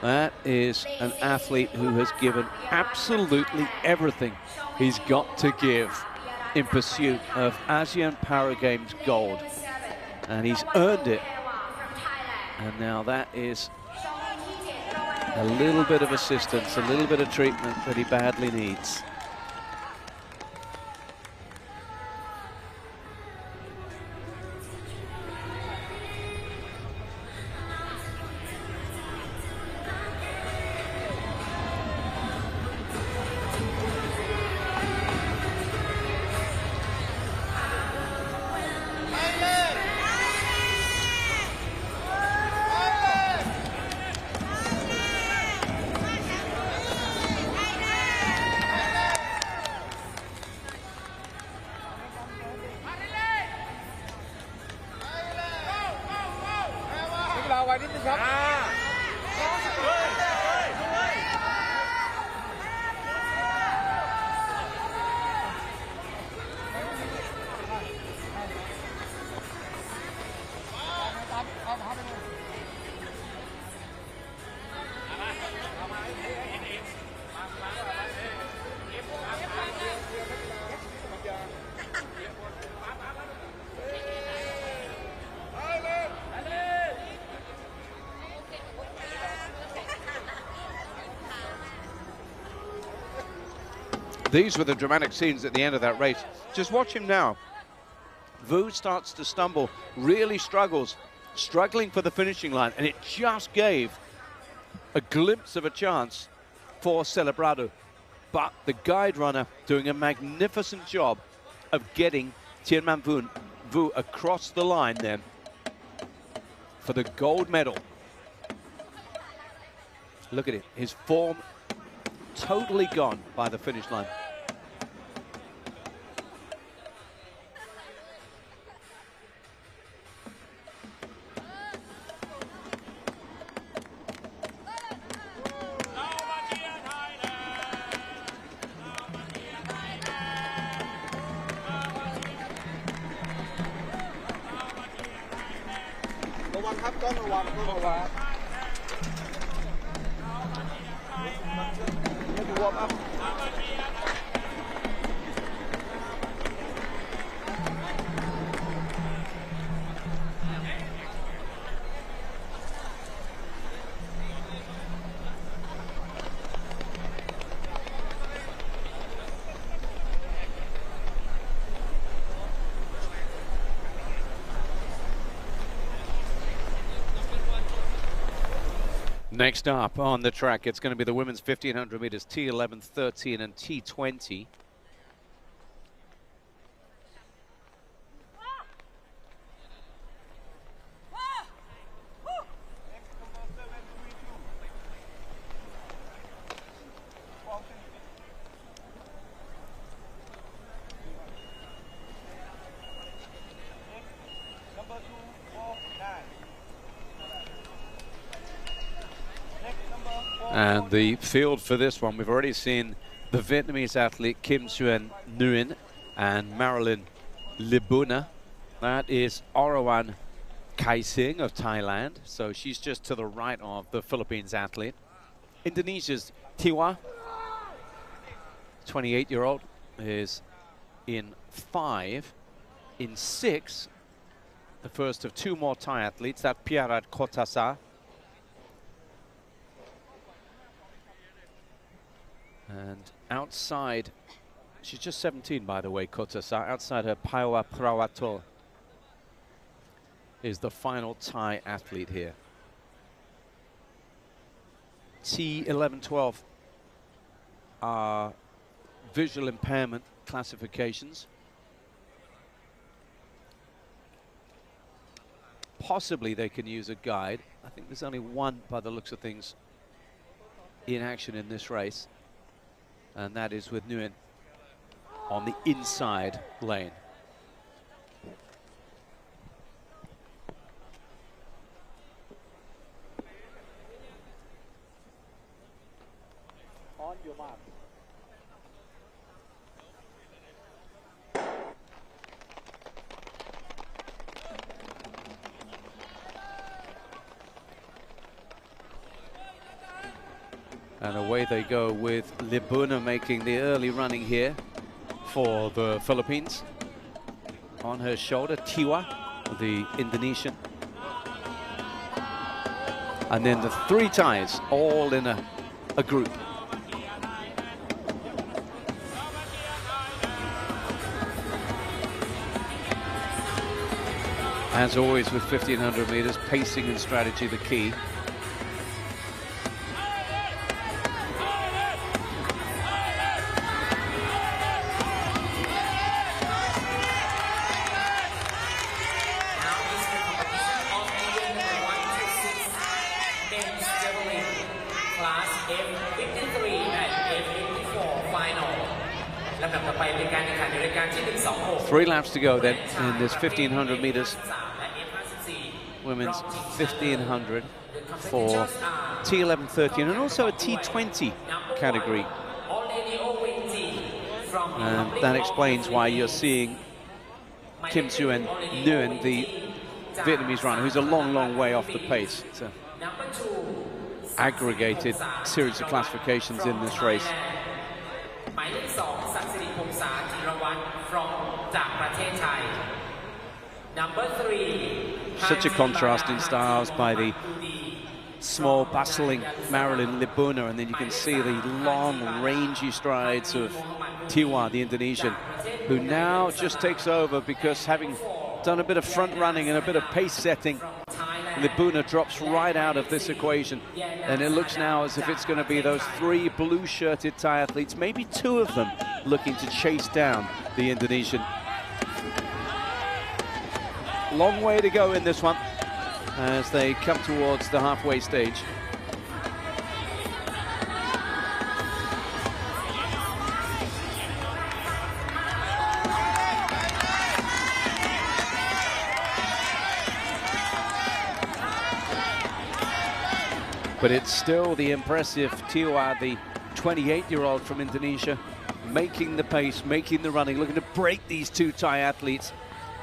That is an athlete who has given absolutely everything he's got to give in pursuit of ASEAN Para Games gold. And he's earned it. And now that is a little bit of assistance, a little bit of treatment that he badly needs. These were the dramatic scenes at the end of that race. Just watch him now. Vu starts to stumble, really struggles, struggling for the finishing line, and it just gave a glimpse of a chance for Celebrado. But the guide runner doing a magnificent job of getting Tien Man Vu across the line then for the gold medal. Look at it, his form totally gone by the finish line.
ระวังครับต้องระวังต้องระวังไม่ดูวอร์มอัพ
Next up on the track, it's going to be the women's 1500 meters, T11, 13 and T20. And the field for this one, we've already seen the Vietnamese athlete Kim Xuan Nguyen and Marilyn Libuna. That is Orawan Kai Sing of Thailand, so she's just to the right of the Philippines athlete. Indonesia's Tiwa, 28-year-old, is in 5. In 6, the first of 2 more Thai athletes, that's Piarat Kotasa. And outside, she's just 17 by the way, Kotasa. Outside her, Paiwa Prawato is the final Thai athlete here. T11, 12 are visual impairment classifications. Possibly they can use a guide. I think there's only one, by the looks of things, in action in this race. And that is with Nguyen on the inside lane.
On your mark.
And away they go with Libuna making the early running here for the Philippines. On her shoulder, Tiwa, the Indonesian. And then the 3 Thais all in a group. As always with 1500 meters, pacing and strategy the key. Three laps to go then in this 1500 meters. Women's 1500 for T11, 13 and also a T20 category. And that explains why you're seeing Kim Xuan Nguyen, the Vietnamese runner, who's a long way off the pace. It's an aggregated series of classifications in this race. Such a contrast in styles by the small, bustling Marilyn Libuna, and then you can see the long, rangy strides of Tiwa, the Indonesian, who now just takes over because having done a bit of front running and a bit of pace setting, Libuna drops right out of this equation, and it looks now as if it's going to be those 3 blue-shirted Thai athletes, maybe 2 of them looking to chase down the Indonesian. Long way to go in this one as they come towards the halfway stage. But it's still the impressive Tiwa, the 28-year-old from Indonesia, making the pace, making the running, looking to break these 2 Thai athletes.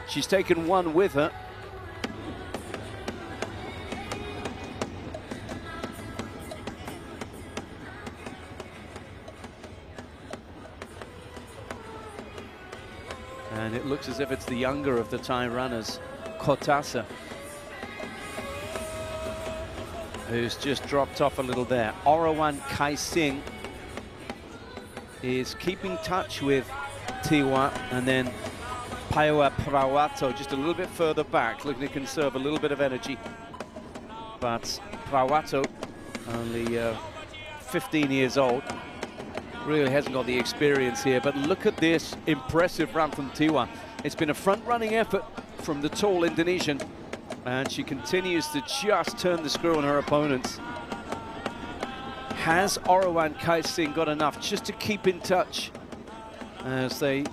She's taken one with her. And it looks as if it's the younger of the Thai runners, Kotasa, who's just dropped off a little there. Orawan Kai Singh is keeping touch with Tiwa, and then Paiwa Prawato just a little bit further back, looking to conserve a little bit of energy. But Prawato, only 15 years old, really hasn't got the experience here. But look at this impressive run from Tiwa. It's been a front-running effort from the tall Indonesian, and she continues to just turn the screw on her opponents. Has Orawan Kai Singh got enough just to keep in touch as they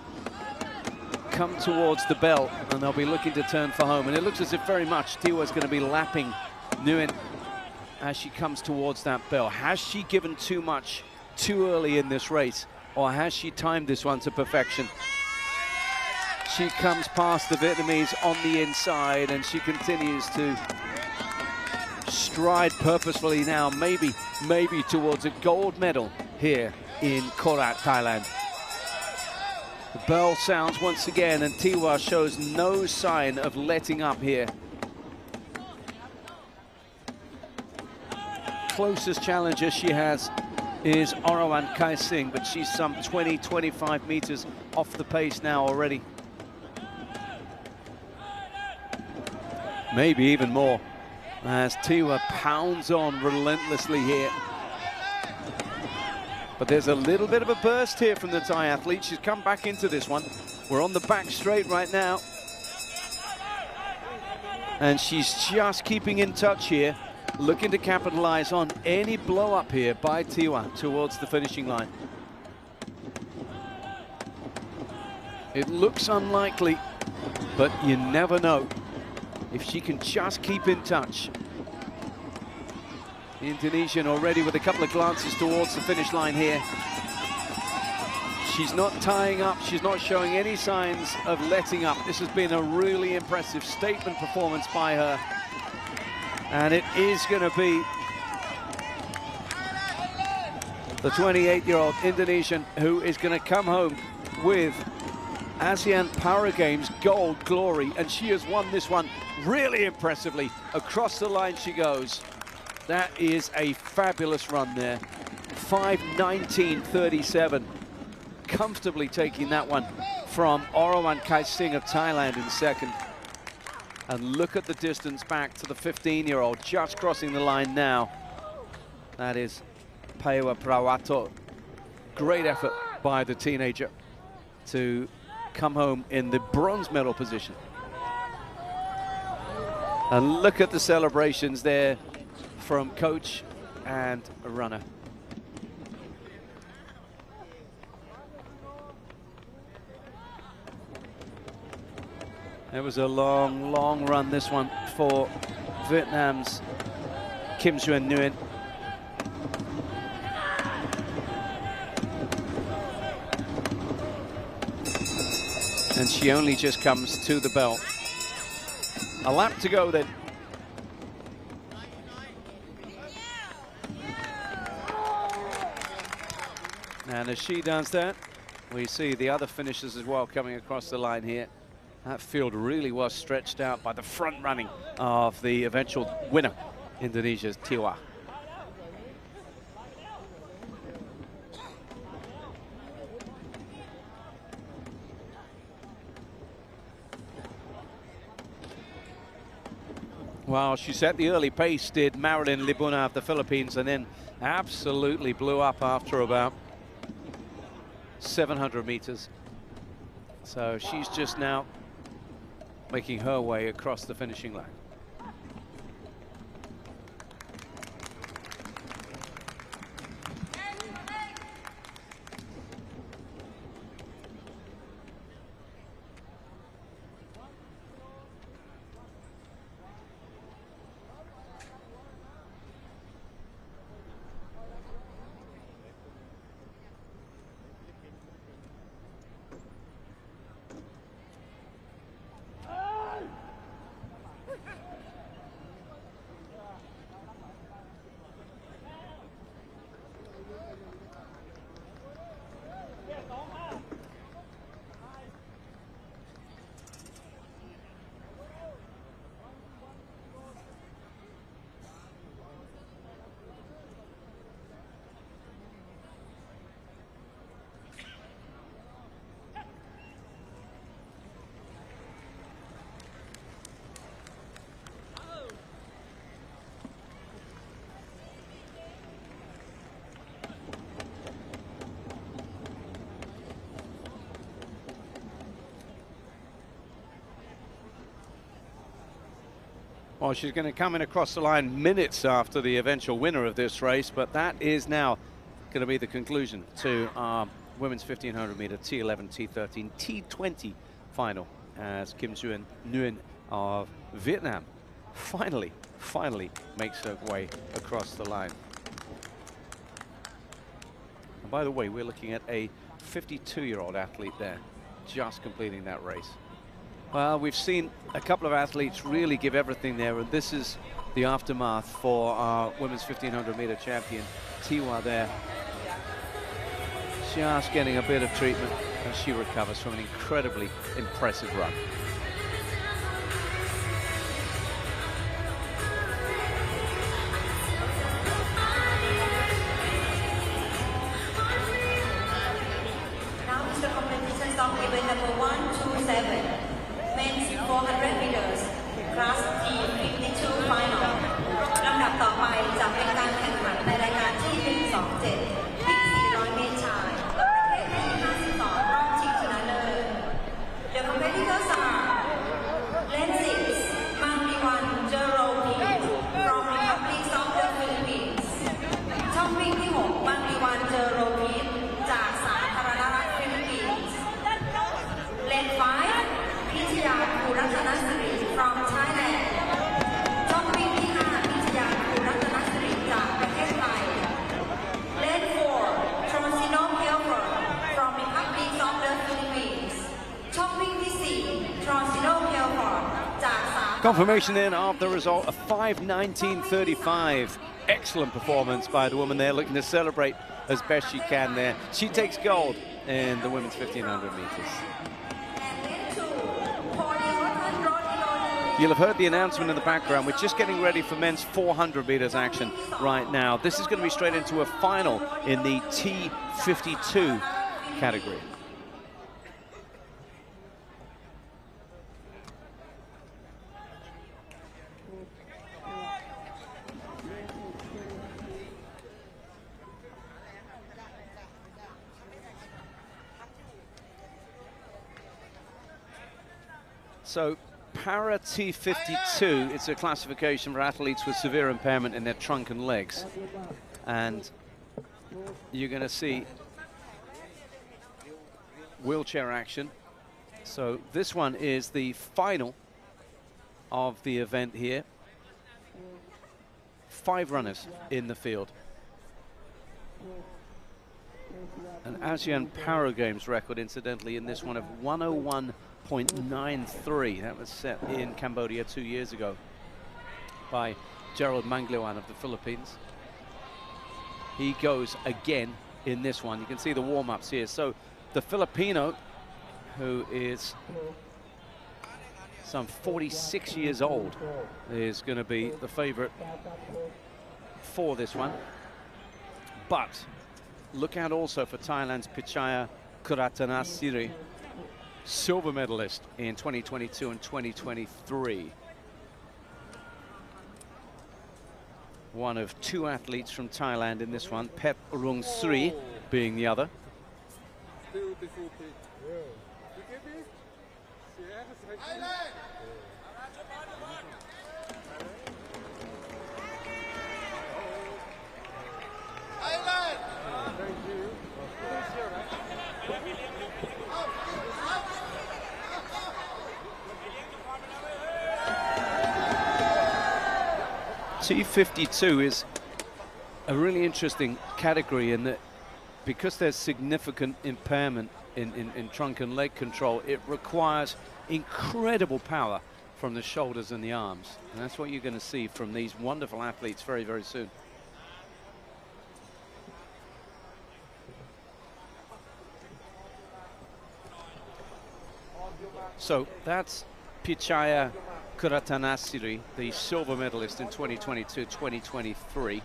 come towards the bell, and they'll be looking to turn for home? And it looks as if very much Tiwa's going to be lapping Nguyen as she comes towards that bell. Has she given too much too early in this race, or has she timed this one to perfection? She comes past the Vietnamese on the inside, and she continues to stride purposefully now, maybe towards a gold medal here in Korat, Thailand. The bell sounds once again, and Tiwa shows no sign of letting up here. Closest challenger she has is Orawan Kai Singh, but she's some 20-25 meters off the pace now already. Maybe even more, as Tiwa pounds on relentlessly here. But there's a little bit of a burst here from the Thai athlete. She's come back into this one. We're on the back straight right now. And she's just keeping in touch here, looking to capitalize on any blow up here by Tiwa towards the finishing line. It looks unlikely, but you never know if she can just keep in touch. The Indonesian already with a couple of glances towards the finish line here. She's not tying up, she's not showing any signs of letting up. This has been a really impressive statement performance by her. And it is going to be the 28-year-old Indonesian who is going to come home with ASEAN Para Games gold glory, and she has won this one really impressively. Across the line she goes. That is a fabulous run there. 5:19.37. Comfortably taking that one from Orawan Kai Singh of Thailand in second. And look at the distance back to the 15-year-old just crossing the line now. That is Paiwa Prawato. Great effort by the teenager to come home in the bronze medal position. And look at the celebrations there from coach and runner. It was a long, long run, this one, for Vietnam's Kim Xuan Nguyen. And she only just comes to the bell. A lap to go then. And as she does that, we see the other finishers as well coming across the line here. That field really was stretched out by the front running of the eventual winner, Indonesia's Tiwa. Well, she set the early pace, did Marilyn Libuna of the Philippines, and then absolutely blew up after about 700 meters. So she's just now making her way across the finishing line. Well, she's going to come in across the line minutes after the eventual winner of this race, but that is now going to be the conclusion to our women's 1500 meter T11, T13, T20 final, as Kim Xuan Nguyen of Vietnam finally makes her way across the line. And by the way, we're looking at a 52-year-old athlete there, just completing that race. Well, we've seen a couple of athletes really give everything there, and this is the aftermath for our women's 1500 meter champion, Tiwa there. Just getting a bit of treatment as she recovers from an incredibly impressive run.
Now is the competition of event number 127. Men's 400 meters, class T52 final ลำดับต่อไปจะเป็นการแข่งขันในรายการที่ 127 วิ่ง 400 เมตรชายประเภทที่ 52 รอบชิงชนะเลิศ The competitors are Lensis Mandiwan Jeropi from Republic of the Philippines ช่องวิ่งที่ 6 Mandiwan Jeropi จากสาธารณรัฐฟิลิปปินส์ Len 5 พิชยาภูรัตนสิริ from Thailand ช่องวิ่งที่ 5 พิชยาภูรัตนสิริจากประเทศไทย Len 4 Tronsino Pelford from Republic of the Philippines ช่องวิ่งที่ 4 Tronsino Pelford จากสาธารณรัฐ
Confirmation then of the result of 5:19.35. Excellent performance by the woman there, looking to celebrate as best she can there. She takes gold in the women's 1500 meters. You'll have heard the announcement in the background. We're just getting ready for men's 400 meters action right now. This is going to be straight into a final in the T52 category. So Para T52, it's a classification for athletes with severe impairment in their trunk and legs. And you're going to see wheelchair action. So this one is the final of the event here. 5 runners in the field. An ASEAN Para Games record, incidentally, in this one of 101.93. That was set in Cambodia 2 years ago by Gerald Mangliwan of the Philippines. He goes again in this one. You can see the warm-ups here. So the Filipino, who is some 46 years old, is going to be the favorite for this one. But look out also for Thailand's Pichaya Kuratanasiri, silver medalist in 2022 and 2023. One of 2 athletes from Thailand in this one, Pep Rung Sri being the other. T52 is a really interesting category in that because there's significant impairment in trunk and leg control, it requires incredible power from the shoulders and the arms. And that's what you're going to see from these wonderful athletes very, very soon. So that's Pichaya Kuratanasiri, the silver medalist in 2022-2023.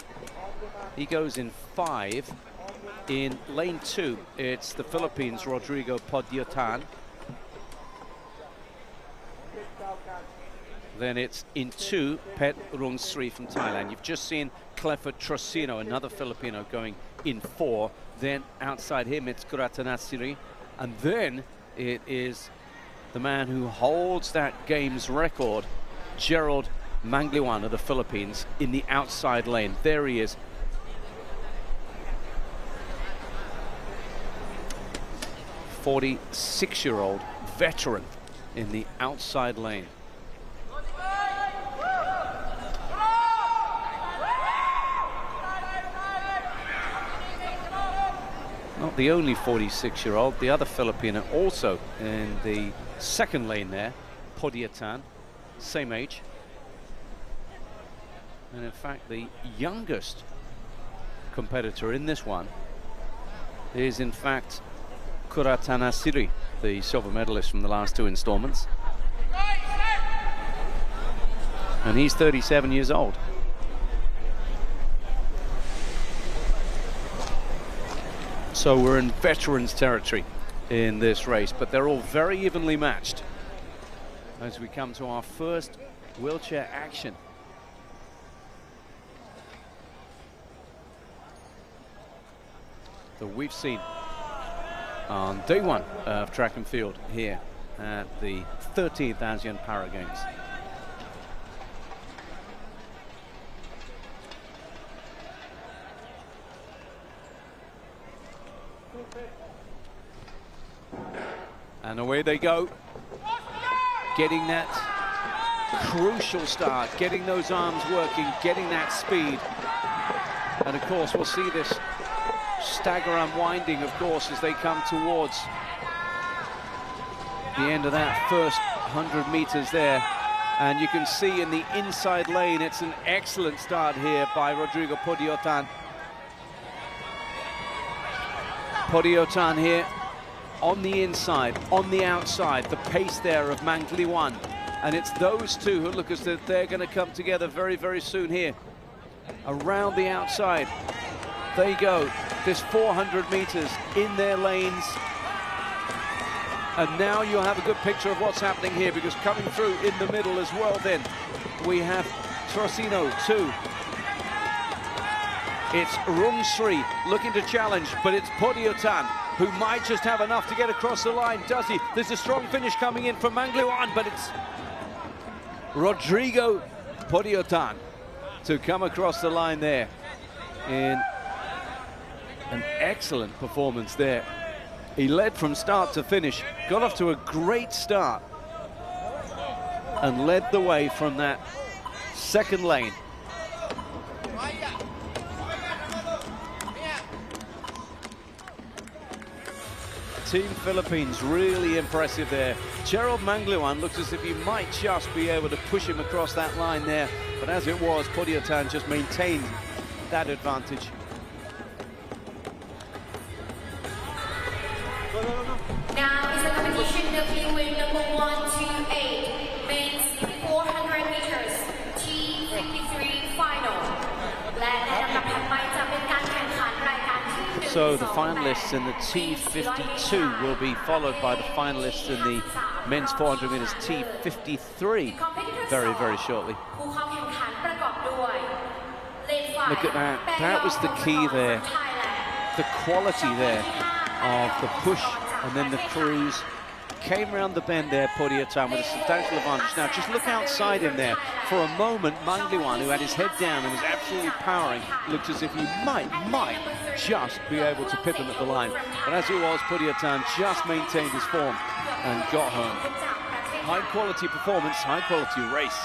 He goes in 5. In lane 2, it's the Philippines' Rodrigo Podiotan. Then it's in 2, Pet Rung Sri from Thailand. You've just seen Clifford Trocino, another Filipino, going in 4. Then outside him, it's Kuratanasiri. And then it is the man who holds that game's record, Gerald Mangliwan of the Philippines in the outside lane. There he is. "46-year-old veteran in the outside lane. Not the only 46-year-old, the other Filipino also in the second lane there, Podiatan, same age. And in fact, the youngest competitor in this one is in fact Kuratanasiri, the silver medalist from the last two installments. And he's 37 years old. So we're in veterans territory in this race, but they're all very evenly matched as we come to our first wheelchair action. That we've seen on day one of track and field here at the 13th ASEAN Para Games. And away they go, getting that crucial start, getting those arms working, getting that speed. And of course we'll see this stagger unwinding, of course, as they come towards the end of that first 100 meters there. And you can see in the inside lane, it's an excellent start here by Rodrigo Podiatan. Podiatan here on the inside, on the outside, the pace there of Mangliwan. And it's those two who look as if they're going to come together very, very soon here. Around the outside, they go. This 400 meters in their lanes. And now you'll have a good picture of what's happening here, because coming through in the middle as well then, we have Trocino 2. It's Rungsri looking to challenge, but it's Podiatan who might just have enough to get across the line. Does he? There's a strong finish coming in from Mangliwan, but it's Rodrigo Podiatan to come across the line there in an excellent performance there. He led from start to finish, got off to a great start and led the way from that second lane. Team Philippines really impressive there. Gerald Mangliwan looks as if he might just be able to push him across that line there, but as it was, Podiatan just maintained that advantage.
Now is the competition of event number 128, men's 400 meters, T53 final.
So the finalists in the T52 will be followed by the finalists in the men's 400 meters T53 very, very shortly. Look at that. That was the key there. The quality there of the push and then the cruise. Came round the bend there, Podiatan, with a substantial advantage. Now, just look outside him there. For a moment, Mangliwan, who had his head down and was absolutely powering, looked as if he might just be able to pip him at the line. But as it was, Podiatan just maintained his form and got home. High-quality performance, high-quality race.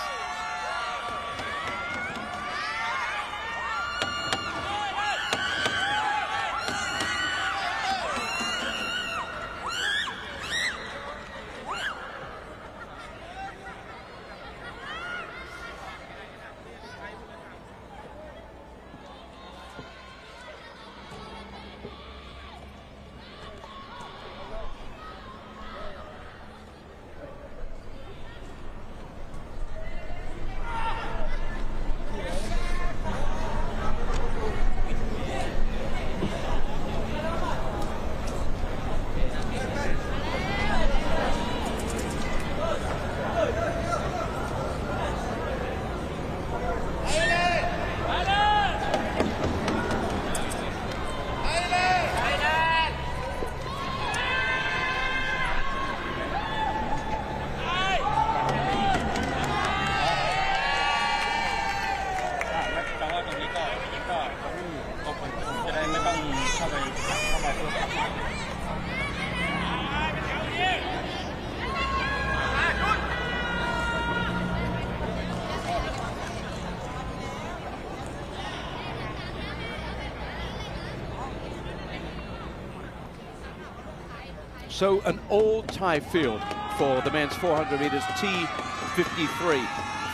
So an all-tie field for the men's 400 meters T53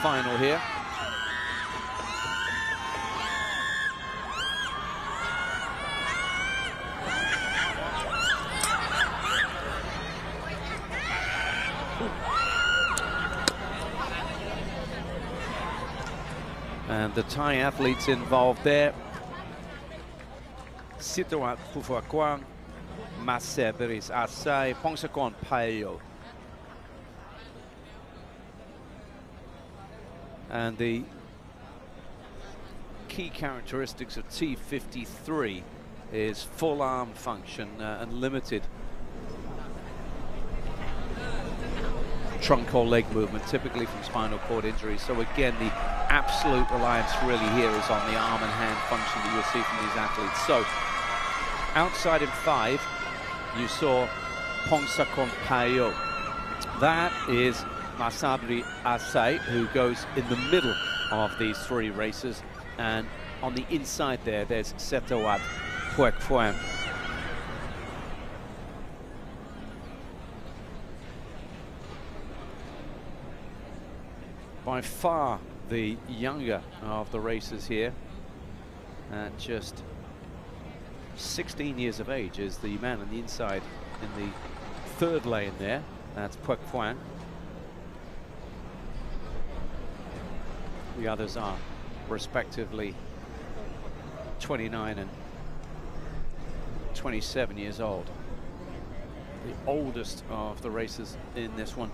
final here. And the Thai athletes involved there: Sitawat Pufakwang, Maseberis Asai, Pongsakon Payo. And the key characteristics of T53 is full arm function and limited trunk or leg movement, typically from spinal cord injuries. So again, the absolute reliance really here is on the arm and hand function that you'll see from these athletes. So outside in 5, you saw Pongsakon Payo. That is Masabri Asai, who goes in the middle of these 3 races. And on the inside there's Setawat Puekfuan. By far the younger of the racers here, at just 16 years of age, is the man on the inside in the 3rd lane there. That's Puekfuan. The others are respectively 29 and 27 years old. The oldest of the racers in this one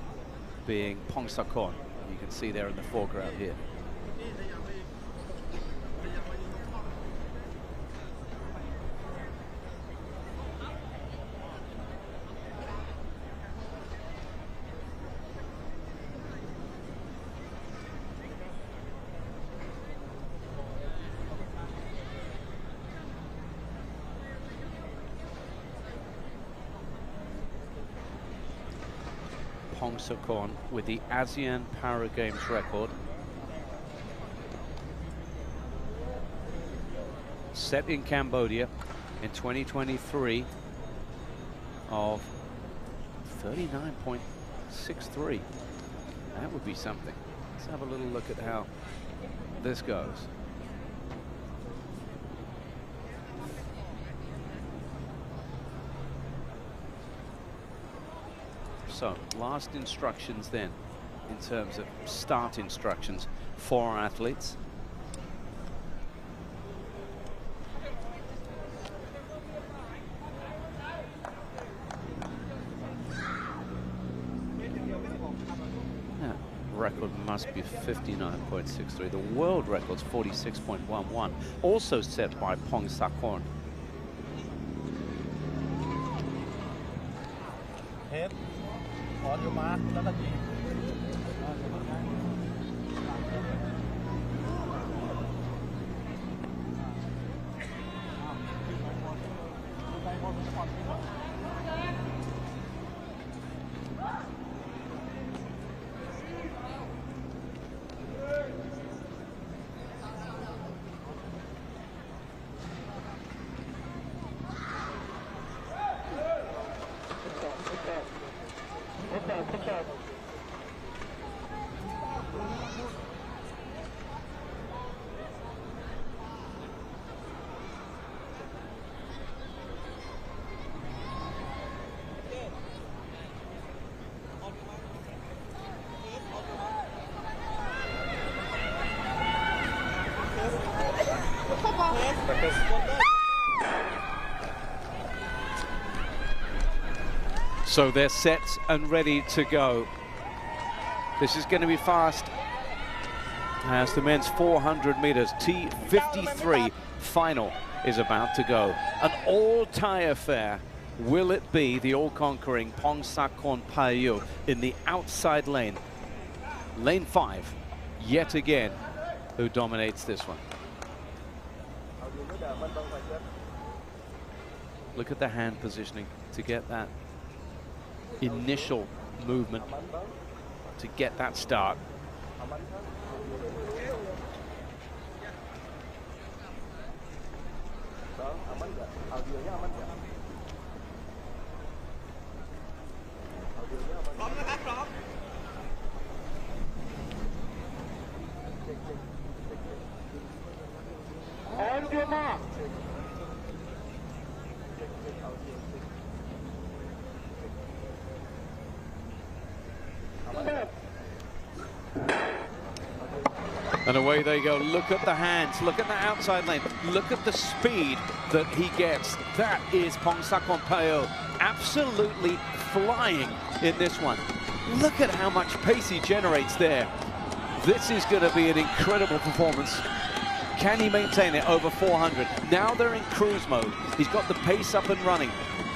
being Pongsakon. You can see there in the foreground here. Pongsakon with the ASEAN Para Games record, set in Cambodia in 2023 of 39.63. That would be something. Let's have a little look at how this goes. So, last instructions then, in terms of start instructions for our athletes. That record must be 59.63. The world record's 46.11, also set by Pongsakon.
Head. On your mark,แล้วก็ยิง
So they're set and ready to go. This is going to be fast as the men's 400 meters T53 final is about to go. An all-Thai affair. Will it be the all-conquering Pongsakon Payo in the outside lane? Lane 5, yet again, who dominates this one. Look at the hand positioning to get that initial movement, to get that start.
เยอะมาก
And away they go. Look at the hands. Look at the outside lane. Look at the speed that he gets. That is Pongsakornpeo absolutely flying in this one. Look at how much pace he generates there. This is going to be an incredible performance. Can he maintain it over 400? Now they're in cruise mode. He's got the pace up and running.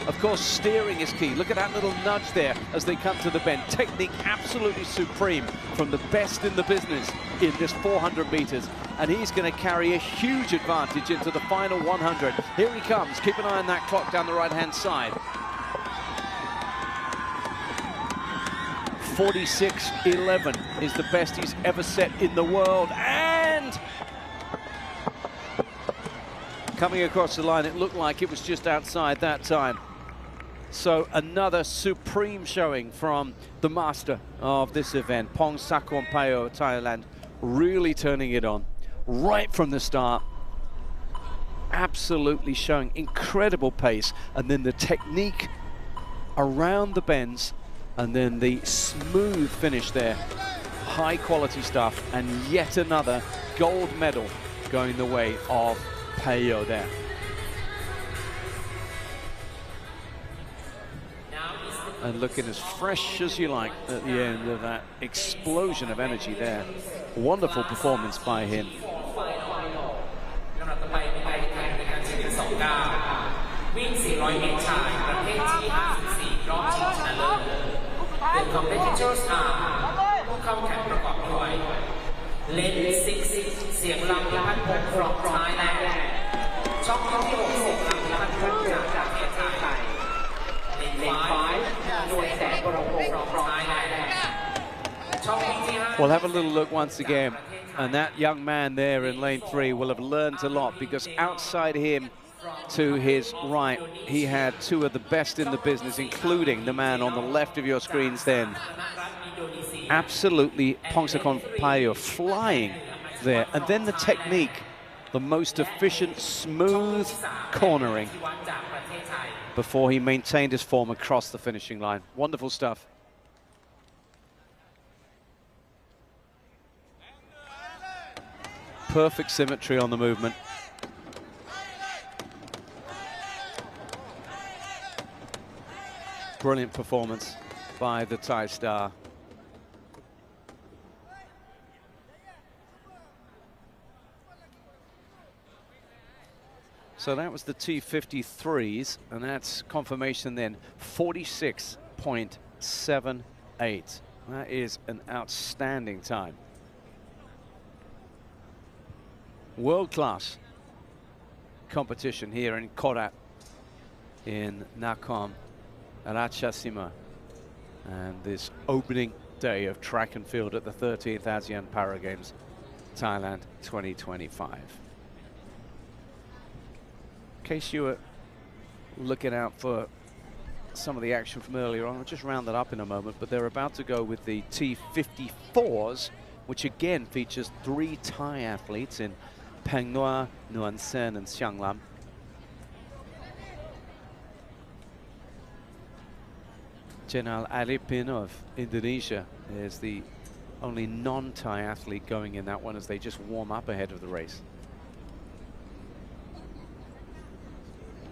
Of course, steering is key. Look at that little nudge there as they come to the bend. Technique absolutely supreme from the best in the business in this 400 meters. And he's going to carry a huge advantage into the final 100. Here he comes. Keep an eye on that clock down the right-hand side. 46.11 is the best he's ever set in the world. And coming across the line, it looked like it was just outside that time. So another supreme showing from the master of this event, Pongsakornpeo, Thailand, really turning it on right from the start. Absolutely showing incredible pace, and then the technique around the bends, and then the smooth finish there. High quality stuff, and yet another gold medal going the way of Peo there. And looking as fresh as you like at the end of that explosion of energy there. Wonderful performance by him.
The competitors are ผู้เข้าแข่งประกอบด้วยเลน6เสียงลำพิพัฒน์พงศ์ from Thailand ช่องที่60ลำพิพัฒน์พงศ์จากประเทศไทยเลน5หน่วยแสงบรมพงศ์ from Thailand ช่องที่5
We'll have a little look once again, and that young man there in lane 3 will have learned a lot, because outside him to his right, he had two of the best in the business, including the man on the left of your screens then. Absolutely Pongsakornpeo flying there. And then the technique, the most efficient, smooth cornering before he maintained his form across the finishing line. Wonderful stuff. Perfect symmetry on the movement. Brilliant performance by the Thai star. So that was the T53s, and that's confirmation then, 46.78. That is an outstanding time. World-class competition here in Korat in Nakhon Ratchasima, and this opening day of track and field at the 13th ASEAN Para Games, Thailand 2025. In case you were looking out for some of the action from earlier on, I'll just round that up in a moment, but they're about to go with the T54s, which again features 3 Thai athletes in Peng Noa, Nguyen Sen and Xiang Lam. Jenal Arifin of Indonesia is the only non-Thai athlete going in that one as they just warm up ahead of the race.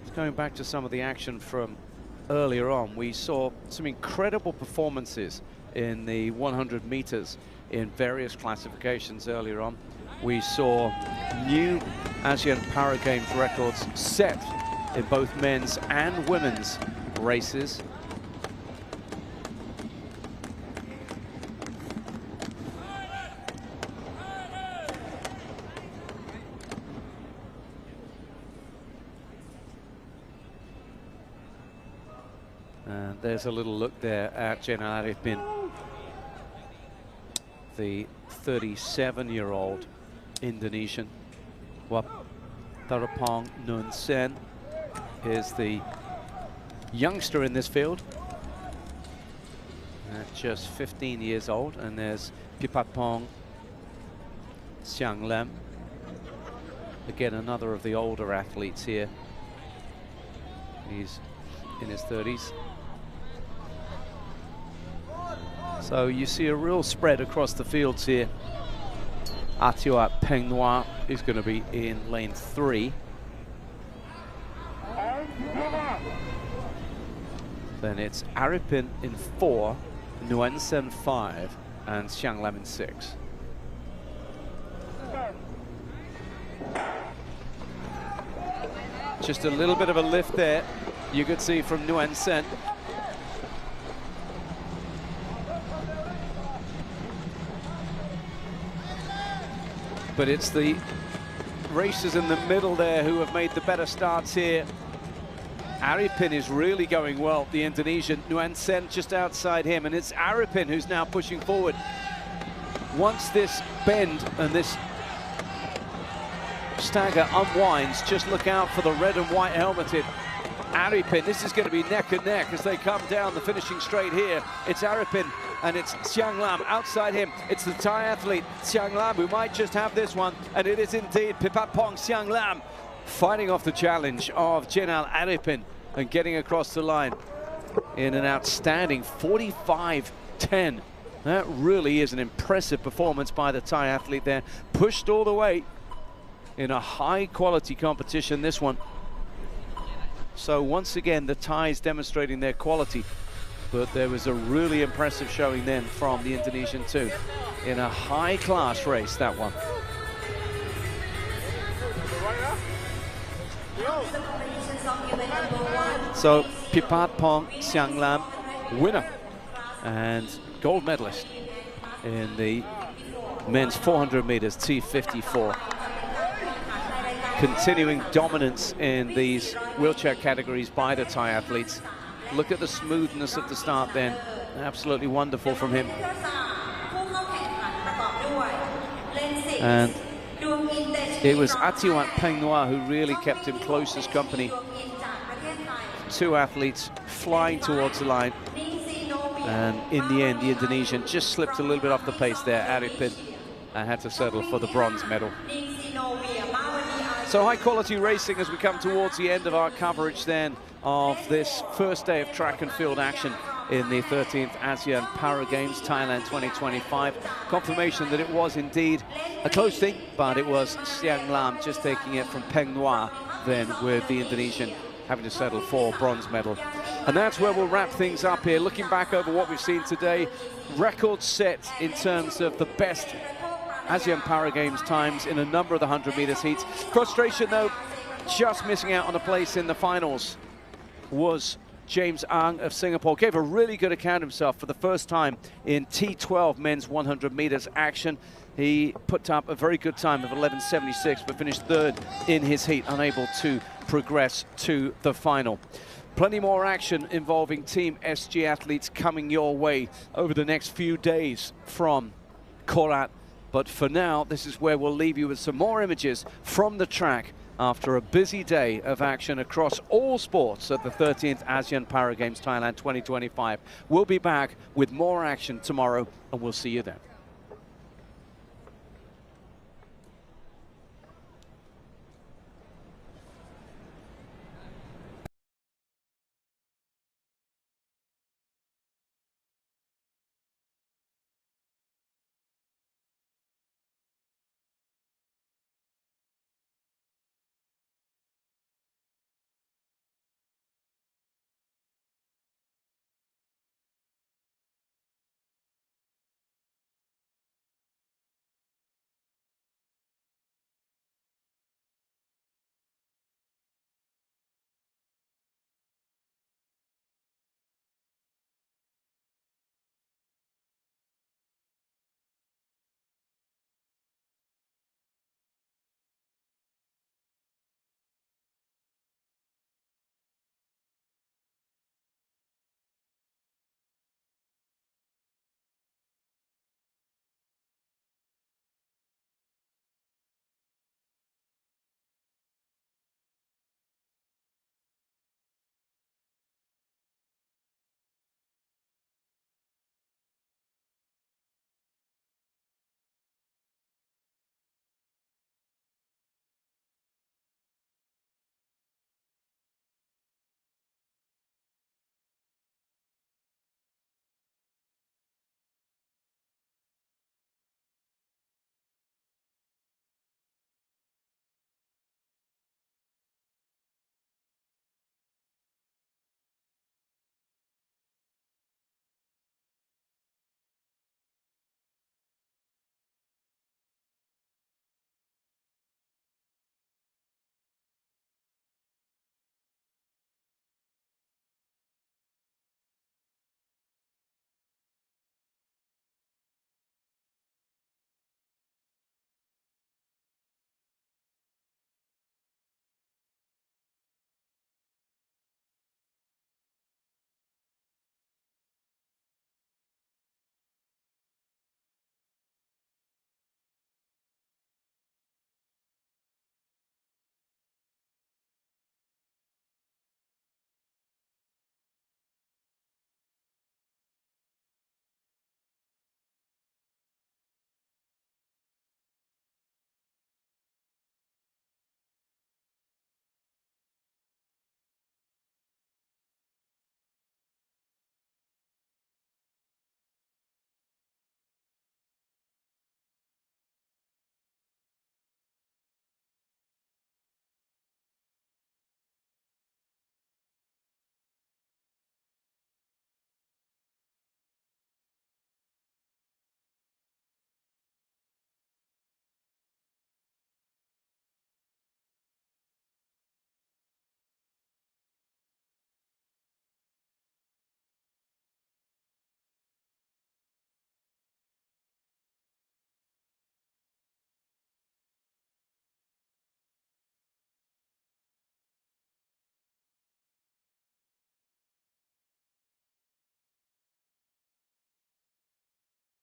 Just going back to some of the action from earlier on, we saw some incredible performances in the 100 meters in various classifications earlier on. We saw new ASEAN Para Games records set in both men's and women's races. And there's a little look there at Jenal Arifin, the 37-year-old Indonesian. Tharapong Nguyen Sen is the youngster in this field, at just 15 years old. And there's Pipatpong Xiang Lam, Again, another of the older athletes here. He's in his 30s. So you see a real spread across the fields here. Atiwat Peng Noir is going to be in lane 3. Then it's Aripin in 4, Nguyen Sen 5, and Xiang Lam in 6. Just a little bit of a lift there, you could see from Nguyen Sen. But it's the racers in the middle there who have made the better starts here. Aripin is really going well, the Indonesian. Nguyen Sen just outside him, and it's Aripin who's now pushing forward. Once this bend and this stagger unwinds, just look out for the red and white helmeted Aripin. This is going to be neck and neck as they come down the finishing straight here. It's Aripin and it's Xiang Lam outside him. It's the Thai athlete Xiang Lam who might just have this one, and it is indeed Pipatpong Xiang Lam fighting off the challenge of Jenal Aripin and getting across the line in an outstanding 45.10. That really is an impressive performance by the Thai athlete there. Pushed all the way in a high quality competition, this one. So once again, the Thais demonstrating their quality, but there was a really impressive showing then from the Indonesian too. In a high class race, that one. So Pipatpong Xiang Lam, winner and gold medalist in the men's 400 meters T54. Continuing dominance in these wheelchair categories by the Thai athletes. Look at the smoothness of the start then. Absolutely wonderful from him. And it was Atiwat Peng Noir who really kept him closest company. Two athletes flying towards the line. And in the end, the Indonesian just slipped a little bit off the pace there. Aripin had to settle for the bronze medal. So high quality racing as we come towards the end of our coverage then of this first day of track and field action in the 13th ASEAN Para Games Thailand 2025. Confirmation that it was indeed a close thing, but it was Xiang Lam just taking it from Peng Noir then, with the Indonesian having to settle for bronze medal. And that's where we'll wrap things up here. Looking back over what we've seen today, records set in terms of the best ASEAN Para Games times in a number of the 100 meters heats. Frustration though, just missing out on a place in the finals was James Ang of Singapore. Gave a really good account of himself for the first time in T12 men's 100 meters action. He put up a very good time of 11:76, but finished third in his heat, unable to progress to the final. Plenty more action involving Team SG athletes coming your way over the next few days from Korat. But for now, this is where we'll leave you with some more images from the track after a busy day of action across all sports at the 13th ASEAN Para Games Thailand 2025. We'll be back with more action tomorrow, and we'll see you then.